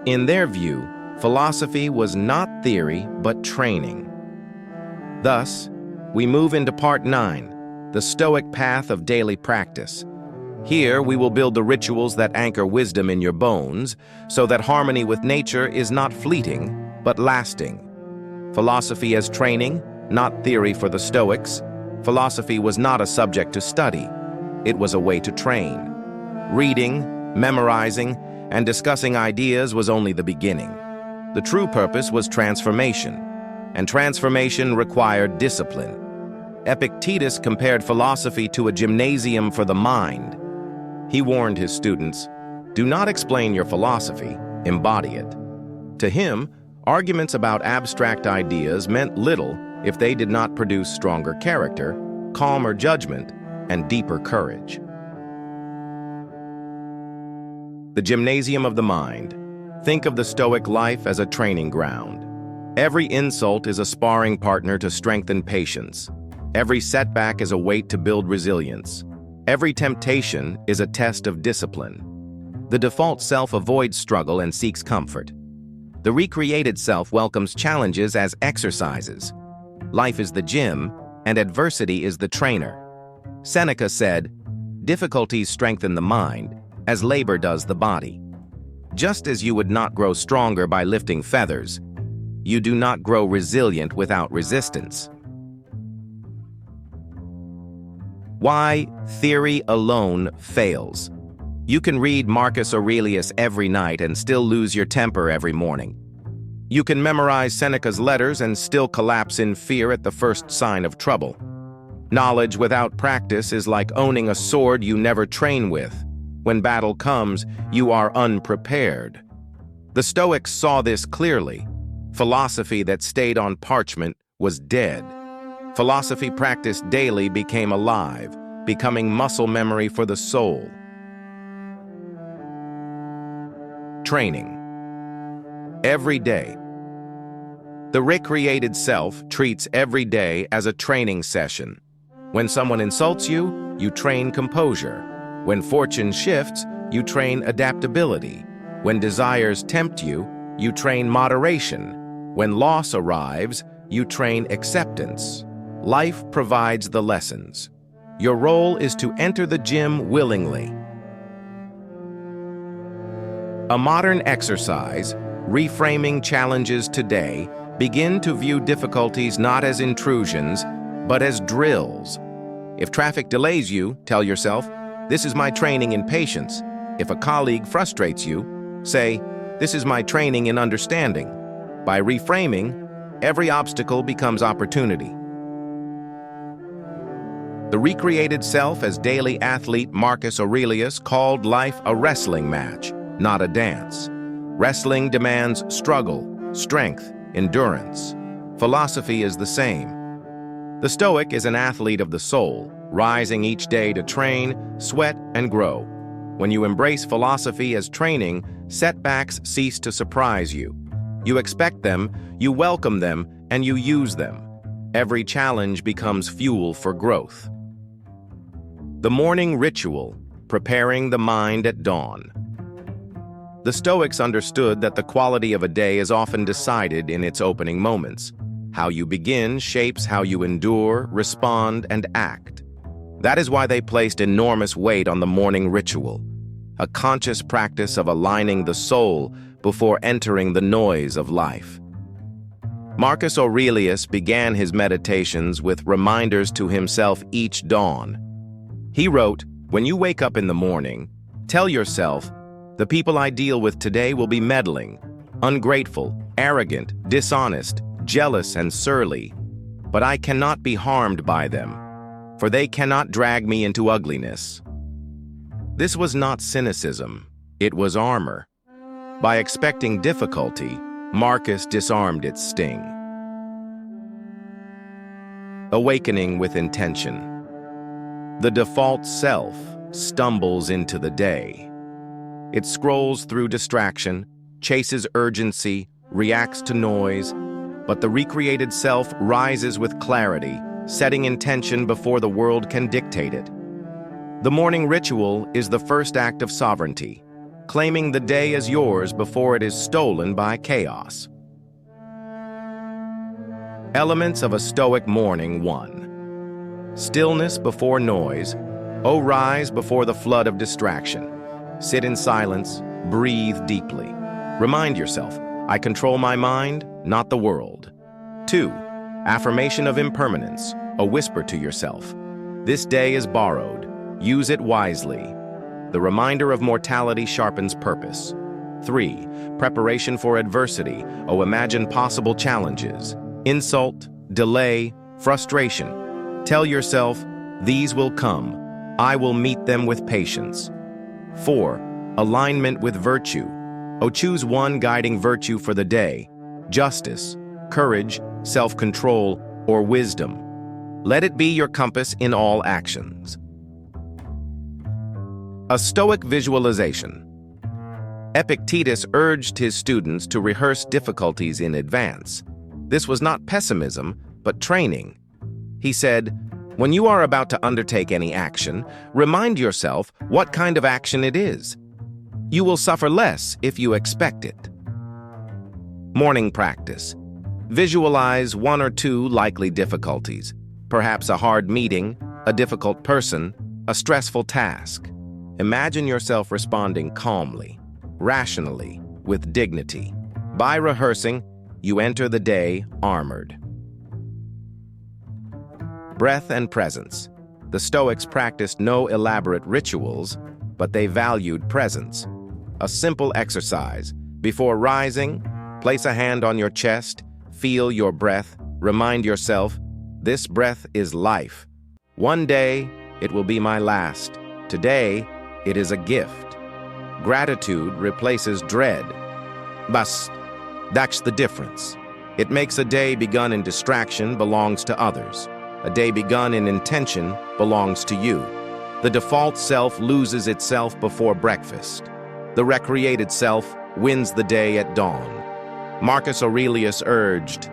In their view, philosophy was not theory but training. Thus, we move into Part 9, the Stoic path of daily practice. Here, we will build the rituals that anchor wisdom in your bones, so that harmony with nature is not fleeting, but lasting. Philosophy as training, not theory for the Stoics. Philosophy was not a subject to study. It was a way to train. Reading, memorizing, and discussing ideas was only the beginning. The true purpose was transformation, and transformation required discipline. Epictetus compared philosophy to a gymnasium for the mind. He warned his students, "Do not explain your philosophy, embody it." To him, arguments about abstract ideas meant little if they did not produce stronger character, calmer judgment, and deeper courage. The gymnasium of the mind. Think of the Stoic life as a training ground. Every insult is a sparring partner to strengthen patience. Every setback is a weight to build resilience. Every temptation is a test of discipline. The default self avoids struggle and seeks comfort. The recreated self welcomes challenges as exercises. Life is the gym, and adversity is the trainer. Seneca said, "Difficulties strengthen the mind, as labor does the body." Just as you would not grow stronger by lifting feathers, you do not grow resilient without resistance. Why theory alone fails. You can read Marcus Aurelius every night and still lose your temper every morning. You can memorize Seneca's letters and still collapse in fear at the first sign of trouble. Knowledge without practice is like owning a sword you never train with. When battle comes, you are unprepared. The Stoics saw this clearly. Philosophy that stayed on parchment was dead. Philosophy practiced daily became alive, becoming muscle memory for the soul. training. Every day. The recreated self treats every day as a training session. When someone insults you, you train composure. When fortune shifts, you train adaptability. When desires tempt you, you train moderation. When loss arrives, you train acceptance. Life provides the lessons. Your role is to enter the gym willingly. A modern exercise, reframing challenges today, begin to view difficulties not as intrusions, but as drills. If traffic delays you, tell yourself, "This is my training in patience." If a colleague frustrates you, say, "This is my training in understanding." By reframing, every obstacle becomes opportunity. The recreated self as daily athlete Marcus Aurelius called life a wrestling match, not a dance. Wrestling demands struggle, strength, endurance. Philosophy is the same. The Stoic is an athlete of the soul, rising each day to train, sweat, and grow. When you embrace philosophy as training, setbacks cease to surprise you. You expect them, you welcome them, and you use them. Every challenge becomes fuel for growth. The morning ritual, preparing the mind at dawn. The Stoics understood that the quality of a day is often decided in its opening moments. How you begin shapes how you endure, respond, and act. That is why they placed enormous weight on the morning ritual, a conscious practice of aligning the soul before entering the noise of life. Marcus Aurelius began his meditations with reminders to himself each dawn. He wrote, "When you wake up in the morning, tell yourself, the people I deal with today will be meddling, ungrateful, arrogant, dishonest, jealous, and surly. But I cannot be harmed by them, for they cannot drag me into ugliness." This was not cynicism, it was armor. By expecting difficulty, Marcus disarmed its sting. Awakening with intention. The default self stumbles into the day. It scrolls through distraction, chases urgency, reacts to noise, but the recreated self rises with clarity, setting intention before the world can dictate it. The morning ritual is the first act of sovereignty, claiming the day as yours before it is stolen by chaos. Elements of a Stoic morning. 1. Stillness before noise. O rise before the flood of distraction. Sit in silence, breathe deeply. Remind yourself, I control my mind, not the world. 2. Affirmation of impermanence, a whisper to yourself. This day is borrowed, use it wisely. The reminder of mortality sharpens purpose. 3. Preparation for adversity, imagine possible challenges. Insult, delay, frustration. Tell yourself, these will come. I will meet them with patience. 4. Alignment with virtue. Choose one guiding virtue for the day. Justice, courage, self-control, or wisdom. Let it be your compass in all actions. A Stoic visualization. Epictetus urged his students to rehearse difficulties in advance. This was not pessimism, but training. He said, when you are about to undertake any action, remind yourself what kind of action it is. You will suffer less if you expect it. Morning practice. Visualize 1 or 2 likely difficulties, perhaps a hard meeting, a difficult person, a stressful task. Imagine yourself responding calmly, rationally, with dignity. By rehearsing, you enter the day armored. Breath and presence. The Stoics practiced no elaborate rituals, but they valued presence. A simple exercise. Before rising, place a hand on your chest, feel your breath, remind yourself, this breath is life. One day, it will be my last. Today, it is a gift. Gratitude replaces dread. But that's the difference. It makes a day begun in distraction belongs to others. A day begun in intention belongs to you. The default self loses itself before breakfast. The recreated self wins the day at dawn. Marcus Aurelius urged,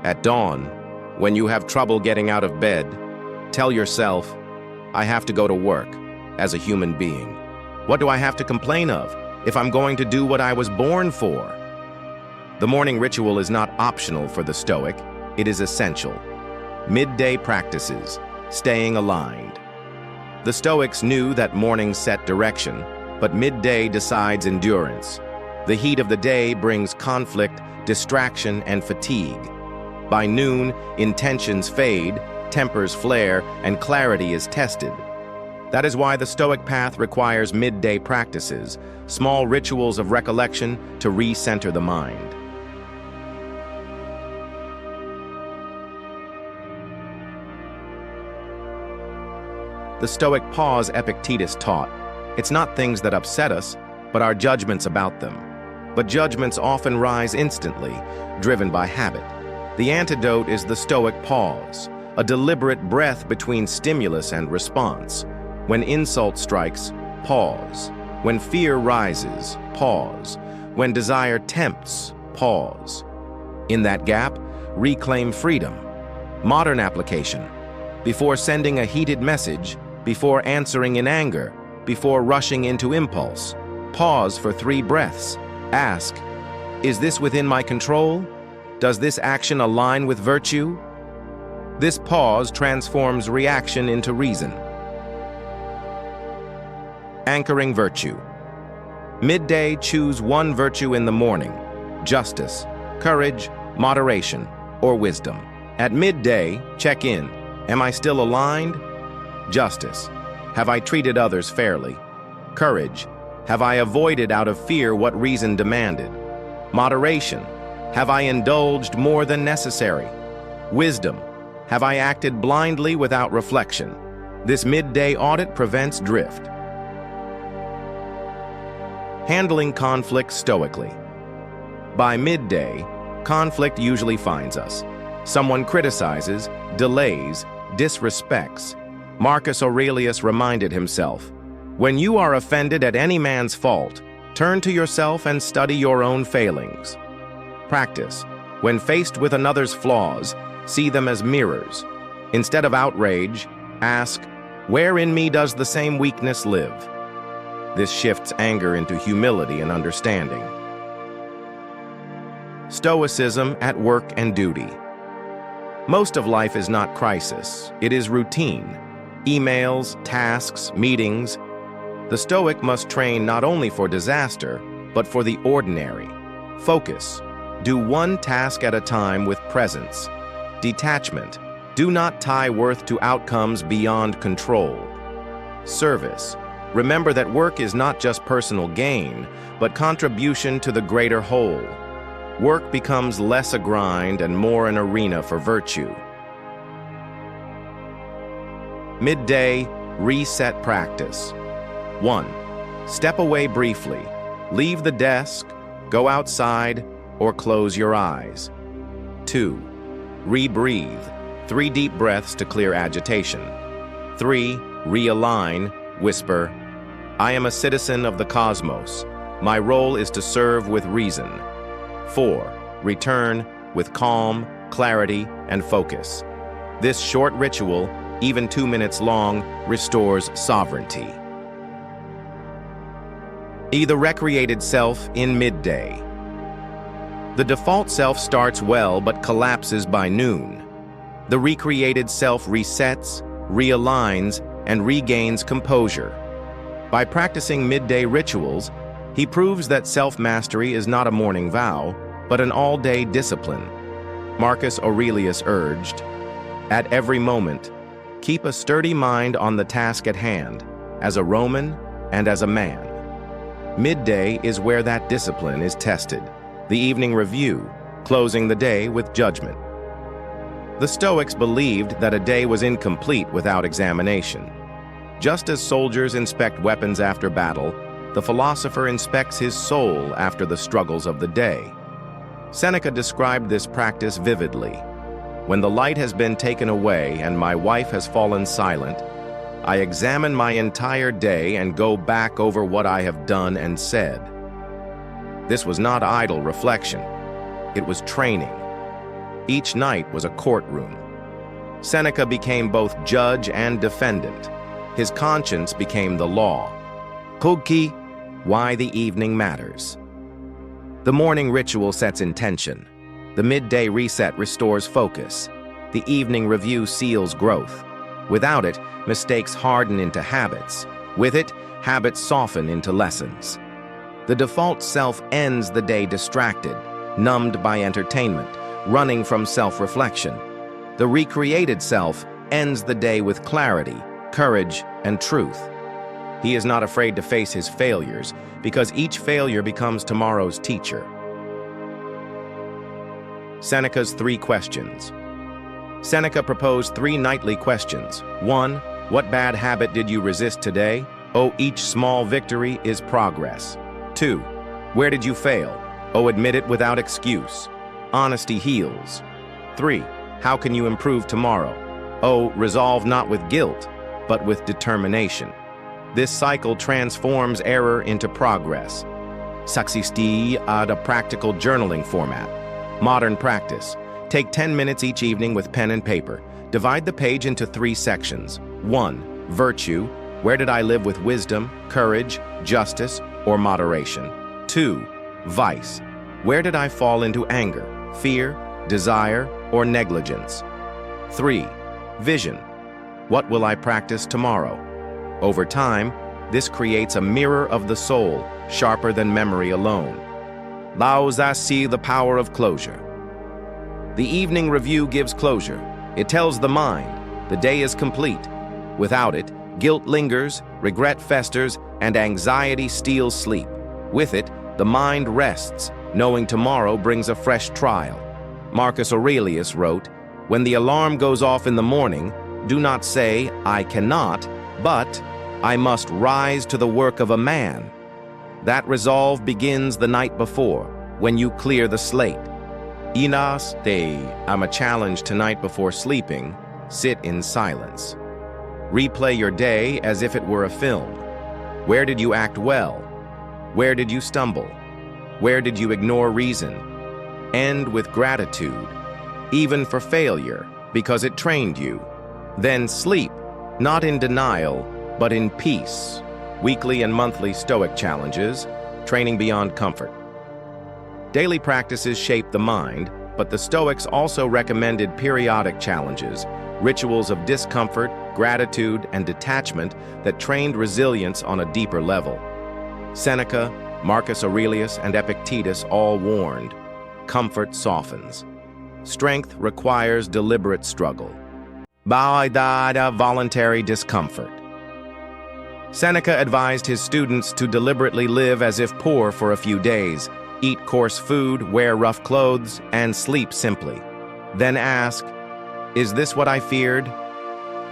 "At dawn, when you have trouble getting out of bed, tell yourself, 'I have to go to work,' as a human being. What do I have to complain of if I'm going to do what I was born for?" The morning ritual is not optional for the Stoic, it is essential. Midday practices, staying aligned. The Stoics knew that mornings set direction, but midday decides endurance. The heat of the day brings conflict, distraction, and fatigue. By noon, intentions fade, tempers flare, and clarity is tested. That is why the Stoic path requires midday practices, small rituals of recollection to recenter the mind. The Stoic pause Epictetus taught. It's not things that upset us, but our judgments about them. But judgments often rise instantly, driven by habit. The antidote is the Stoic pause, a deliberate breath between stimulus and response. When insult strikes, pause. When fear rises, pause. When desire tempts, pause. In that gap, reclaim freedom. Modern application. Before sending a heated message, before answering in anger, before rushing into impulse, pause for 3 breaths. Ask, is this within my control? Does this action align with virtue? This pause transforms reaction into reason. Anchoring virtue. Midday, choose one virtue in the morning: justice, courage, moderation, or wisdom. At midday, check in. Am I still aligned? Justice. Have I treated others fairly? Courage. Have I avoided out of fear what reason demanded? Moderation. Have I indulged more than necessary? Wisdom. Have I acted blindly without reflection? This midday audit prevents drift. Handling conflict stoically. By midday, conflict usually finds us. Someone criticizes, delays, disrespects. Marcus Aurelius reminded himself, "When you are offended at any man's fault, turn to yourself and study your own failings." Practice. When faced with another's flaws, see them as mirrors. Instead of outrage, ask, "Where in me does the same weakness live?" This shifts anger into humility and understanding. Stoicism at work and duty. Most of life is not crisis, it is routine. Emails, tasks, meetings. The Stoic must train not only for disaster, but for the ordinary. Focus. Do one task at a time with presence. Detachment. Do not tie worth to outcomes beyond control. Service. Remember that work is not just personal gain, but contribution to the greater whole. Work becomes less a grind and more an arena for virtue. Midday, reset practice. 1. Step away briefly. Leave the desk, go outside, or close your eyes. 2. Rebreathe. 3 deep breaths to clear agitation. 3. Realign, whisper, "I am a citizen of the cosmos. My role is to serve with reason." 4. Return with calm, clarity, and focus. This short ritual, even 2 minutes long, restores sovereignty. Be the recreated self in midday. The default self starts well but collapses by noon. The recreated self resets, realigns, and regains composure. By practicing midday rituals, he proves that self-mastery is not a morning vow, but an all-day discipline. Marcus Aurelius urged, "At every moment, keep a sturdy mind on the task at hand, as a Roman and as a man." Midday is where that discipline is tested. The evening review, closing the day with judgment. The Stoics believed that a day was incomplete without examination. Just as soldiers inspect weapons after battle, the philosopher inspects his soul after the struggles of the day. Seneca described this practice vividly. "When the light has been taken away and my wife has fallen silent, I examine my entire day and go back over what I have done and said." This was not idle reflection. It was training. Each night was a courtroom. Seneca became both judge and defendant. His conscience became the law. Kugki, why the evening matters. The morning ritual sets intention. The midday reset restores focus. The evening review seals growth. Without it, mistakes harden into habits. With it, habits soften into lessons. The default self ends the day distracted, numbed by entertainment, running from self-reflection. The recreated self ends the day with clarity, courage, and truth. He is not afraid to face his failures, because each failure becomes tomorrow's teacher. Seneca's 3 questions. Seneca proposed 3 nightly questions. 1. What bad habit did you resist today? Oh, each small victory is progress. 2. Where did you fail? Oh, admit it without excuse. Honesty heals. 3. How can you improve tomorrow? Oh, resolve not with guilt, but with determination. This cycle transforms error into progress. Succesti ad a practical journaling format. Modern practice. Take 10 minutes each evening with pen and paper. Divide the page into 3 sections. 1. Virtue. Where did I live with wisdom, courage, justice, or moderation? 2. Vice. Where did I fall into anger, fear, desire, or negligence? 3. Vision. What will I practice tomorrow? Over time, this creates a mirror of the soul, sharper than memory alone. Lao Tzu, the power of closure. The evening review gives closure. It tells the mind, the day is complete. Without it, guilt lingers, regret festers, and anxiety steals sleep. With it, the mind rests, knowing tomorrow brings a fresh trial. Marcus Aurelius wrote, "When the alarm goes off in the morning, do not say, 'I cannot,' but 'I must rise to the work of a man.' That resolve begins the night before, when you clear the slate. Inas te, I'm a challenge tonight before sleeping. Sit in silence. Replay your day as if it were a film. Where did you act well? Where did you stumble? Where did you ignore reason? End with gratitude, even for failure, because it trained you. Then sleep, not in denial, but in peace." Weekly and monthly Stoic challenges, training beyond comfort. Daily practices shape the mind, but the Stoics also recommended periodic challenges, rituals of discomfort, gratitude, and detachment that trained resilience on a deeper level. Seneca, Marcus Aurelius, and Epictetus all warned, comfort softens. Strength requires deliberate struggle. Voluntary discomfort. Seneca advised his students to deliberately live as if poor for a few days, eat coarse food, wear rough clothes, and sleep simply. Then ask, "Is this what I feared?"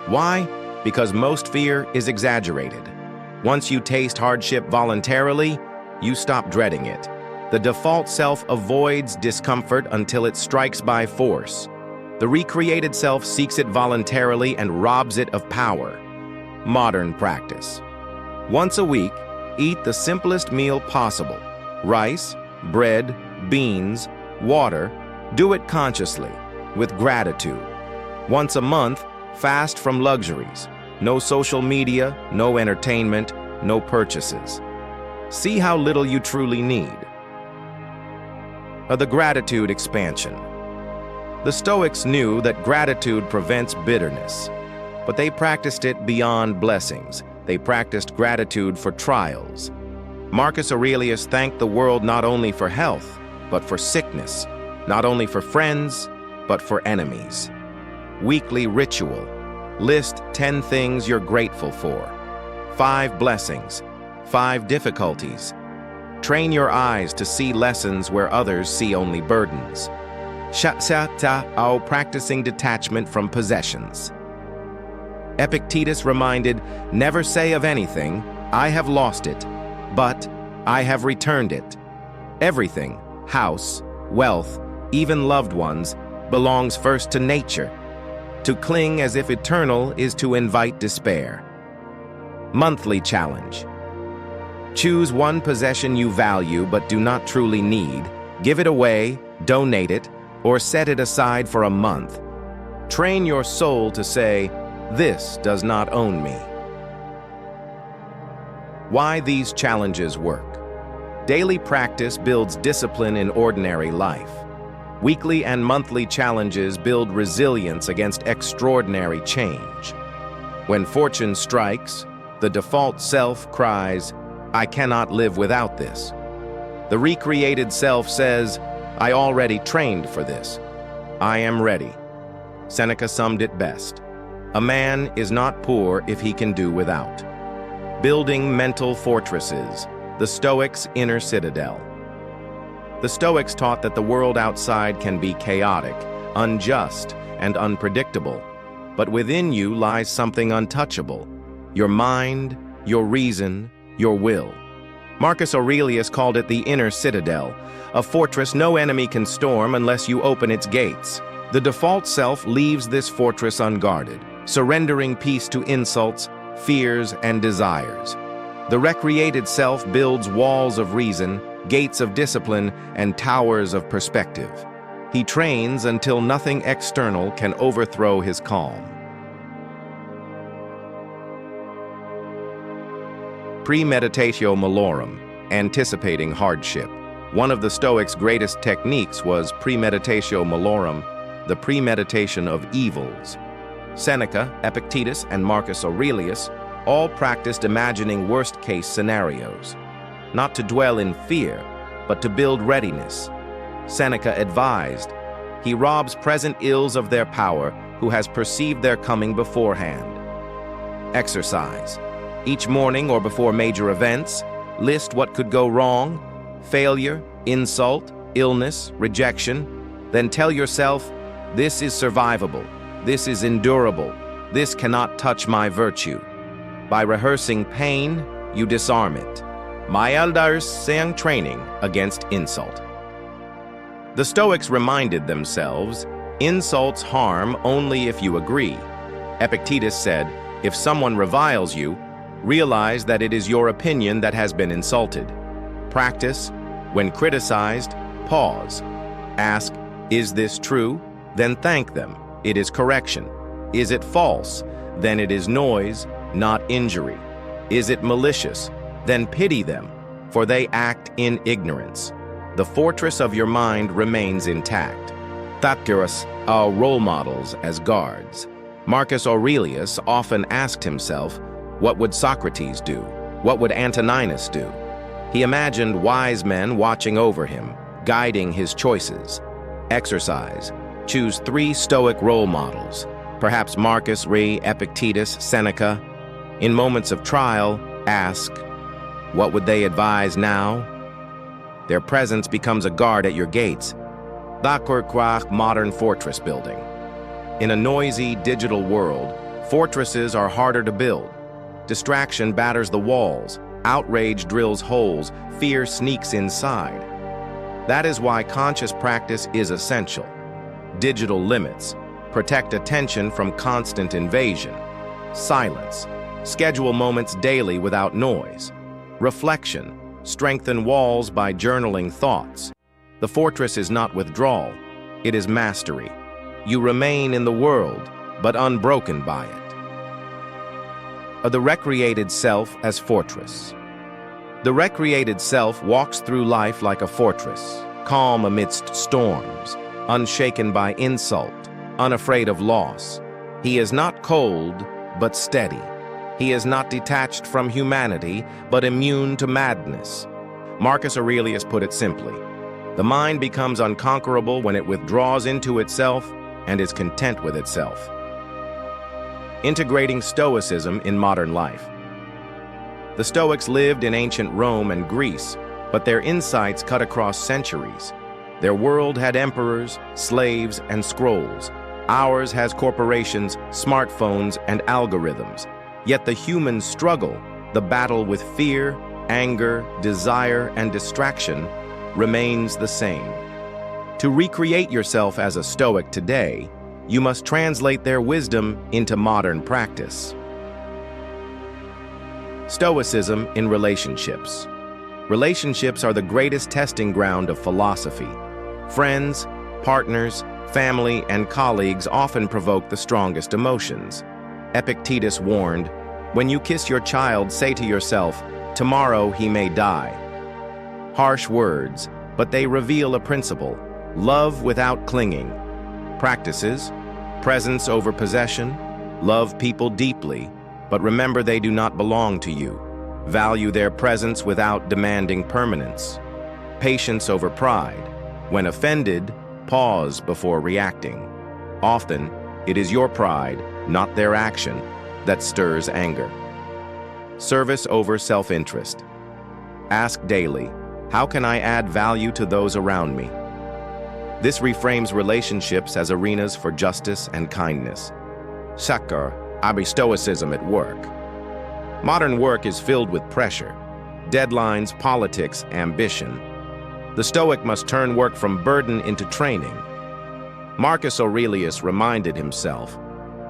Why? Because most fear is exaggerated. Once you taste hardship voluntarily, you stop dreading it. The default self avoids discomfort until it strikes by force. The recreated self seeks it voluntarily and robs it of power. Modern practice. Once a week, eat the simplest meal possible. Rice, bread, beans, water. Do it consciously, with gratitude. Once a month, fast from luxuries. No social media, no entertainment, no purchases. See how little you truly need. The gratitude expansion. The Stoics knew that gratitude prevents bitterness, but they practiced it beyond blessings. They practiced gratitude for trials. Marcus Aurelius thanked the world not only for health, but for sickness, not only for friends, but for enemies. Weekly ritual. List 10 things you're grateful for. 5 blessings, 5 difficulties. Train your eyes to see lessons where others see only burdens. Practicing detachment from possessions. Epictetus reminded, never say of anything, "I have lost it," but "I have returned it." Everything, house, wealth, even loved ones, belongs first to nature. To cling as if eternal is to invite despair. Monthly challenge. Choose one possession you value but do not truly need, give it away, donate it, or set it aside for a month. Train your soul to say, "This does not own me." Why these challenges work. Daily practice builds discipline in ordinary life. Weekly and monthly challenges build resilience against extraordinary change. When fortune strikes, the default self cries, "I cannot live without this." The recreated self says, "I already trained for this. I am ready." Seneca summed it best. A man is not poor if he can do without. Building mental fortresses, the Stoics' inner citadel. The Stoics taught that the world outside can be chaotic, unjust, and unpredictable, but within you lies something untouchable: your mind, your reason, your will. Marcus Aurelius called it the inner citadel, a fortress no enemy can storm unless you open its gates. The default self leaves this fortress unguarded, surrendering peace to insults, fears, and desires. The recreated self builds walls of reason, gates of discipline, and towers of perspective. He trains until nothing external can overthrow his calm. Premeditatio malorum, anticipating hardship. One of the Stoics' greatest techniques was premeditatio malorum, the premeditation of evils. Seneca, Epictetus, and Marcus Aurelius all practiced imagining worst-case scenarios, not to dwell in fear, but to build readiness. Seneca advised, "He robs present ills of their power who has perceived their coming beforehand." Exercise. Each morning or before major events, list what could go wrong: failure, insult, illness, rejection. Then tell yourself, "This is survivable. This is endurable. This cannot touch my virtue." By rehearsing pain, you disarm it. My elders sang training against insult. The Stoics reminded themselves, insults harm only if you agree. Epictetus said, if someone reviles you, realize that it is your opinion that has been insulted. Practice, when criticized, pause. Ask, is this true? Then thank them. It is correction. Is it false? Then it is noise, not injury. Is it malicious? Then pity them, for they act in ignorance. The fortress of your mind remains intact. Epictetus, our role models as guards. Marcus Aurelius often asked himself, what would Socrates do? What would Antoninus do? He imagined wise men watching over him, guiding his choices. Exercise. Choose 3 Stoic role models, perhaps Marcus Aurelius, Epictetus, Seneca. In moments of trial, ask, what would they advise now? Their presence becomes a guard at your gates. Modern fortress building. In a noisy, digital world, fortresses are harder to build. Distraction batters the walls, outrage drills holes, fear sneaks inside. That is why conscious practice is essential. Digital limits. Protect attention from constant invasion. Silence. Schedule moments daily without noise. Reflection. Strengthen walls by journaling thoughts. The fortress is not withdrawal, it is mastery. You remain in the world, but unbroken by it. The recreated self as fortress. The recreated self walks through life like a fortress, calm amidst storms, unshaken by insult, unafraid of loss. He is not cold, but steady. He is not detached from humanity, but immune to madness. Marcus Aurelius put it simply, the mind becomes unconquerable when it withdraws into itself and is content with itself. Integrating Stoicism in modern life. The Stoics lived in ancient Rome and Greece, but their insights cut across centuries. Their world had emperors, slaves, and scrolls. Ours has corporations, smartphones, and algorithms. Yet the human struggle, the battle with fear, anger, desire, and distraction, remains the same. To recreate yourself as a Stoic today, you must translate their wisdom into modern practice. Stoicism in relationships. Relationships are the greatest testing ground of philosophy. Friends, partners, family, and colleagues often provoke the strongest emotions. Epictetus warned, "When you kiss your child, say to yourself, 'Tomorrow he may die.'" Harsh words, but they reveal a principle: love without clinging. Practices: presence over possession. Love people deeply, but remember they do not belong to you. Value their presence without demanding permanence. Patience over pride. When offended, pause before reacting. Often, it is your pride, not their action, that stirs anger. Service over self-interest. Ask daily, how can I add value to those around me? This reframes relationships as arenas for justice and kindness. Seneca, Stoicism at work. Modern work is filled with pressure, deadlines, politics, ambition. The Stoic must turn work from burden into training. Marcus Aurelius reminded himself,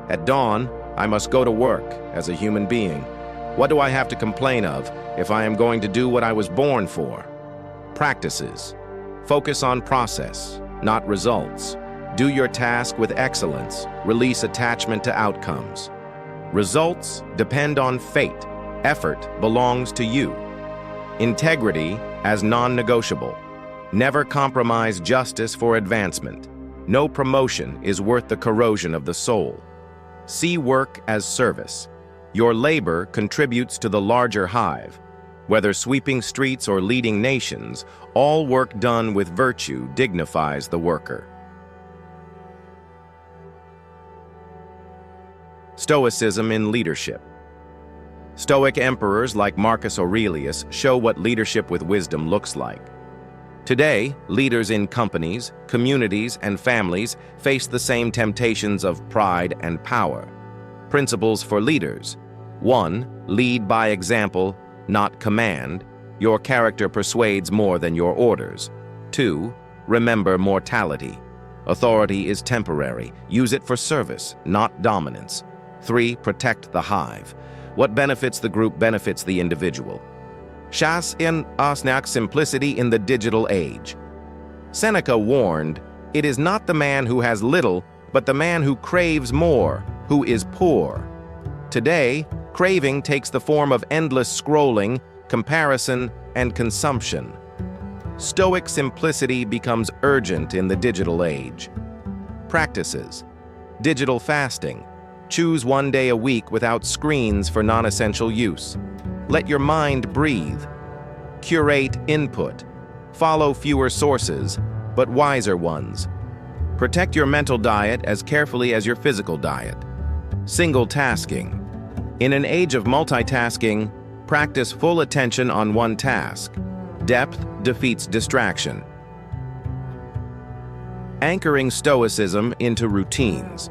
"At dawn, I must go to work as a human being. What do I have to complain of if I am going to do what I was born for?" Practices. Focus on process, not results. Do your task with excellence. Release attachment to outcomes. Results depend on fate. Effort belongs to you. Integrity as non-negotiable. Never compromise justice for advancement. No promotion is worth the corrosion of the soul. See work as service. Your labor contributes to the larger hive. Whether sweeping streets or leading nations, all work done with virtue dignifies the worker. Stoicism in leadership. Stoic emperors like Marcus Aurelius show what leadership with wisdom looks like. Today, leaders in companies, communities, and families face the same temptations of pride and power. Principles for leaders. 1. Lead by example, not command. Your character persuades more than your orders. 2. Remember mortality. Authority is temporary. Use it for service, not dominance. 3. Protect the hive. What benefits the group benefits the individual. Chas in asnak simplicity in the digital age. Seneca warned, "It is not the man who has little, but the man who craves more, who is poor." Today, craving takes the form of endless scrolling, comparison, and consumption. Stoic simplicity becomes urgent in the digital age. Practices. Digital fasting. Choose one day a week without screens for non-essential use. Let your mind breathe. Curate input. Follow fewer sources, but wiser ones. Protect your mental diet as carefully as your physical diet. Single tasking. In an age of multitasking, practice full attention on one task. Depth defeats distraction. Anchoring Stoicism into routines.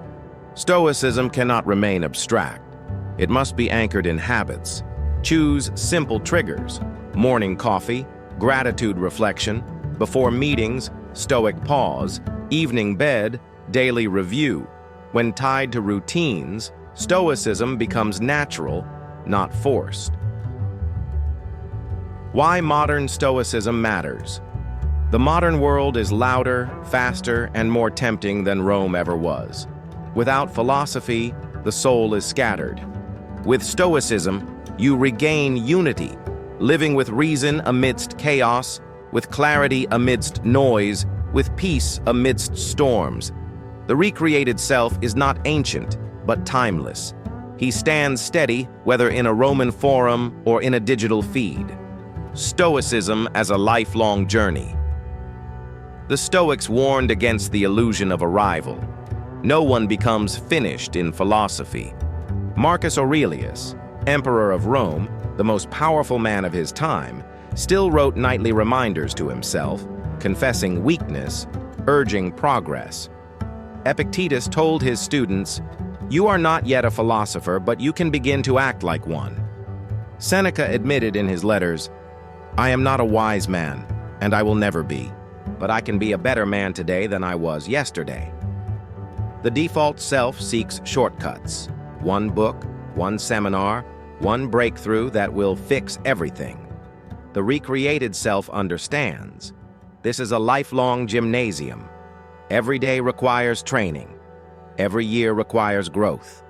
Stoicism cannot remain abstract. It must be anchored in habits. Choose simple triggers: morning coffee, gratitude reflection, before meetings, Stoic pause, evening bed, daily review. When tied to routines, Stoicism becomes natural, not forced. Why modern Stoicism matters. The modern world is louder, faster, and more tempting than Rome ever was. Without philosophy, the soul is scattered. With Stoicism, you regain unity, living with reason amidst chaos, with clarity amidst noise, with peace amidst storms. The recreated self is not ancient, but timeless. He stands steady, whether in a Roman forum or in a digital feed. Stoicism as a lifelong journey. The Stoics warned against the illusion of arrival. No one becomes finished in philosophy. Marcus Aurelius, emperor of Rome, the most powerful man of his time, still wrote nightly reminders to himself, confessing weakness, urging progress. Epictetus told his students, "You are not yet a philosopher, but you can begin to act like one." Seneca admitted in his letters, "I am not a wise man, and I will never be, but I can be a better man today than I was yesterday." The default self seeks shortcuts. One book, one seminar, one breakthrough that will fix everything. The recreated self understands. This is a lifelong gymnasium. Every day requires training. Every year requires growth.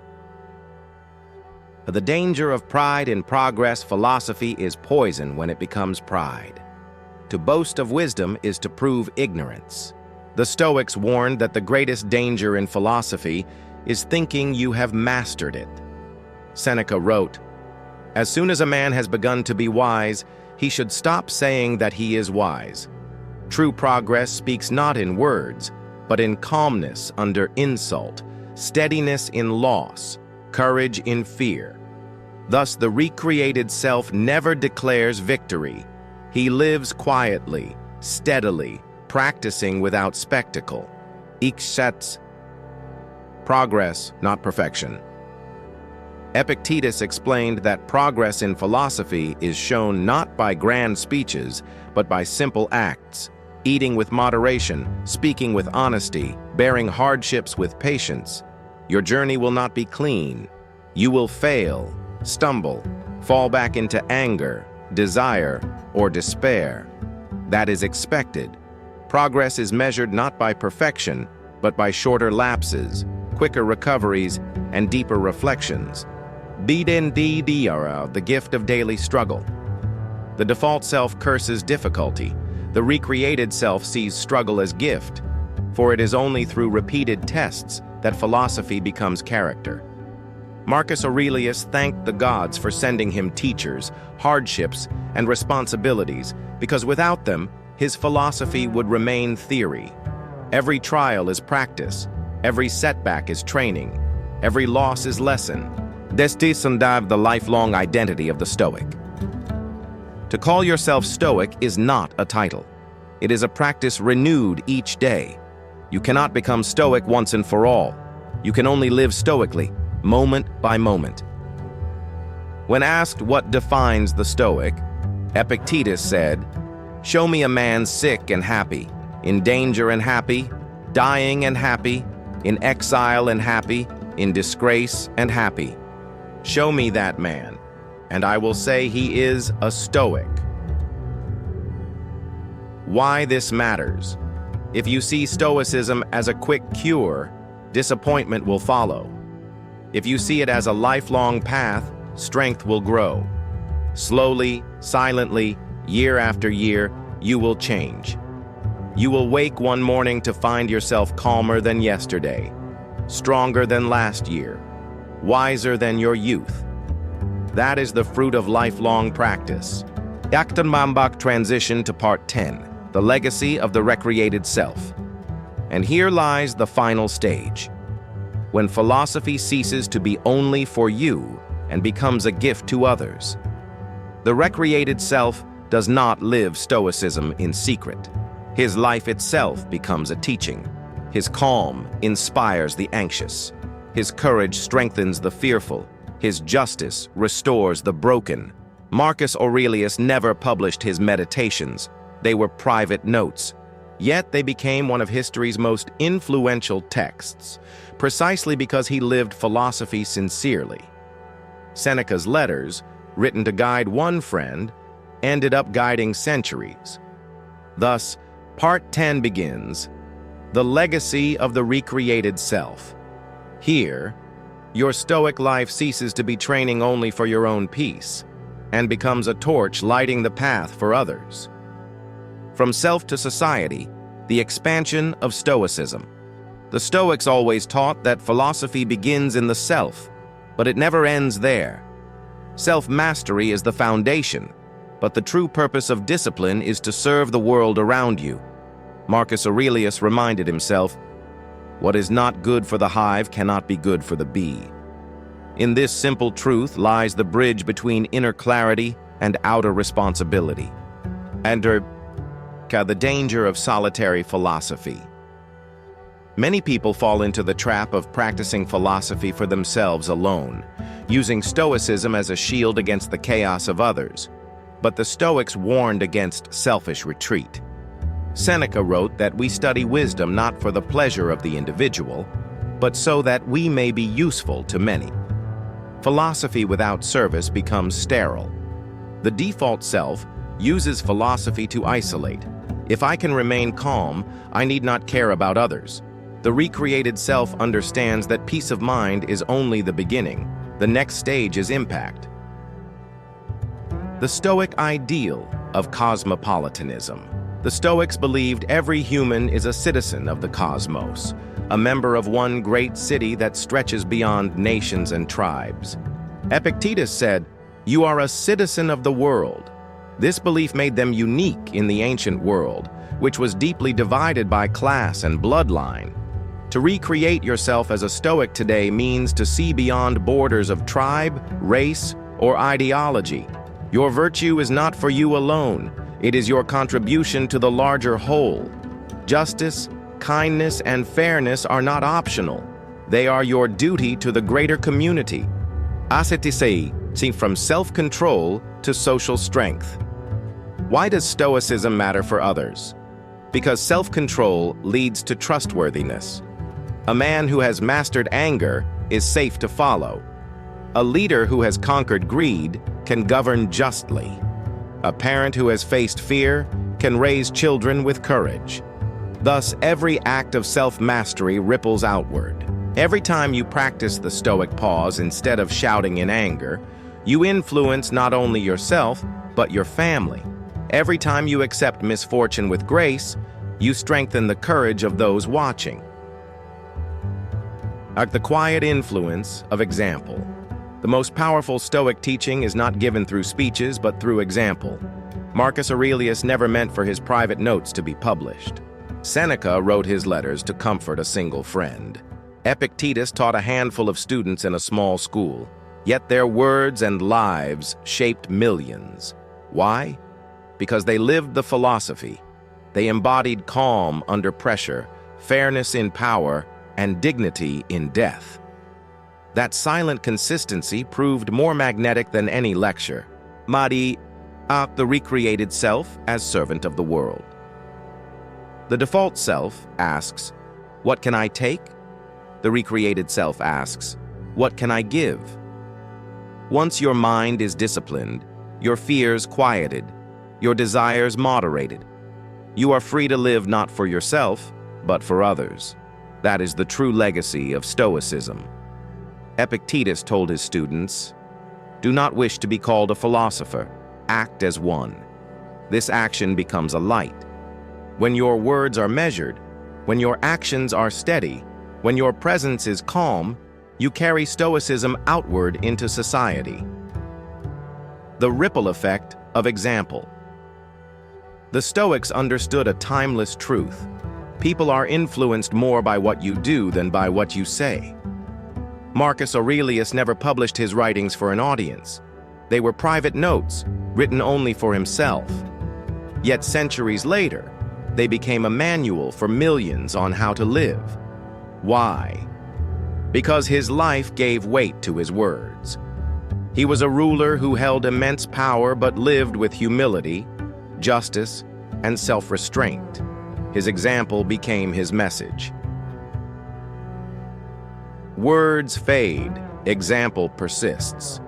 The danger of pride in progress philosophy is poison when it becomes pride. To boast of wisdom is to prove ignorance. The Stoics warned that the greatest danger in philosophy is thinking you have mastered it. Seneca wrote, "As soon as a man has begun to be wise, he should stop saying that he is wise. True progress speaks not in words, but in calmness under insult, steadiness in loss, courage in fear. Thus the recreated self never declares victory. He lives quietly, steadily, practicing without spectacle. Epictetus. Progress, not perfection." Epictetus explained that progress in philosophy is shown not by grand speeches, but by simple acts: eating with moderation, speaking with honesty, bearing hardships with patience. Your journey will not be clean. You will fail, stumble, fall back into anger, desire, or despair. That is expected. Progress is measured not by perfection, but by shorter lapses, quicker recoveries, and deeper reflections. The gift of daily struggle. The default self curses difficulty. The recreated self sees struggle as gift, for it is only through repeated tests that philosophy becomes character. Marcus Aurelius thanked the gods for sending him teachers, hardships, and responsibilities, because without them, his philosophy would remain theory. Every trial is practice, every setback is training, every loss is lesson. Stoicism, the lifelong identity of the Stoic. To call yourself Stoic is not a title. It is a practice renewed each day. You cannot become Stoic once and for all. You can only live stoically, moment by moment. When asked what defines the Stoic, Epictetus said, "Show me a man sick and happy, in danger and happy, dying and happy, in exile and happy, in disgrace and happy. Show me that man, and I will say he is a Stoic." Why this matters? If you see Stoicism as a quick cure, disappointment will follow. If you see it as a lifelong path, strength will grow. Slowly, silently, year after year, you will change. You will wake one morning to find yourself calmer than yesterday, stronger than last year, wiser than your youth. That is the fruit of lifelong practice. Transition to Part 10, the legacy of the recreated self. And here lies the final stage. When philosophy ceases to be only for you and becomes a gift to others. The recreated self does not live Stoicism in secret. His life itself becomes a teaching. His calm inspires the anxious. His courage strengthens the fearful. His justice restores the broken. Marcus Aurelius never published his meditations. They were private notes. Yet they became one of history's most influential texts, precisely because he lived philosophy sincerely. Seneca's letters, written to guide one friend, ended up guiding centuries. Thus, Part 10 begins, the legacy of the recreated self. Here, your Stoic life ceases to be training only for your own peace, and becomes a torch lighting the path for others. From self to society, the expansion of Stoicism. The Stoics always taught that philosophy begins in the self, but it never ends there. Self-mastery is the foundation, but the true purpose of discipline is to serve the world around you. Marcus Aurelius reminded himself, "What is not good for the hive cannot be good for the bee." In this simple truth lies the bridge between inner clarity and outer responsibility. And the danger of solitary philosophy. Many people fall into the trap of practicing philosophy for themselves alone, using Stoicism as a shield against the chaos of others. But the Stoics warned against selfish retreat. Seneca wrote that we study wisdom not for the pleasure of the individual, but so that we may be useful to many. Philosophy without service becomes sterile. The default self uses philosophy to isolate. If I can remain calm, I need not care about others. The recreated self understands that peace of mind is only the beginning. The next stage is impact. The Stoic ideal of cosmopolitanism. The Stoics believed every human is a citizen of the cosmos, a member of one great city that stretches beyond nations and tribes. Epictetus said, "You are a citizen of the world." This belief made them unique in the ancient world, which was deeply divided by class and bloodline. To recreate yourself as a Stoic today means to see beyond borders of tribe, race, or ideology. Your virtue is not for you alone. It is your contribution to the larger whole. Justice, kindness, and fairness are not optional. They are your duty to the greater community. Ascetisei, see from self-control to social strength. Why does Stoicism matter for others? Because self-control leads to trustworthiness. A man who has mastered anger is safe to follow. A leader who has conquered greed can govern justly. A parent who has faced fear can raise children with courage. Thus, every act of self-mastery ripples outward. Every time you practice the Stoic pause instead of shouting in anger, you influence not only yourself, but your family. Every time you accept misfortune with grace, you strengthen the courage of those watching. The quiet influence of example. The most powerful Stoic teaching is not given through speeches, but through example. Marcus Aurelius never meant for his private notes to be published. Seneca wrote his letters to comfort a single friend. Epictetus taught a handful of students in a small school, yet their words and lives shaped millions. Why? Because they lived the philosophy. They embodied calm under pressure, fairness in power, and dignity in death. That silent consistency proved more magnetic than any lecture. Madi, the recreated self as servant of the world. The default self asks, "What can I take?" The recreated self asks, "What can I give?" Once your mind is disciplined, your fears quieted, your desires moderated, you are free to live not for yourself, but for others. That is the true legacy of Stoicism. Epictetus told his students, "Do not wish to be called a philosopher, act as one." This action becomes a light. When your words are measured, when your actions are steady, when your presence is calm, you carry Stoicism outward into society. The ripple effect of example. The Stoics understood a timeless truth. People are influenced more by what you do than by what you say. Marcus Aurelius never published his writings for an audience. They were private notes, written only for himself. Yet centuries later, they became a manual for millions on how to live. Why? Because his life gave weight to his words. He was a ruler who held immense power but lived with humility, justice, and self-restraint. His example became his message. Words fade, example persists.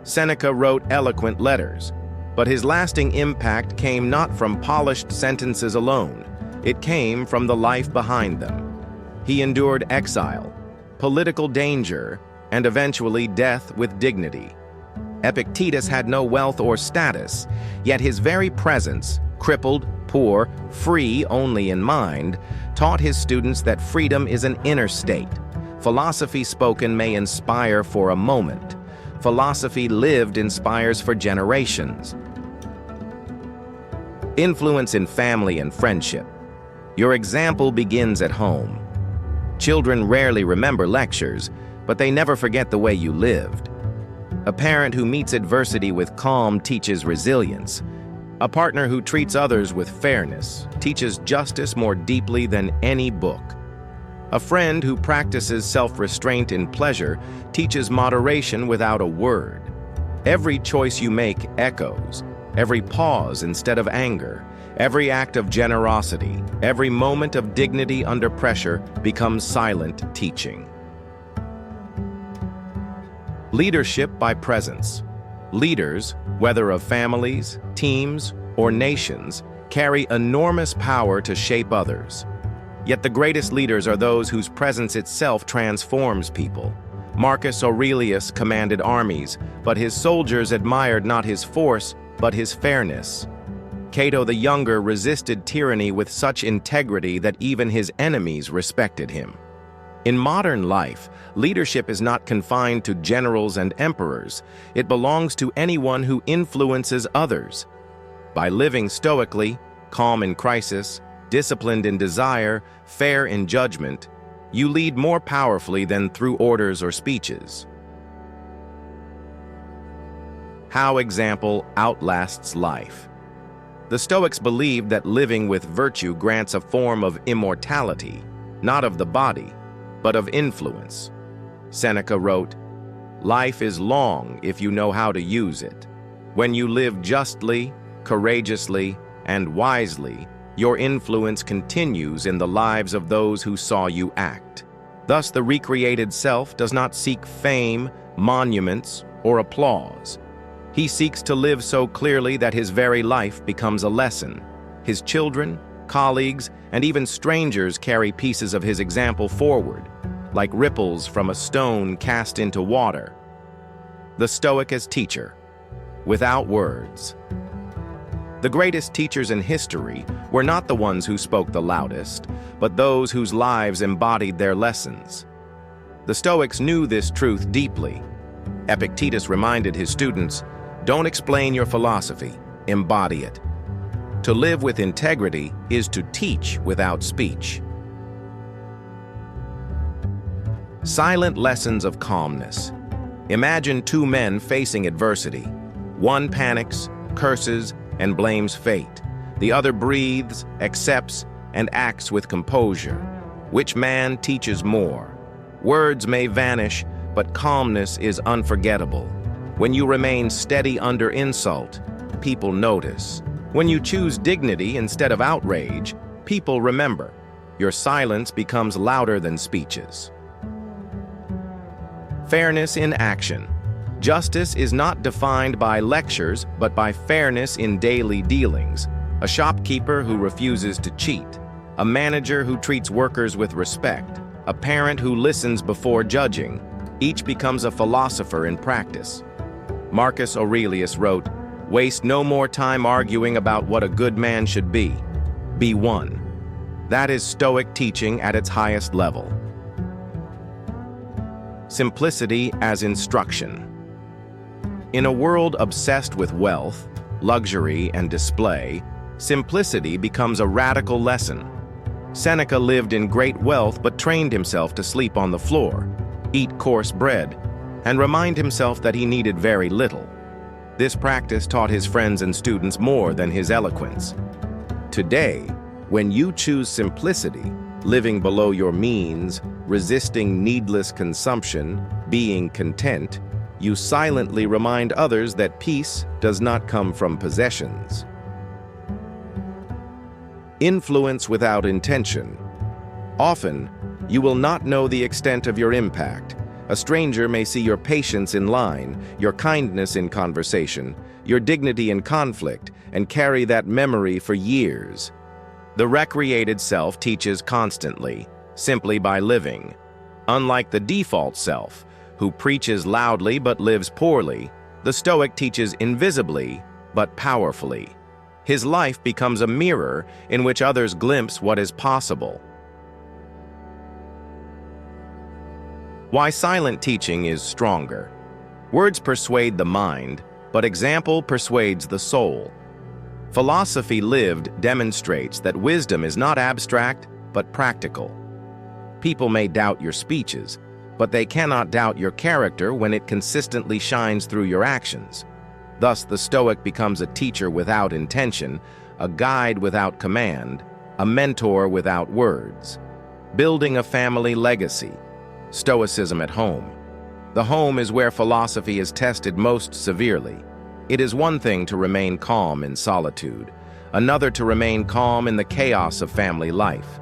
Seneca wrote eloquent letters, but his lasting impact came not from polished sentences alone. It came from the life behind them. He endured exile, political danger, and eventually death with dignity. Epictetus had no wealth or status, yet his very presence, crippled, poor, free only in mind, taught his students that freedom is an inner state. Philosophy spoken may inspire for a moment. Philosophy lived inspires for generations. Influence in family and friendship. Your example begins at home. Children rarely remember lectures, but they never forget the way you lived. A parent who meets adversity with calm teaches resilience. A partner who treats others with fairness teaches justice more deeply than any book. A friend who practices self-restraint in pleasure teaches moderation without a word. Every choice you make echoes, every pause instead of anger, every act of generosity, every moment of dignity under pressure becomes silent teaching. Leadership by presence. Leaders, whether of families, teams, or nations, carry enormous power to shape others. Yet the greatest leaders are those whose presence itself transforms people. Marcus Aurelius commanded armies, but his soldiers admired not his force, but his fairness. Cato the Younger resisted tyranny with such integrity that even his enemies respected him. In modern life, leadership is not confined to generals and emperors. It belongs to anyone who influences others. By living stoically, calm in crisis, disciplined in desire, fair in judgment, you lead more powerfully than through orders or speeches. How example outlasts life. The Stoics believed that living with virtue grants a form of immortality, not of the body, but of influence. Seneca wrote, "Life is long if you know how to use it. When you live justly, courageously, and wisely, your influence continues in the lives of those who saw you act." Thus, the recreated self does not seek fame, monuments, or applause. He seeks to live so clearly that his very life becomes a lesson. His children, colleagues, and even strangers carry pieces of his example forward, like ripples from a stone cast into water. The Stoic as teacher, without words. The greatest teachers in history were not the ones who spoke the loudest, but those whose lives embodied their lessons. The Stoics knew this truth deeply. Epictetus reminded his students, "Don't explain your philosophy, embody it." To live with integrity is to teach without speech. Silent lessons of calmness. Imagine two men facing adversity. One panics, curses, and blames fate. The other breathes, accepts, and acts with composure. Which man teaches more? Words may vanish, but calmness is unforgettable. When you remain steady under insult, people notice. When you choose dignity instead of outrage, people remember. Your silence becomes louder than speeches. Fairness in action. Justice is not defined by lectures, but by fairness in daily dealings. A shopkeeper who refuses to cheat. A manager who treats workers with respect. A parent who listens before judging. Each becomes a philosopher in practice. Marcus Aurelius wrote, "Waste no more time arguing about what a good man should be. Be one." That is Stoic teaching at its highest level. Simplicity as instruction. In a world obsessed with wealth, luxury, and display, simplicity becomes a radical lesson. Seneca lived in great wealth but trained himself to sleep on the floor, eat coarse bread, and remind himself that he needed very little. This practice taught his friends and students more than his eloquence. Today, when you choose simplicity, living below your means, resisting needless consumption, being content, you silently remind others that peace does not come from possessions. Influence without intention. Often, you will not know the extent of your impact. A stranger may see your patience in line, your kindness in conversation, your dignity in conflict, and carry that memory for years. The recreated self teaches constantly, simply by living. Unlike the default self, who preaches loudly but lives poorly, the Stoic teaches invisibly but powerfully. His life becomes a mirror in which others glimpse what is possible. Why silent teaching is stronger. Words persuade the mind, but example persuades the soul. Philosophy lived demonstrates that wisdom is not abstract, but practical. People may doubt your speeches, but they cannot doubt your character when it consistently shines through your actions. Thus, the Stoic becomes a teacher without intention, a guide without command, a mentor without words. Building a family legacy. Stoicism at home. The home is where philosophy is tested most severely. It is one thing to remain calm in solitude, another to remain calm in the chaos of family life.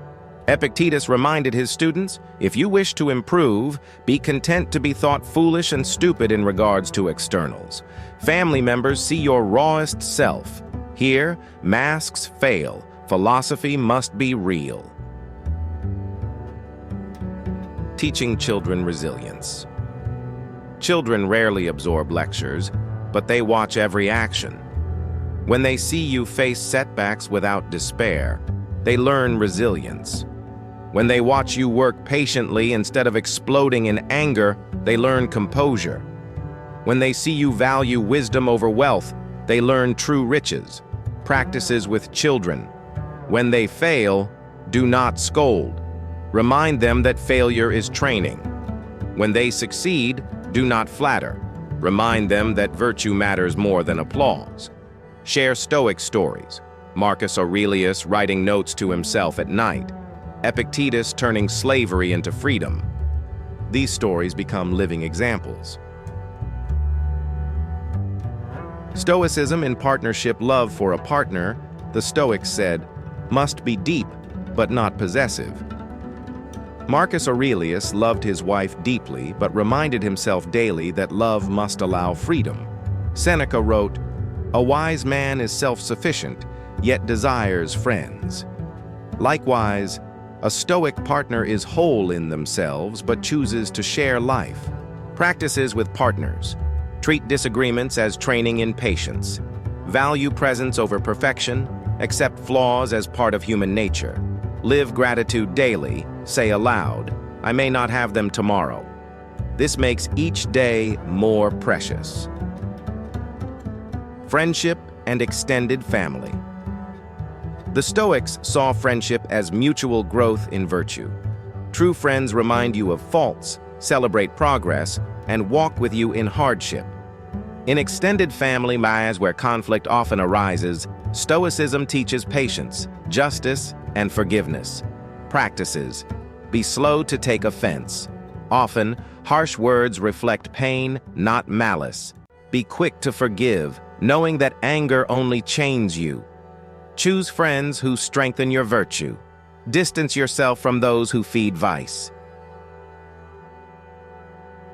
Epictetus reminded his students, if you wish to improve, be content to be thought foolish and stupid in regards to externals. Family members see your rawest self. Here, masks fail. Philosophy must be real. Teaching children resilience. Children rarely absorb lectures, but they watch every action. When they see you face setbacks without despair, they learn resilience. When they watch you work patiently instead of exploding in anger, they learn composure. When they see you value wisdom over wealth, they learn true riches. Practices with children. When they fail, do not scold. Remind them that failure is training. When they succeed, do not flatter. Remind them that virtue matters more than applause. Share Stoic stories. Marcus Aurelius writing notes to himself at night. Epictetus turning slavery into freedom. These stories become living examples. Stoicism in partnership love for a partner, the Stoics said, must be deep, but not possessive. Marcus Aurelius loved his wife deeply, but reminded himself daily that love must allow freedom. Seneca wrote, "A wise man is self-sufficient, yet desires friends." Likewise, a Stoic partner is whole in themselves, but chooses to share life. Practices with partners. Treat disagreements as training in patience. Value presence over perfection. Accept flaws as part of human nature. Live gratitude daily. Say aloud, "I may not have them tomorrow." This makes each day more precious. Friendship and extended family. The Stoics saw friendship as mutual growth in virtue. True friends remind you of faults, celebrate progress, and walk with you in hardship. In extended family lives where conflict often arises, Stoicism teaches patience, justice, and forgiveness. Practices. Be slow to take offense. Often, harsh words reflect pain, not malice. Be quick to forgive, knowing that anger only chains you. Choose friends who strengthen your virtue. Distance yourself from those who feed vice.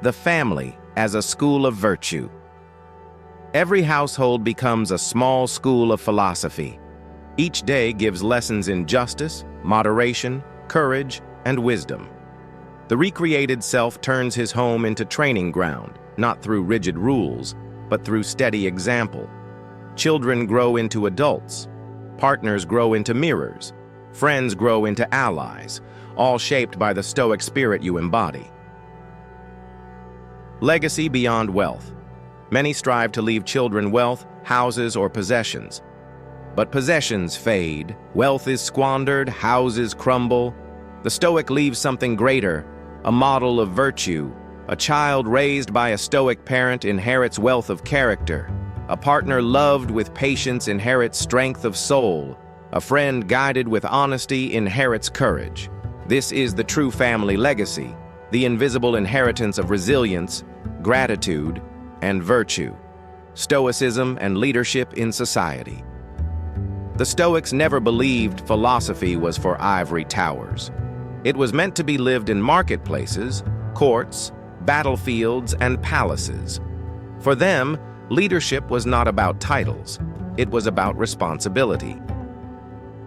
The family as a school of virtue. Every household becomes a small school of philosophy. Each day gives lessons in justice, moderation, courage, and wisdom. The recreated self turns his home into training ground, not through rigid rules, but through steady example. Children grow into adults. Partners grow into mirrors. Friends grow into allies, all shaped by the Stoic spirit you embody. Legacy beyond wealth. Many strive to leave children wealth, houses, or possessions. But possessions fade, wealth is squandered, houses crumble. The Stoic leaves something greater, a model of virtue. A child raised by a Stoic parent inherits wealth of character. A partner loved with patience inherits strength of soul. A friend guided with honesty inherits courage. This is the true family legacy, the invisible inheritance of resilience, gratitude, and virtue. Stoicism and leadership in society. The Stoics never believed philosophy was for ivory towers. It was meant to be lived in marketplaces, courts, battlefields, and palaces. For them, leadership was not about titles. It was about responsibility.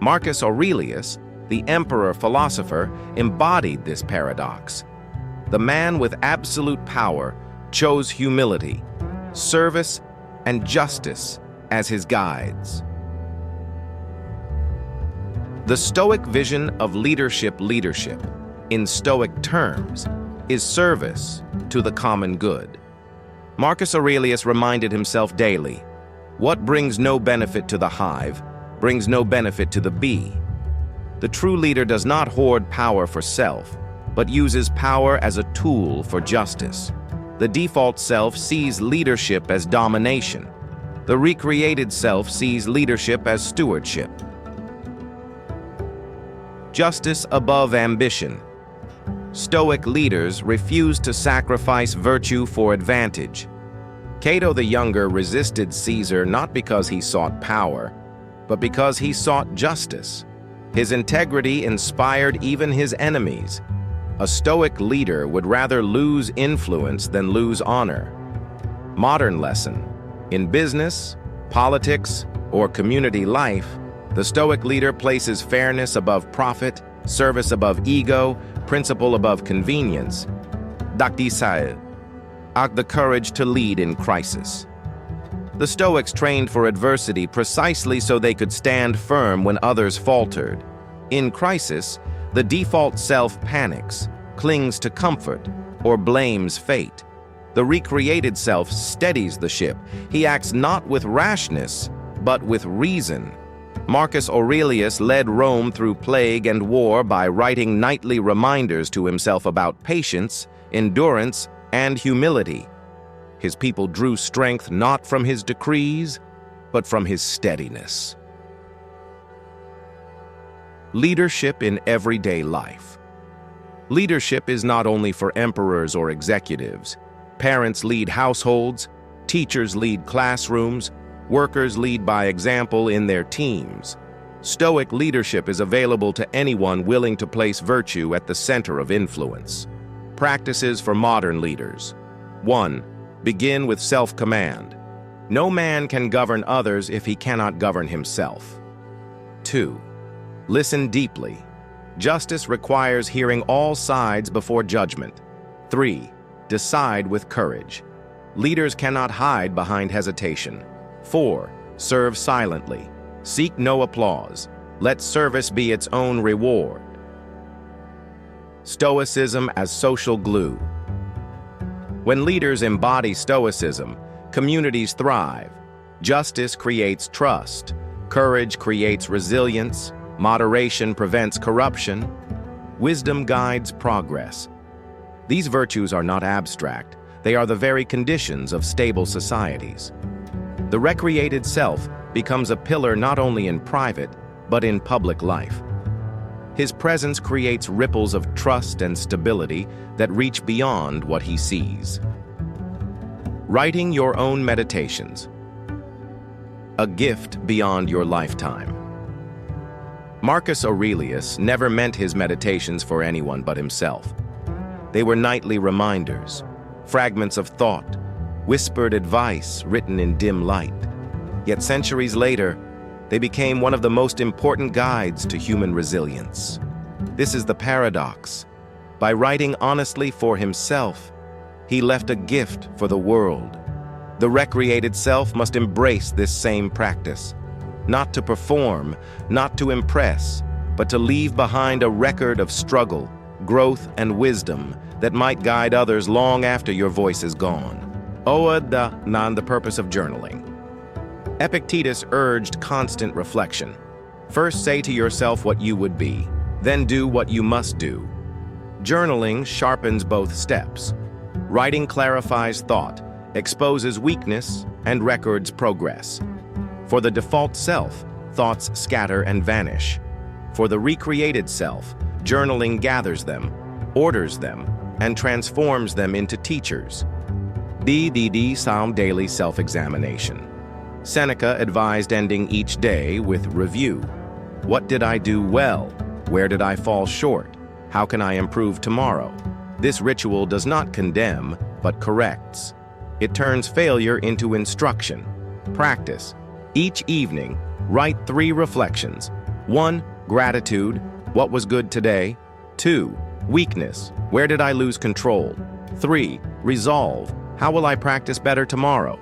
Marcus Aurelius, the emperor-philosopher, embodied this paradox. The man with absolute power chose humility, service, and justice as his guides. The Stoic vision of leadership, in Stoic terms, is service to the common good. Marcus Aurelius reminded himself daily, what brings no benefit to the hive brings no benefit to the bee. The true leader does not hoard power for self, but uses power as a tool for justice. The default self sees leadership as domination. The recreated self sees leadership as stewardship. Justice above ambition. Stoic leaders refuse to sacrifice virtue for advantage. Cato the Younger resisted Caesar not because he sought power, but because he sought justice. His integrity inspired even his enemies. A Stoic leader would rather lose influence than lose honor. Modern lesson: in business, politics, or community life, the Stoic leader places fairness above profit, service above ego, principle above convenience. Daktisai, the courage to lead in crisis. The Stoics trained for adversity precisely so they could stand firm when others faltered. In crisis, the default self panics, clings to comfort, or blames fate. The recreated self steadies the ship. He acts not with rashness, but with reason. Marcus Aurelius led Rome through plague and war by writing nightly reminders to himself about patience, endurance, and humility. His people drew strength not from his decrees, but from his steadiness. Leadership in everyday life. Leadership is not only for emperors or executives. Parents lead households, teachers lead classrooms, workers lead by example in their teams. Stoic leadership is available to anyone willing to place virtue at the center of influence. Practices for modern leaders. 1. Begin with self-command. No man can govern others if he cannot govern himself. 2. Listen deeply. Justice requires hearing all sides before judgment. 3. Decide with courage. Leaders cannot hide behind hesitation. 4. Serve silently. Seek no applause. Let service be its own reward. Stoicism as social glue. When leaders embody Stoicism, communities thrive. Justice creates trust. Courage creates resilience. Moderation prevents corruption. Wisdom guides progress. These virtues are not abstract. They are the very conditions of stable societies. The recreated self becomes a pillar not only in private, but in public life. His presence creates ripples of trust and stability that reach beyond what he sees. Writing your own meditations. A gift beyond your lifetime. Marcus Aurelius never meant his meditations for anyone but himself. They were nightly reminders, fragments of thought, whispered advice written in dim light. Yet centuries later, they became one of the most important guides to human resilience. This is the paradox. By writing honestly for himself, he left a gift for the world. The recreated self must embrace this same practice, not to perform, not to impress, but to leave behind a record of struggle, growth, and wisdom that might guide others long after your voice is gone. The purpose of journaling. Epictetus urged constant reflection. First say to yourself what you would be, then do what you must do. Journaling sharpens both steps. Writing clarifies thought, exposes weakness, and records progress. For the default self, thoughts scatter and vanish. For the recreated self, journaling gathers them, orders them, and transforms them into teachers. Sound daily self-examination. Seneca advised ending each day with review. What did I do well? Where did I fall short? How can I improve tomorrow? This ritual does not condemn, but corrects. It turns failure into instruction. Practice. Each evening, write 3 reflections. 1. Gratitude. What was good today? 2. Weakness. Where did I lose control? 3. Resolve. How will I practice better tomorrow?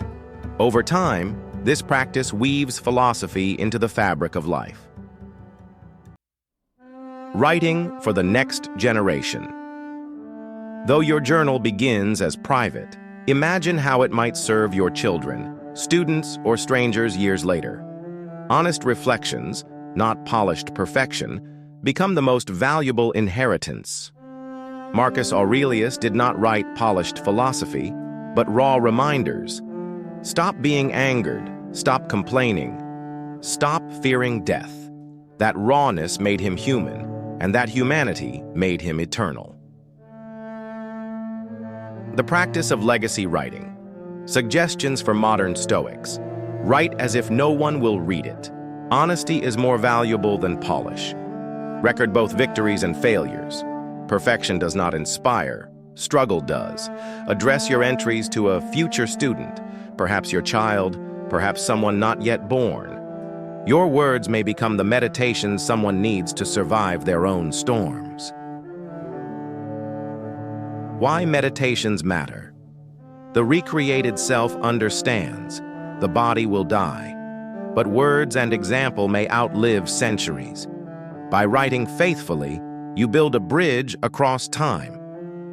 Over time, this practice weaves philosophy into the fabric of life. Writing for the next generation. Though your journal begins as private, imagine how it might serve your children, students, or strangers years later. Honest reflections, not polished perfection, become the most valuable inheritance. Marcus Aurelius did not write polished philosophy, but raw reminders. Stop being angered, stop complaining, stop fearing death. That rawness made him human, and that humanity made him eternal. The practice of legacy writing. Suggestions for modern Stoics. Write as if no one will read it. Honesty is more valuable than polish. Record both victories and failures. Perfection does not inspire. Struggle does. Address your entries to a future student, perhaps your child, perhaps someone not yet born. Your words may become the meditations someone needs to survive their own storms. Why meditations matter? The recreated self understands. The body will die, but words and example may outlive centuries. By writing faithfully, you build a bridge across time.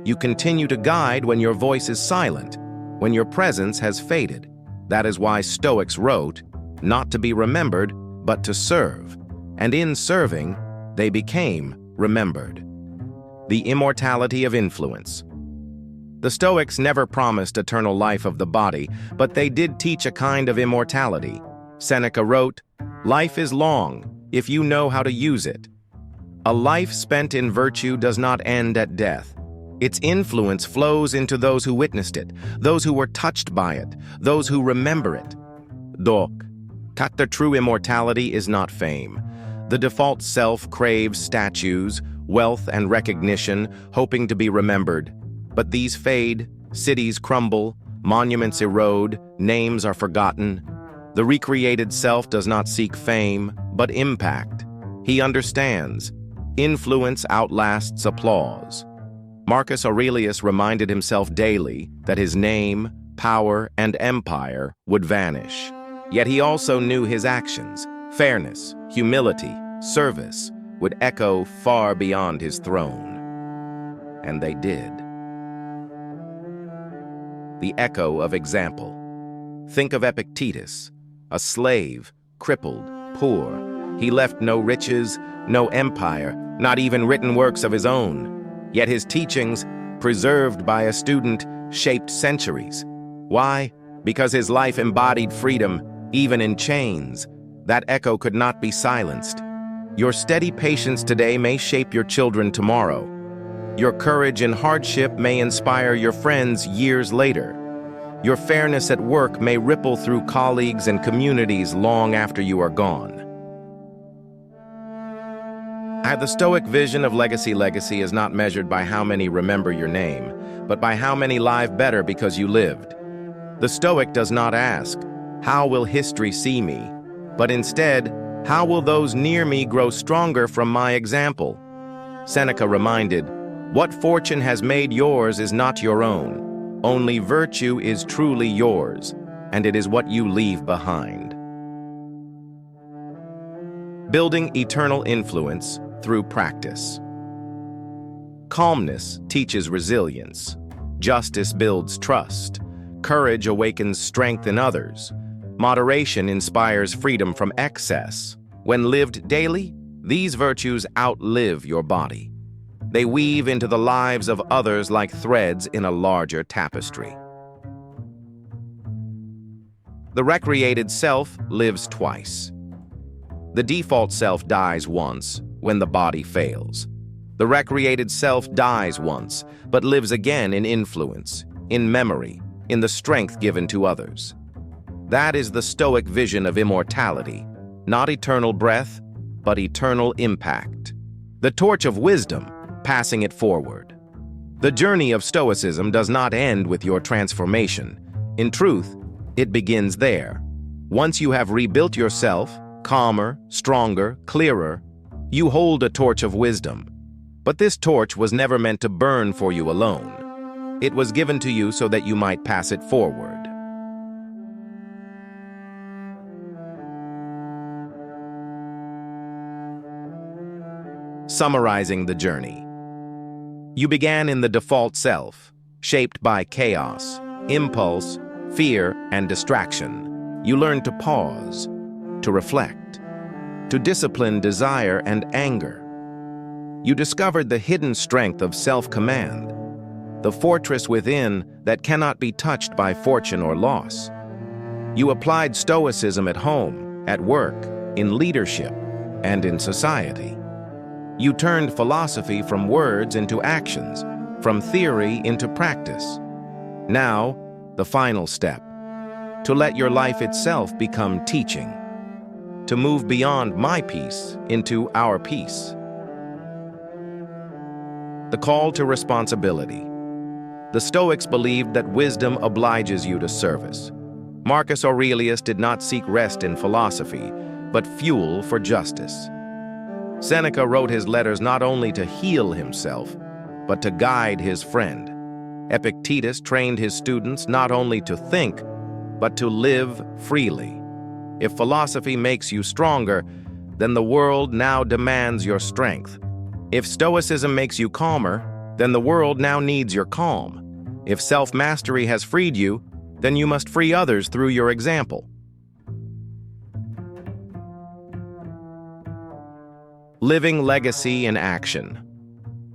You continue to guide when your voice is silent, when your presence has faded. That is why Stoics wrote, not to be remembered, but to serve. And in serving, they became remembered. The immortality of influence. The Stoics never promised eternal life of the body, but they did teach a kind of immortality. Seneca wrote, "Life is long, if you know how to use it." A life spent in virtue does not end at death. Its influence flows into those who witnessed it, those who were touched by it, those who remember it. Doc. The true immortality is not fame. The default self craves statues, wealth, and recognition, hoping to be remembered. But these fade, cities crumble, monuments erode, names are forgotten. The recreated self does not seek fame, but impact. He understands. Influence outlasts applause. Marcus Aurelius reminded himself daily that his name, power, and empire would vanish. Yet he also knew his actions, fairness, humility, service, would echo far beyond his throne. And they did. The echo of example. Think of Epictetus, a slave, crippled, poor. He left no riches, no empire, not even written works of his own. Yet his teachings, preserved by a student, shaped centuries. Why? Because his life embodied freedom, even in chains. That echo could not be silenced. Your steady patience today may shape your children tomorrow. Your courage in hardship may inspire your friends years later. Your fairness at work may ripple through colleagues and communities long after you are gone. The Stoic vision of legacy is not measured by how many remember your name, but by how many live better because you lived. The Stoic does not ask, "How will history see me?" but instead, "How will those near me grow stronger from my example?" Seneca reminded, "What fortune has made yours is not your own. Only virtue is truly yours, and it is what you leave behind." Building eternal influence through practice. Calmness teaches resilience. Justice builds trust. Courage awakens strength in others. Moderation inspires freedom from excess. When lived daily, these virtues outlive your body. They weave into the lives of others like threads in a larger tapestry. The recreated self lives twice. The default self dies once, when the body fails. The recreated self dies once, but lives again in influence, in memory, in the strength given to others. That is the Stoic vision of immortality, not eternal breath, but eternal impact. The torch of wisdom, passing it forward. The journey of Stoicism does not end with your transformation. In truth, it begins there. Once you have rebuilt yourself, calmer, stronger, clearer, you hold a torch of wisdom. But this torch was never meant to burn for you alone. It was given to you so that you might pass it forward. Summarizing the journey. You began in the default self, shaped by chaos, impulse, fear, and distraction. You learned to pause, to reflect, to discipline desire and anger. You discovered the hidden strength of self-command, the fortress within that cannot be touched by fortune or loss. You applied Stoicism at home, at work, in leadership, and in society. You turned philosophy from words into actions, from theory into practice. Now, the final step, to let your life itself become teaching, to move beyond my peace into our peace. The call to responsibility. The Stoics believed that wisdom obliges you to service. Marcus Aurelius did not seek rest in philosophy, but fuel for justice. Seneca wrote his letters not only to heal himself, but to guide his friend. Epictetus trained his students not only to think, but to live freely. If philosophy makes you stronger, then the world now demands your strength. If Stoicism makes you calmer, then the world now needs your calm. If self-mastery has freed you, then you must free others through your example. Living legacy in action.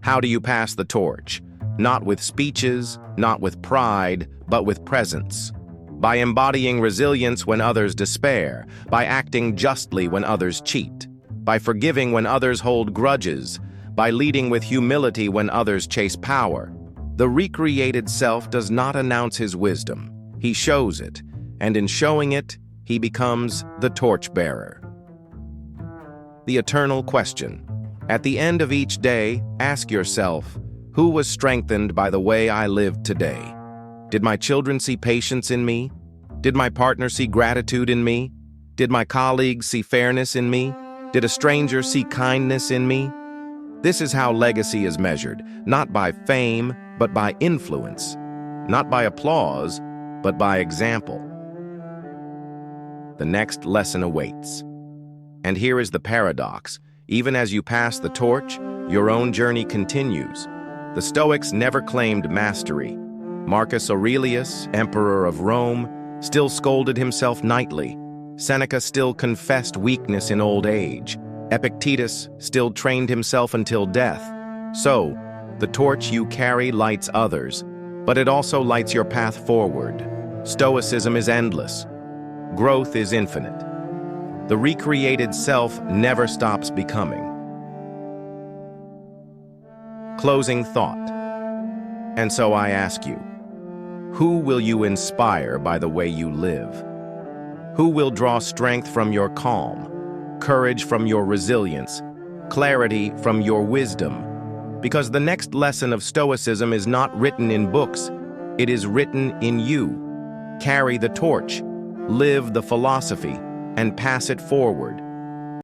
How do you pass the torch? Not with speeches, not with pride, but with presence. By embodying resilience when others despair, by acting justly when others cheat, by forgiving when others hold grudges, by leading with humility when others chase power. The recreated self does not announce his wisdom. He shows it, and in showing it, he becomes the torchbearer. The eternal question. At the end of each day, ask yourself, who was strengthened by the way I lived today? Did my children see patience in me? Did my partner see gratitude in me? Did my colleagues see fairness in me? Did a stranger see kindness in me? This is how legacy is measured, not by fame, but by influence, not by applause, but by example. The next lesson awaits. And here is the paradox. Even as you pass the torch, your own journey continues. The Stoics never claimed mastery. Marcus Aurelius, emperor of Rome, still scolded himself nightly. Seneca still confessed weakness in old age. Epictetus still trained himself until death. So, the torch you carry lights others, but it also lights your path forward. Stoicism is endless. Growth is infinite. The recreated self never stops becoming. Closing thought. And so I ask you, who will you inspire by the way you live? Who will draw strength from your calm, courage from your resilience, clarity from your wisdom? Because the next lesson of Stoicism is not written in books, it is written in you. Carry the torch, live the philosophy, and pass it forward.